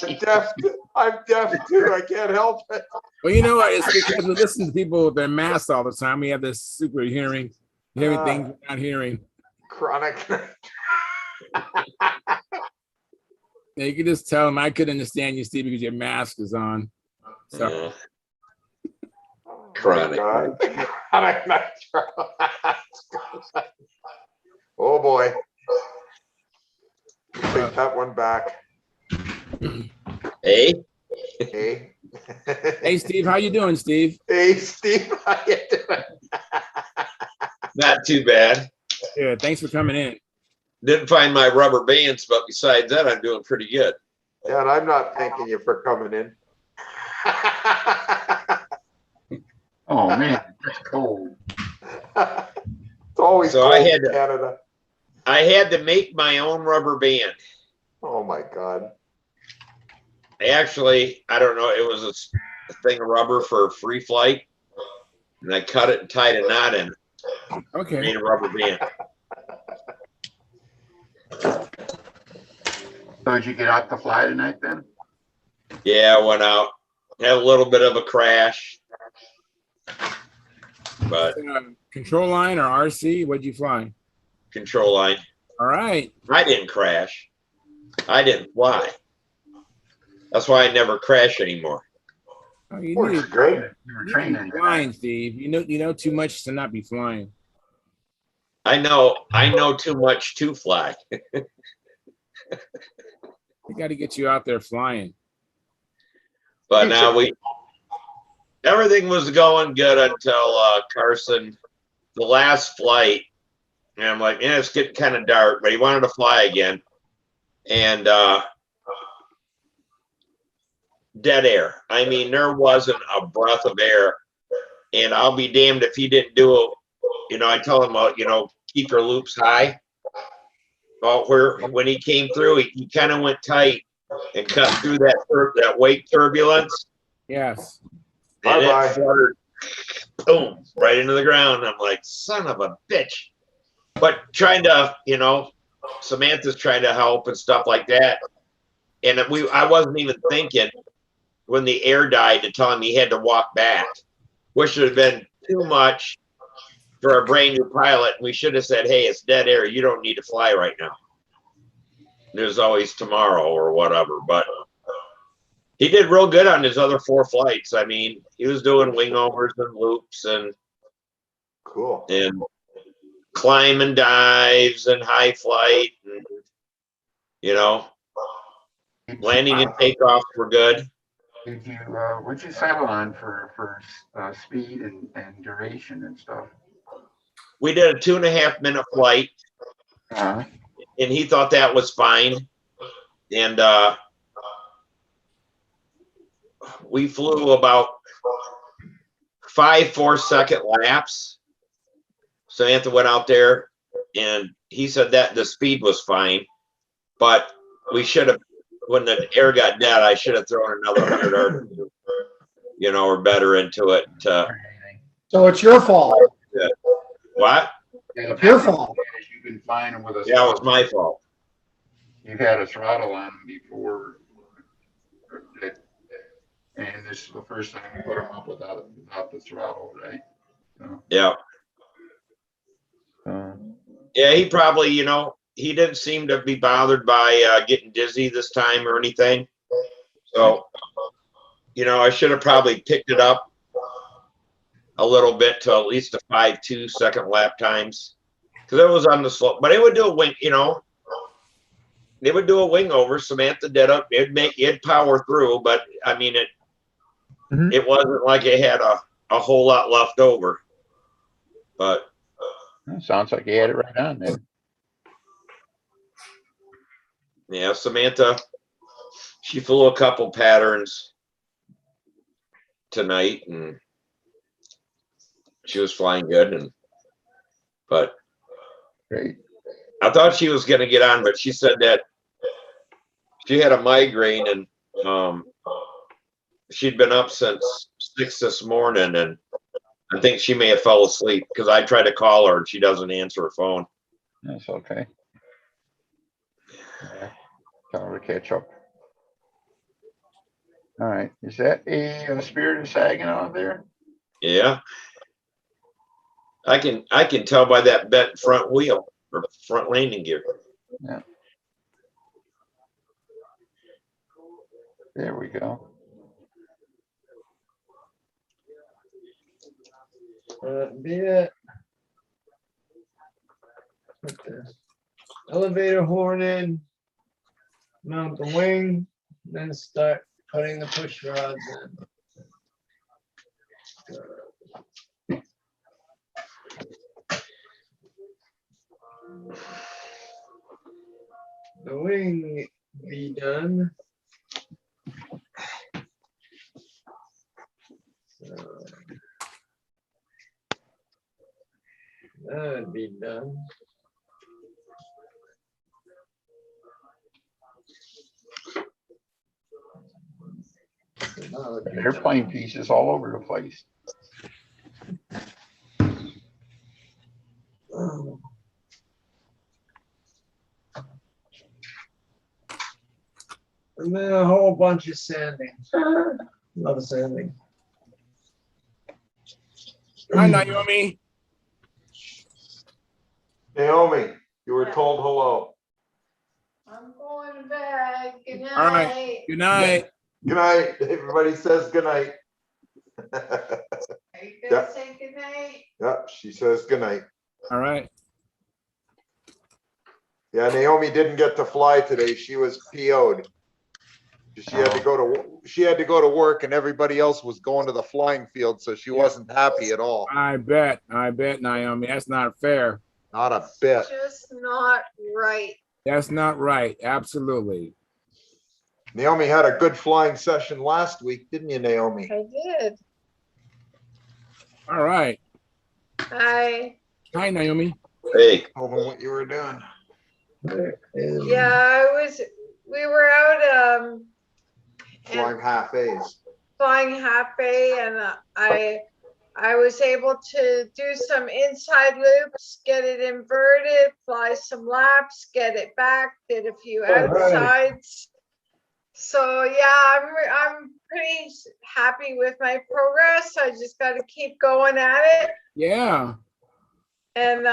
I'm deaf too. I can't help it. Well, you know what? It's because we listen to people with their masks all the time. We have this super hearing things we're not hearing. Chronic. Yeah, you can just tell them I couldn't understand you, Steve, because your mask is on. So. Chronic. Chronic nitro. Oh boy. Take that one back. Hey. Hey. Hey, Steve, how you doing, Steve? Hey, Steve, how you doing? Not too bad. Yeah, thanks for coming in. Didn't find my rubber bands, but besides that, I'm doing pretty good. Yeah, and I'm not thanking you for coming in. Oh man, that's cold. It's always So cold I had in Canada. I had to make my own rubber band. Oh my God. Actually, I don't know. It was a thing of rubber for free flight, and I cut it and tied a knot in it. Okay. Made a rubber band. So did you get out to fly tonight then? Yeah, I went out. Had a little bit of a crash. But control line or RC? What'd you fly? control line. All right. I didn't crash. I didn't fly. That's why I never crash anymore. Oh, you Works need, great. You were you training. need to be flying, Steve. You know too much to not be flying. I know too much to fly. We got to get you out there flying. But now everything was going good until Carson, the last flight. And I'm like, yeah, it's getting kind of dark, but he wanted to fly again. And dead air. I mean, there wasn't a breath of air. And I'll be damned if he didn't do it. You know, I tell him, keep your loops high. Well, when he came through, he kind of went tight and cut through that wake turbulence. Yes. And Bye-bye. it fluttered, boom, right into the ground. I'm like, son of a bitch. But trying to, Samantha's trying to help and stuff like that. And I wasn't even thinking when the air died to tell him he had to walk back, which would have been too much for a brand new pilot. We should have said, hey, it's dead air. You don't need to fly right now. There's always tomorrow or whatever. But he did real good on his other 4 flights. I mean, he was doing wing-overs and loops and Cool. And climb and dives and high flight. And, landing and takeoffs were good. Did you, what'd you settle on for speed and duration and stuff? We did a 2.5-minute flight, Uh-huh. and he thought that was fine. And we flew about 5 4-second laps. Samantha went out there, and he said that the speed was fine, but we should have, when the air got dead, I should have thrown another 100 or or better into it. So it's your fault. What? Yeah, Your fault. You've been flying with us. Yeah, it was my fault. You had a throttle on before, and this is the first time you put them up without the throttle, right? So, Yeah. Yeah, he probably, he didn't seem to be bothered by getting dizzy this time or anything. So, I should have probably picked it up a little bit to at least a 5 2-second lap times, because it was on the slope. But it would do a wing, they would do a wing over. Samantha did it'd power through, but I mean it wasn't like it had a whole lot left over. But sounds like you had it right on there. yeah, Samantha, she flew a couple patterns tonight, and she was flying good. But great. I thought she was going to get on, but she said that she had a migraine, and she'd been up since 6 this morning, and I think she may have fell asleep because I tried to call her and she doesn't answer her phone. That's okay. Yeah. Tell her to catch up. All right. Is that a Spirit of Saginaw there? Yeah. I can tell by that bent front wheel or front landing gear. Yeah. There we go. Be it. Put the elevator horn in, mount the wing, then start putting the push rods in. The wing be done. So that'd be done. Airplane pieces all over the place. And then a whole bunch of sanding. Love sanding. Hi, Naomi. Naomi, you were told hello. I'm going to bed. Good night. All right. Good night. Good night. Everybody says good night. Are you going to Yep. say good night? Yep, she says good night. All right. Yeah, Naomi didn't get to fly today. She was PO'd. She had to go to work, and everybody else was going to the flying field, so she wasn't happy at all. I bet, Naomi. That's not fair. Not a bit. Just not right. That's not right. Absolutely. Naomi had a good flying session last week, didn't you, Naomi? I did. All right. Hi. Hi, Naomi. Hey. Told them what you were doing. Yeah, we were out Flying half A's. flying half A, and I was able to do some inside loops, get it inverted, fly some laps, get it back, did a few outsides. So yeah, I'm pretty happy with my progress. I just got to keep going at it. Yeah. And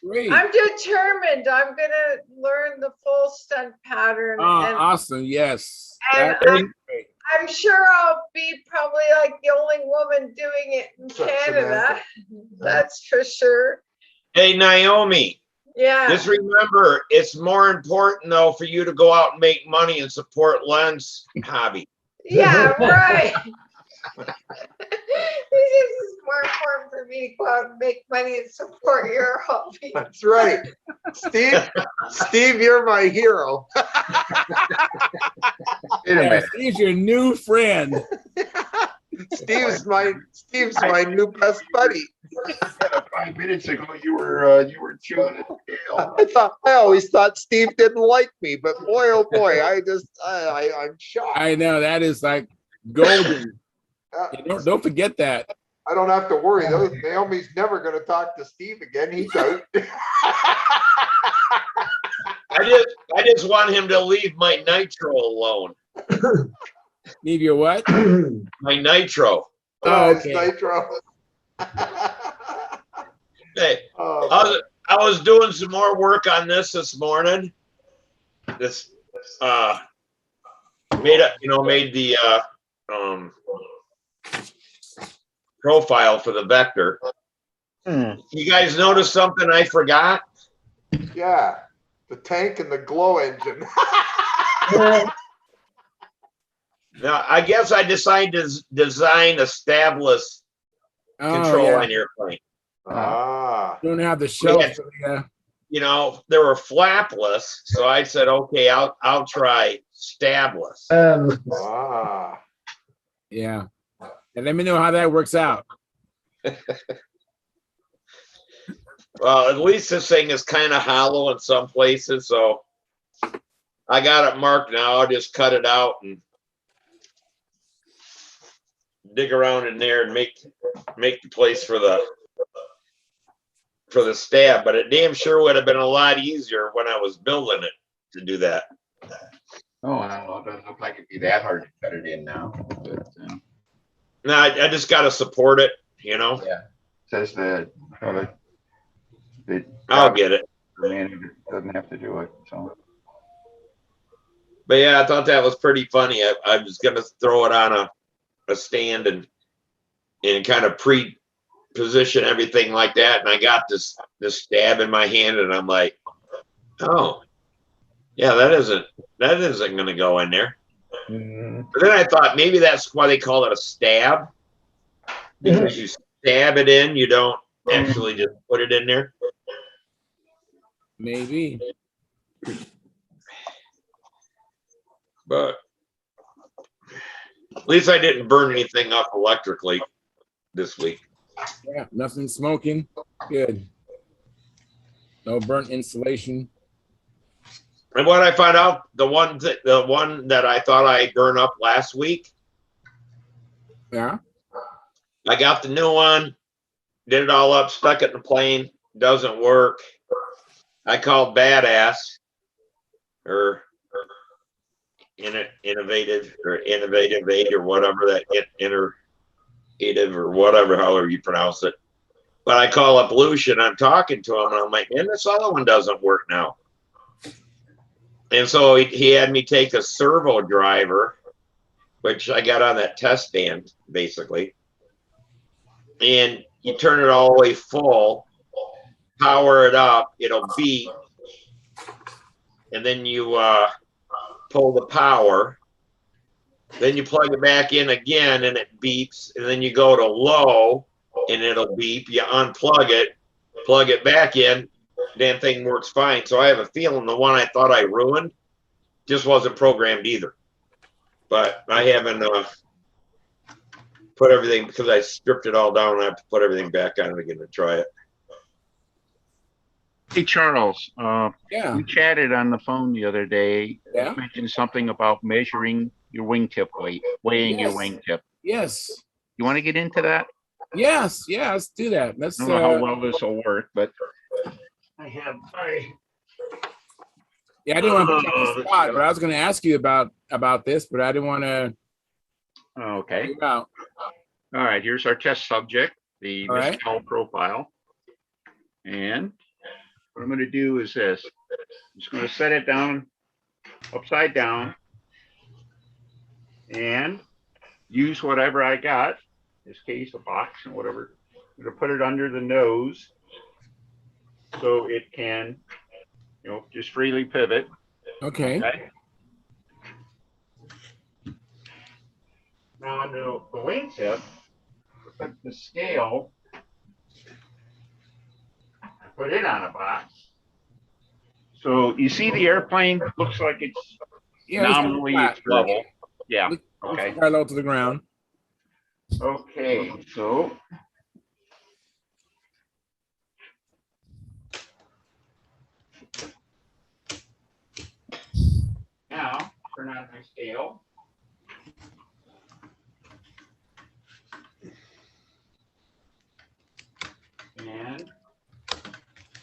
Great. I'm determined. I'm gonna learn the full stunt pattern. Oh, and awesome. Yes. and That's great. I'm sure I'll be probably like the only woman doing it in Canada. That's for sure. Hey, Naomi. Yeah. Just remember, it's more important though for you to go out and make money and support Len's hobby. Yeah, right. This is more important for me to go out and make money and support your hobby. That's right. Steve, you're my hero. Yes, he's your new friend. Steve's my new best buddy. 5 minutes ago, you were chewing at the tail. I always thought Steve didn't like me, but boy, oh boy, I'm shocked. I know, that is like golden. Don't forget that. I don't have to worry. Naomi's never going to talk to Steve again. He's out. I just want him to leave my nitro alone. Leave your what? My nitro. Oh, okay. Nitro. Hey, I was doing some more work on this morning. This made the profile for the vector. You guys notice something I forgot? Yeah, the tank and the glow engine. Now, I guess I decided to design a stabless control on your plane. Don't have the shelf. They were flapless, so I said, okay, I'll try stabless. Yeah. And let me know how that works out. Well, at least this thing is kind of hollow in some places, so I got it marked now. I'll just cut it out and dig around in there and make the place for the stab. But it damn sure would have been a lot easier when I was building it to do that. Oh, I don't know. It doesn't look like it'd be that hard to cut it in now. But, no, I just got to support it, Yeah. It says that I'll get it. The man doesn't have to do it. So. But yeah, I thought that was pretty funny. I was gonna throw it on a stand and kind of pre-position everything like that, and I got this stab in my hand, and I'm like, oh, yeah, that isn't gonna go in there. But then I thought maybe that's why they call it a stab, because you stab it in, you don't actually just put it in there. Maybe. But at least I didn't burn anything up electrically this week. Yeah, nothing smoking. Good. No burnt insulation. And what I found out, the one that I thought I burned up last week. Yeah. I got the new one, did it all up, stuck it in the plane, doesn't work. I called Badass or Innovative Aid or whatever, that innovative or whatever, however you pronounce it. But I call up Lucia and I'm talking to him and I'm like, man, this other one doesn't work now. And so he had me take a servo driver, which I got on that test stand, basically. And you turn it all the way full, power it up, it'll beep. And then you pull the power. Then you plug it back in again and it beeps. And then you go to low and it'll beep. You unplug it, plug it back in. Damn thing works fine. So I have a feeling the one I thought I ruined just wasn't programmed either. But I haven't put everything, because I stripped it all down. I have to put everything back on again to try it. Hey, Charles, Yeah. we chatted on the phone the other day. Yeah. You mentioned something about measuring your wingtip weight, weighing your Yes. wingtip. Yes. You want to get into that? Yes. Yeah. Let's do that. Let's. I don't know how well this will work, but I have Yeah, I didn't want to put you on the spot, but I was going to ask you about this, but I didn't want to. Okay. Out. All right. Here's our test subject, the All right. miscal profile. And what I'm going to do is this. I'm just going to set it down upside down and use whatever I got, in this case, a box or whatever. I'm going to put it under the nose so it can, just freely pivot. Okay. Now on the wingtip, put the scale, put it on a box. So you see the airplane looks like it's nominally it's level. Yeah. Okay. Parallel to the ground. Okay. So now turn on my scale. And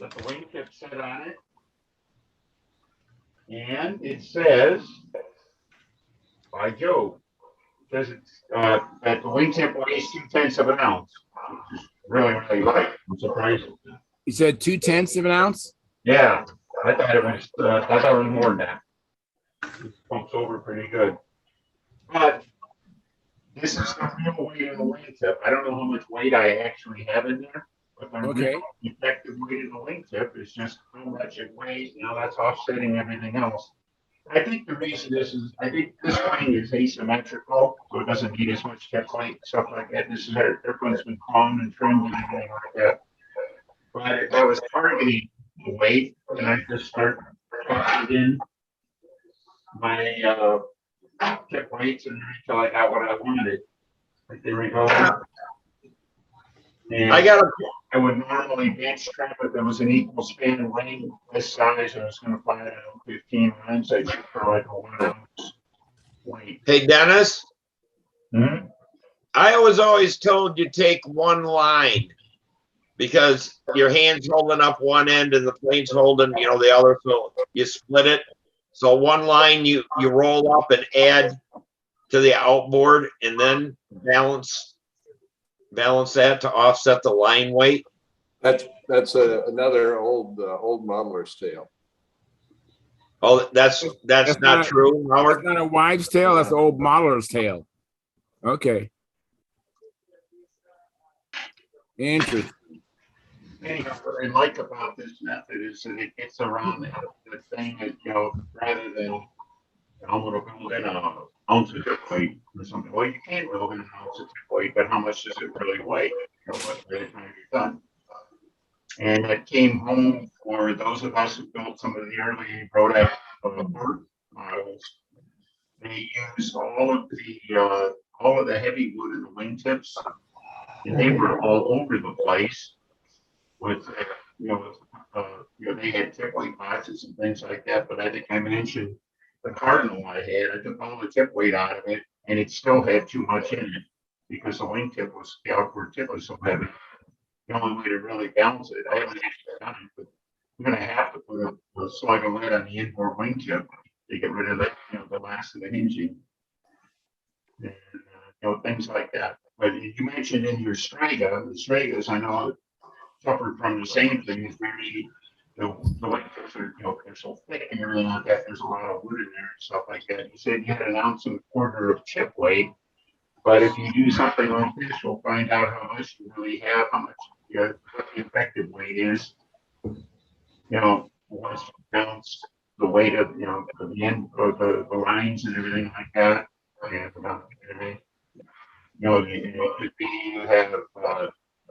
let the wingtip sit on it. And it says, by Joe, it says that the wingtip weighs 0.2 of an ounce, which is really, really light. I'm surprised. You said 0.2 of an ounce? Yeah, I thought it was more than that. It pumps over pretty good. But this is the real weight of the wingtip. I don't know how much weight I actually have in there. But the real effective weight of the wingtip is just how much it weighs. Now that's offsetting everything else. I think the reason this is, I think this wing is asymmetrical, so it doesn't need as much tip weight, stuff like that. This is everyone's been cloned and trimmed and everything like that. But if I was targeting the weight, then I just start putting in my tip weights until I got what I wanted. Like there we go. And I would normally bench trap if there was an equal span lane this size. I was going to fly it out 15 runs. I should throw like a 1 ounce weight. Hey, Dennis. Mm-hmm. I was always told you take one line because your hand's holding up one end and the plane's holding, the other. So you split it. So one line you roll up and add to the outboard and then balance that to offset the line weight. That's another old modeler's tale. Oh, that's not true, Howard. That's not a wives' tale. That's an old modeler's tale. Okay. Interesting. Anyhow, what I like about this method is that it gets around the thing that, rather than I'm going to build in an ounce of tip weight or something. Well, you can't build in an ounce of tip weight, but how much does it really weigh? By the time you're done. And it came home for those of us who built some of the early Rodak models. They used all of the heavy wood in the wingtips, and they were all over the place. With they had tip weight boxes and things like that. But I think I mentioned the Cardinal I had. I took all the tip weight out of it, and it still had too much in it because the wingtip the outward tip was so heavy. The only way to really balance it, I haven't actually done it, but I'm going to have to put a slug of lead on the inboard wingtip to get rid of the last of the hinging, and things like that. But you mentioned in your Strega, the Stregas, I know suffered from the same thing. Is really the white tips are, they're so thick and everything like that. There's a lot of wood in there and stuff like that. You said you had 1.25 ounces of chip weight, but if you do something like this, you'll find out how much you really have, how much what the effective weight is. Once you bounce the weight of the end or the lines and everything like that, and it could be you have.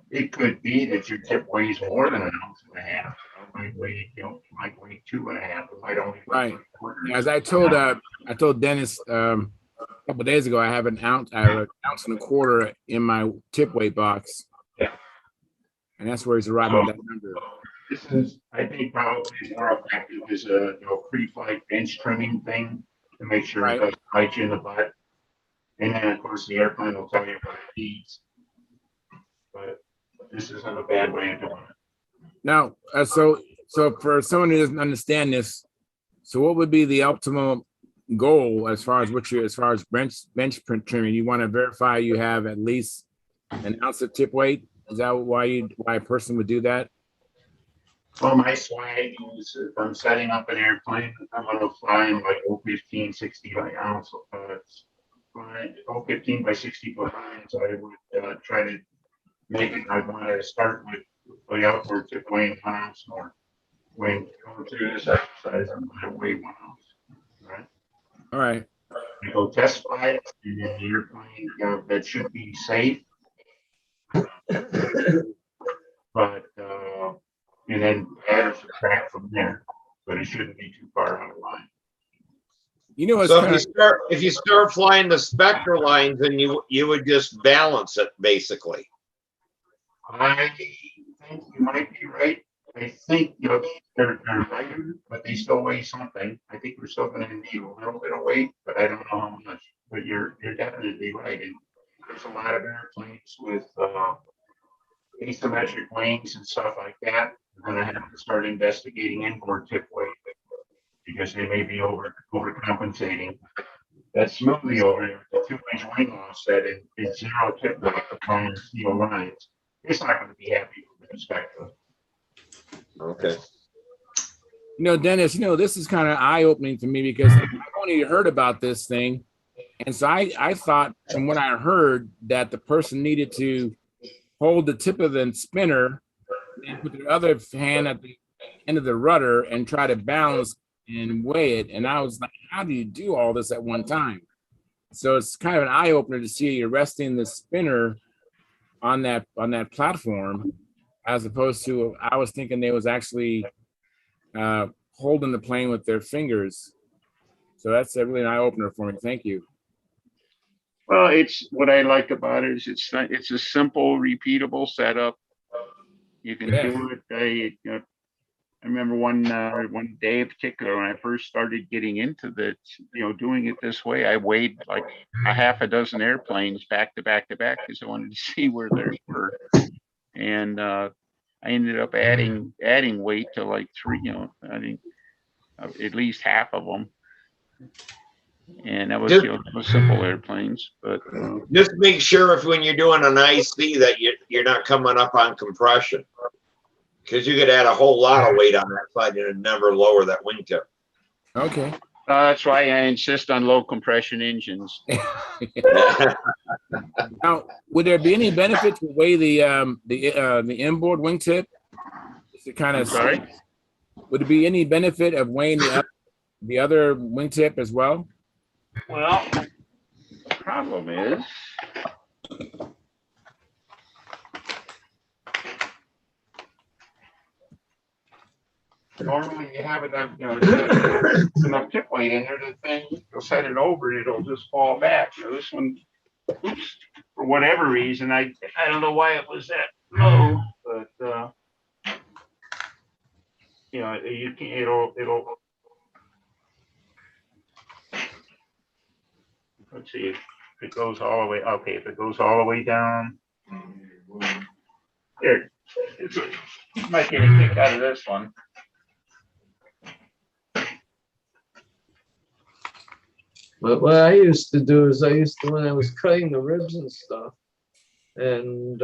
It could be that your tip weighs more than 1.5 ounces. It might weigh, might weigh 2.5. It might only weigh Right. 3/4. As I told Dennis a couple of days ago, I have 1.25 ounces in my tip weight box. Yeah. And that's where he's arriving at that number. This is, I think, probably more effective is a pre-flight bench trimming thing to make sure it doesn't bite you in the butt. And then, of course, the airplane will tell you what it needs. But this isn't a bad way of doing it. Now, so for someone who doesn't understand this, so what would be the optimal goal as far as bench print trimming? You want to verify you have at least 1 ounce of tip weight. Is that why a person would do that? Well, my swag is if I'm setting up an airplane, I'm going to fly in like 0.15, 60 by ounce. 0.15 by 60 foot lines. I would try to make it. I'd want to start with the outward tip weighing 1 ounce more. When going through this exercise, I'm going to weigh 1 ounce. Right. All right. I go test fly it, and then the airplane that should be safe. But and then add or subtract from there, but it shouldn't be too far out of line. So if you start flying the Spectre lines, then you would just balance it basically. I think you might be right. I think they're lighter, but they still weigh something. I think we're still going to need a little bit of weight, but I don't know how much. But you're definitely right. And there's a lot of airplanes with asymmetric wings and stuff like that. We're going to have to start investigating inboard tip weight because they may be overcompensating. That smoothly over there with the 2-inch wing offset and 0 tip weight on steel lines. It's not going to be happy with the Spectre. Okay. Dennis, this is kind of eye-opening for me because I've only heard about this thing. And so I thought from what I heard that the person needed to hold the tip of the spinner and put the other hand at the end of the rudder and try to balance and weigh it. And I was like, how do you do all this at one time? So it's kind of an eye-opener to see you're resting the spinner on that platform, as opposed to I was thinking they was actually holding the plane with their fingers. So that's really an eye-opener for me. Thank you. Well, it's what I like about it is it's a simple, repeatable setup. You can do it. I remember one day in particular when I first started getting into this, doing it this way. I weighed like 6 airplanes back to back to back because I wanted to see where they were, and I ended up adding weight to like 3. I think at least half of them. And that was those simple airplanes, but just make sure if when you're doing an IC that you're not coming up on compression, because you could add a whole lot of weight on that side and never lower that wingtip. Okay. That's why I insist on low compression engines. Now, would there be any benefit to weigh the inboard wingtip? Just to kind of sorry. Would there be any benefit of weighing the other wingtip as well? Well, the problem is normally you have enough, enough tip weight in there. The thing you'll set it over, it'll just fall back. So this one, oops, for whatever reason, I don't know why it was that low, but you can it'll. Let's see if it goes all the way. Okay, if it goes all the way down, there. You might get a kick out of this one. But what I used to do is when I was cutting the ribs and stuff, and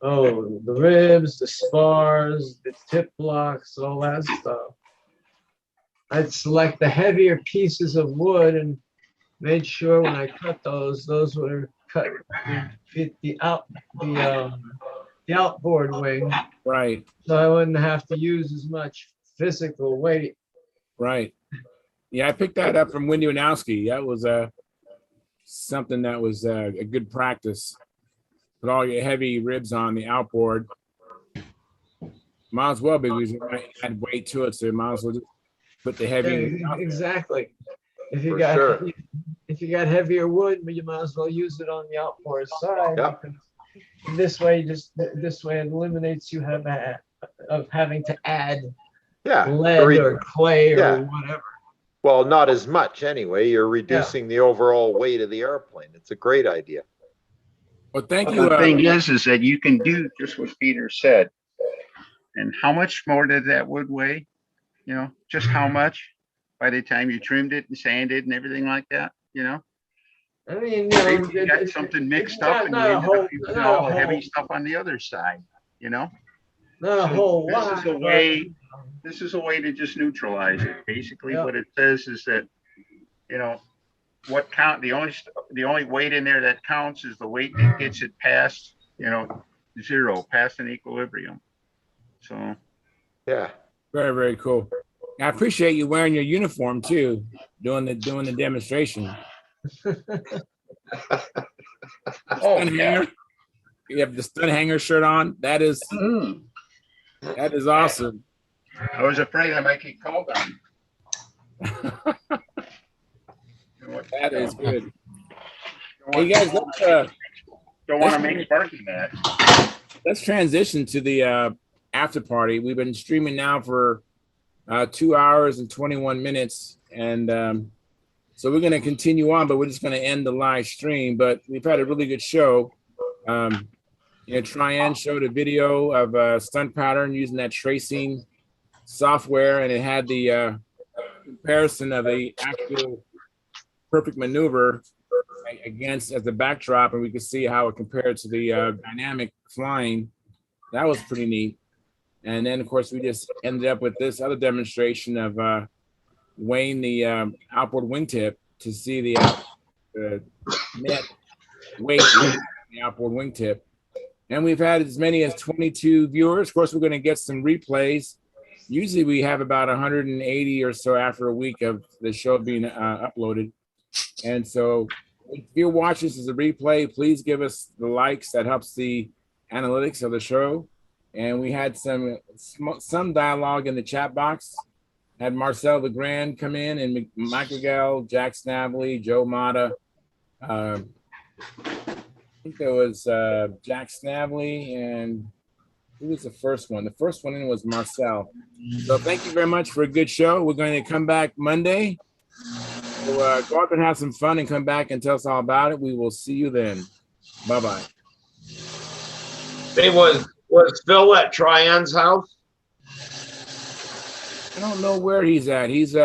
Oh, the ribs, the spars, the tip blocks, all that stuff. I'd select the heavier pieces of wood and made sure when I cut those were cut to fit the outboard wing. Right. So I wouldn't have to use as much physical weight. Right. Yeah, I picked that up from Wendy Wanowski. That was something that was a good practice. Put all your heavy ribs on the outboard. Might as well, because you might add weight to it, so you might as well just put the heavy. Yeah, exactly. If you For got sure. if you got heavier wood, you might as well use it on the outboard side. Yep. This way it eliminates you of having to add Yeah. lead or clay Yeah. or whatever. Well, not as much anyway. You're reducing the overall weight of the airplane. It's a great idea. Well, thank Well, you. the thing is that you can do just what Peter said. And how much more did that wood weigh? You know, just how much by the time you trimmed it and sanded and everything like that, you know? I mean, Maybe you got something mixed up and you ended up using all the heavy stuff on the other side, you know? Not a whole lot. This is a way to just neutralize it. Basically, what it says is that, you know, what count, the only weight in there that counts is the weight that gets it past, you know, zero, past an equilibrium. So, yeah. Very, very cool. I appreciate you wearing your uniform too, doing the demonstration. yeah. You have the Stunthangar shirt on. That is awesome. I was afraid I might get called on. That is good. Hey guys, don't want to make Sparky mad. Let's transition to the after party. We've been streaming now for 2 hours and 21 minutes, and so we're going to continue on, but we're just going to end the live stream. But we've had a really good show. Tryon showed a video of stunt pattern using that tracing software, and it had the comparison of the actual perfect maneuver against as the backdrop, and we could see how it compared to the dynamic flying. That was pretty neat. And then, of course, we just ended up with this other demonstration of weighing the outboard wingtip to see the net weight of the outboard wingtip. And we've had as many as 22 viewers. Of course, we're going to get some replays. Usually we have about 180 or so after a week of the show being uploaded. And so if you're watching this as a replay, please give us the likes. That helps the analytics of the show. And we had some dialogue in the chat box. Had Marcel Legrand come in, and Michael Gell, Jack Snavely, Joe Mata. I think there was Jack Snavely, and who was the first one? The first one in was Marcel. So thank you very much for a good show. We're going to come back Monday. So go out and have some fun and come back and tell us all about it. We will see you then. Bye-bye. They was Phil at Tryon's house? I don't know where he's at. He's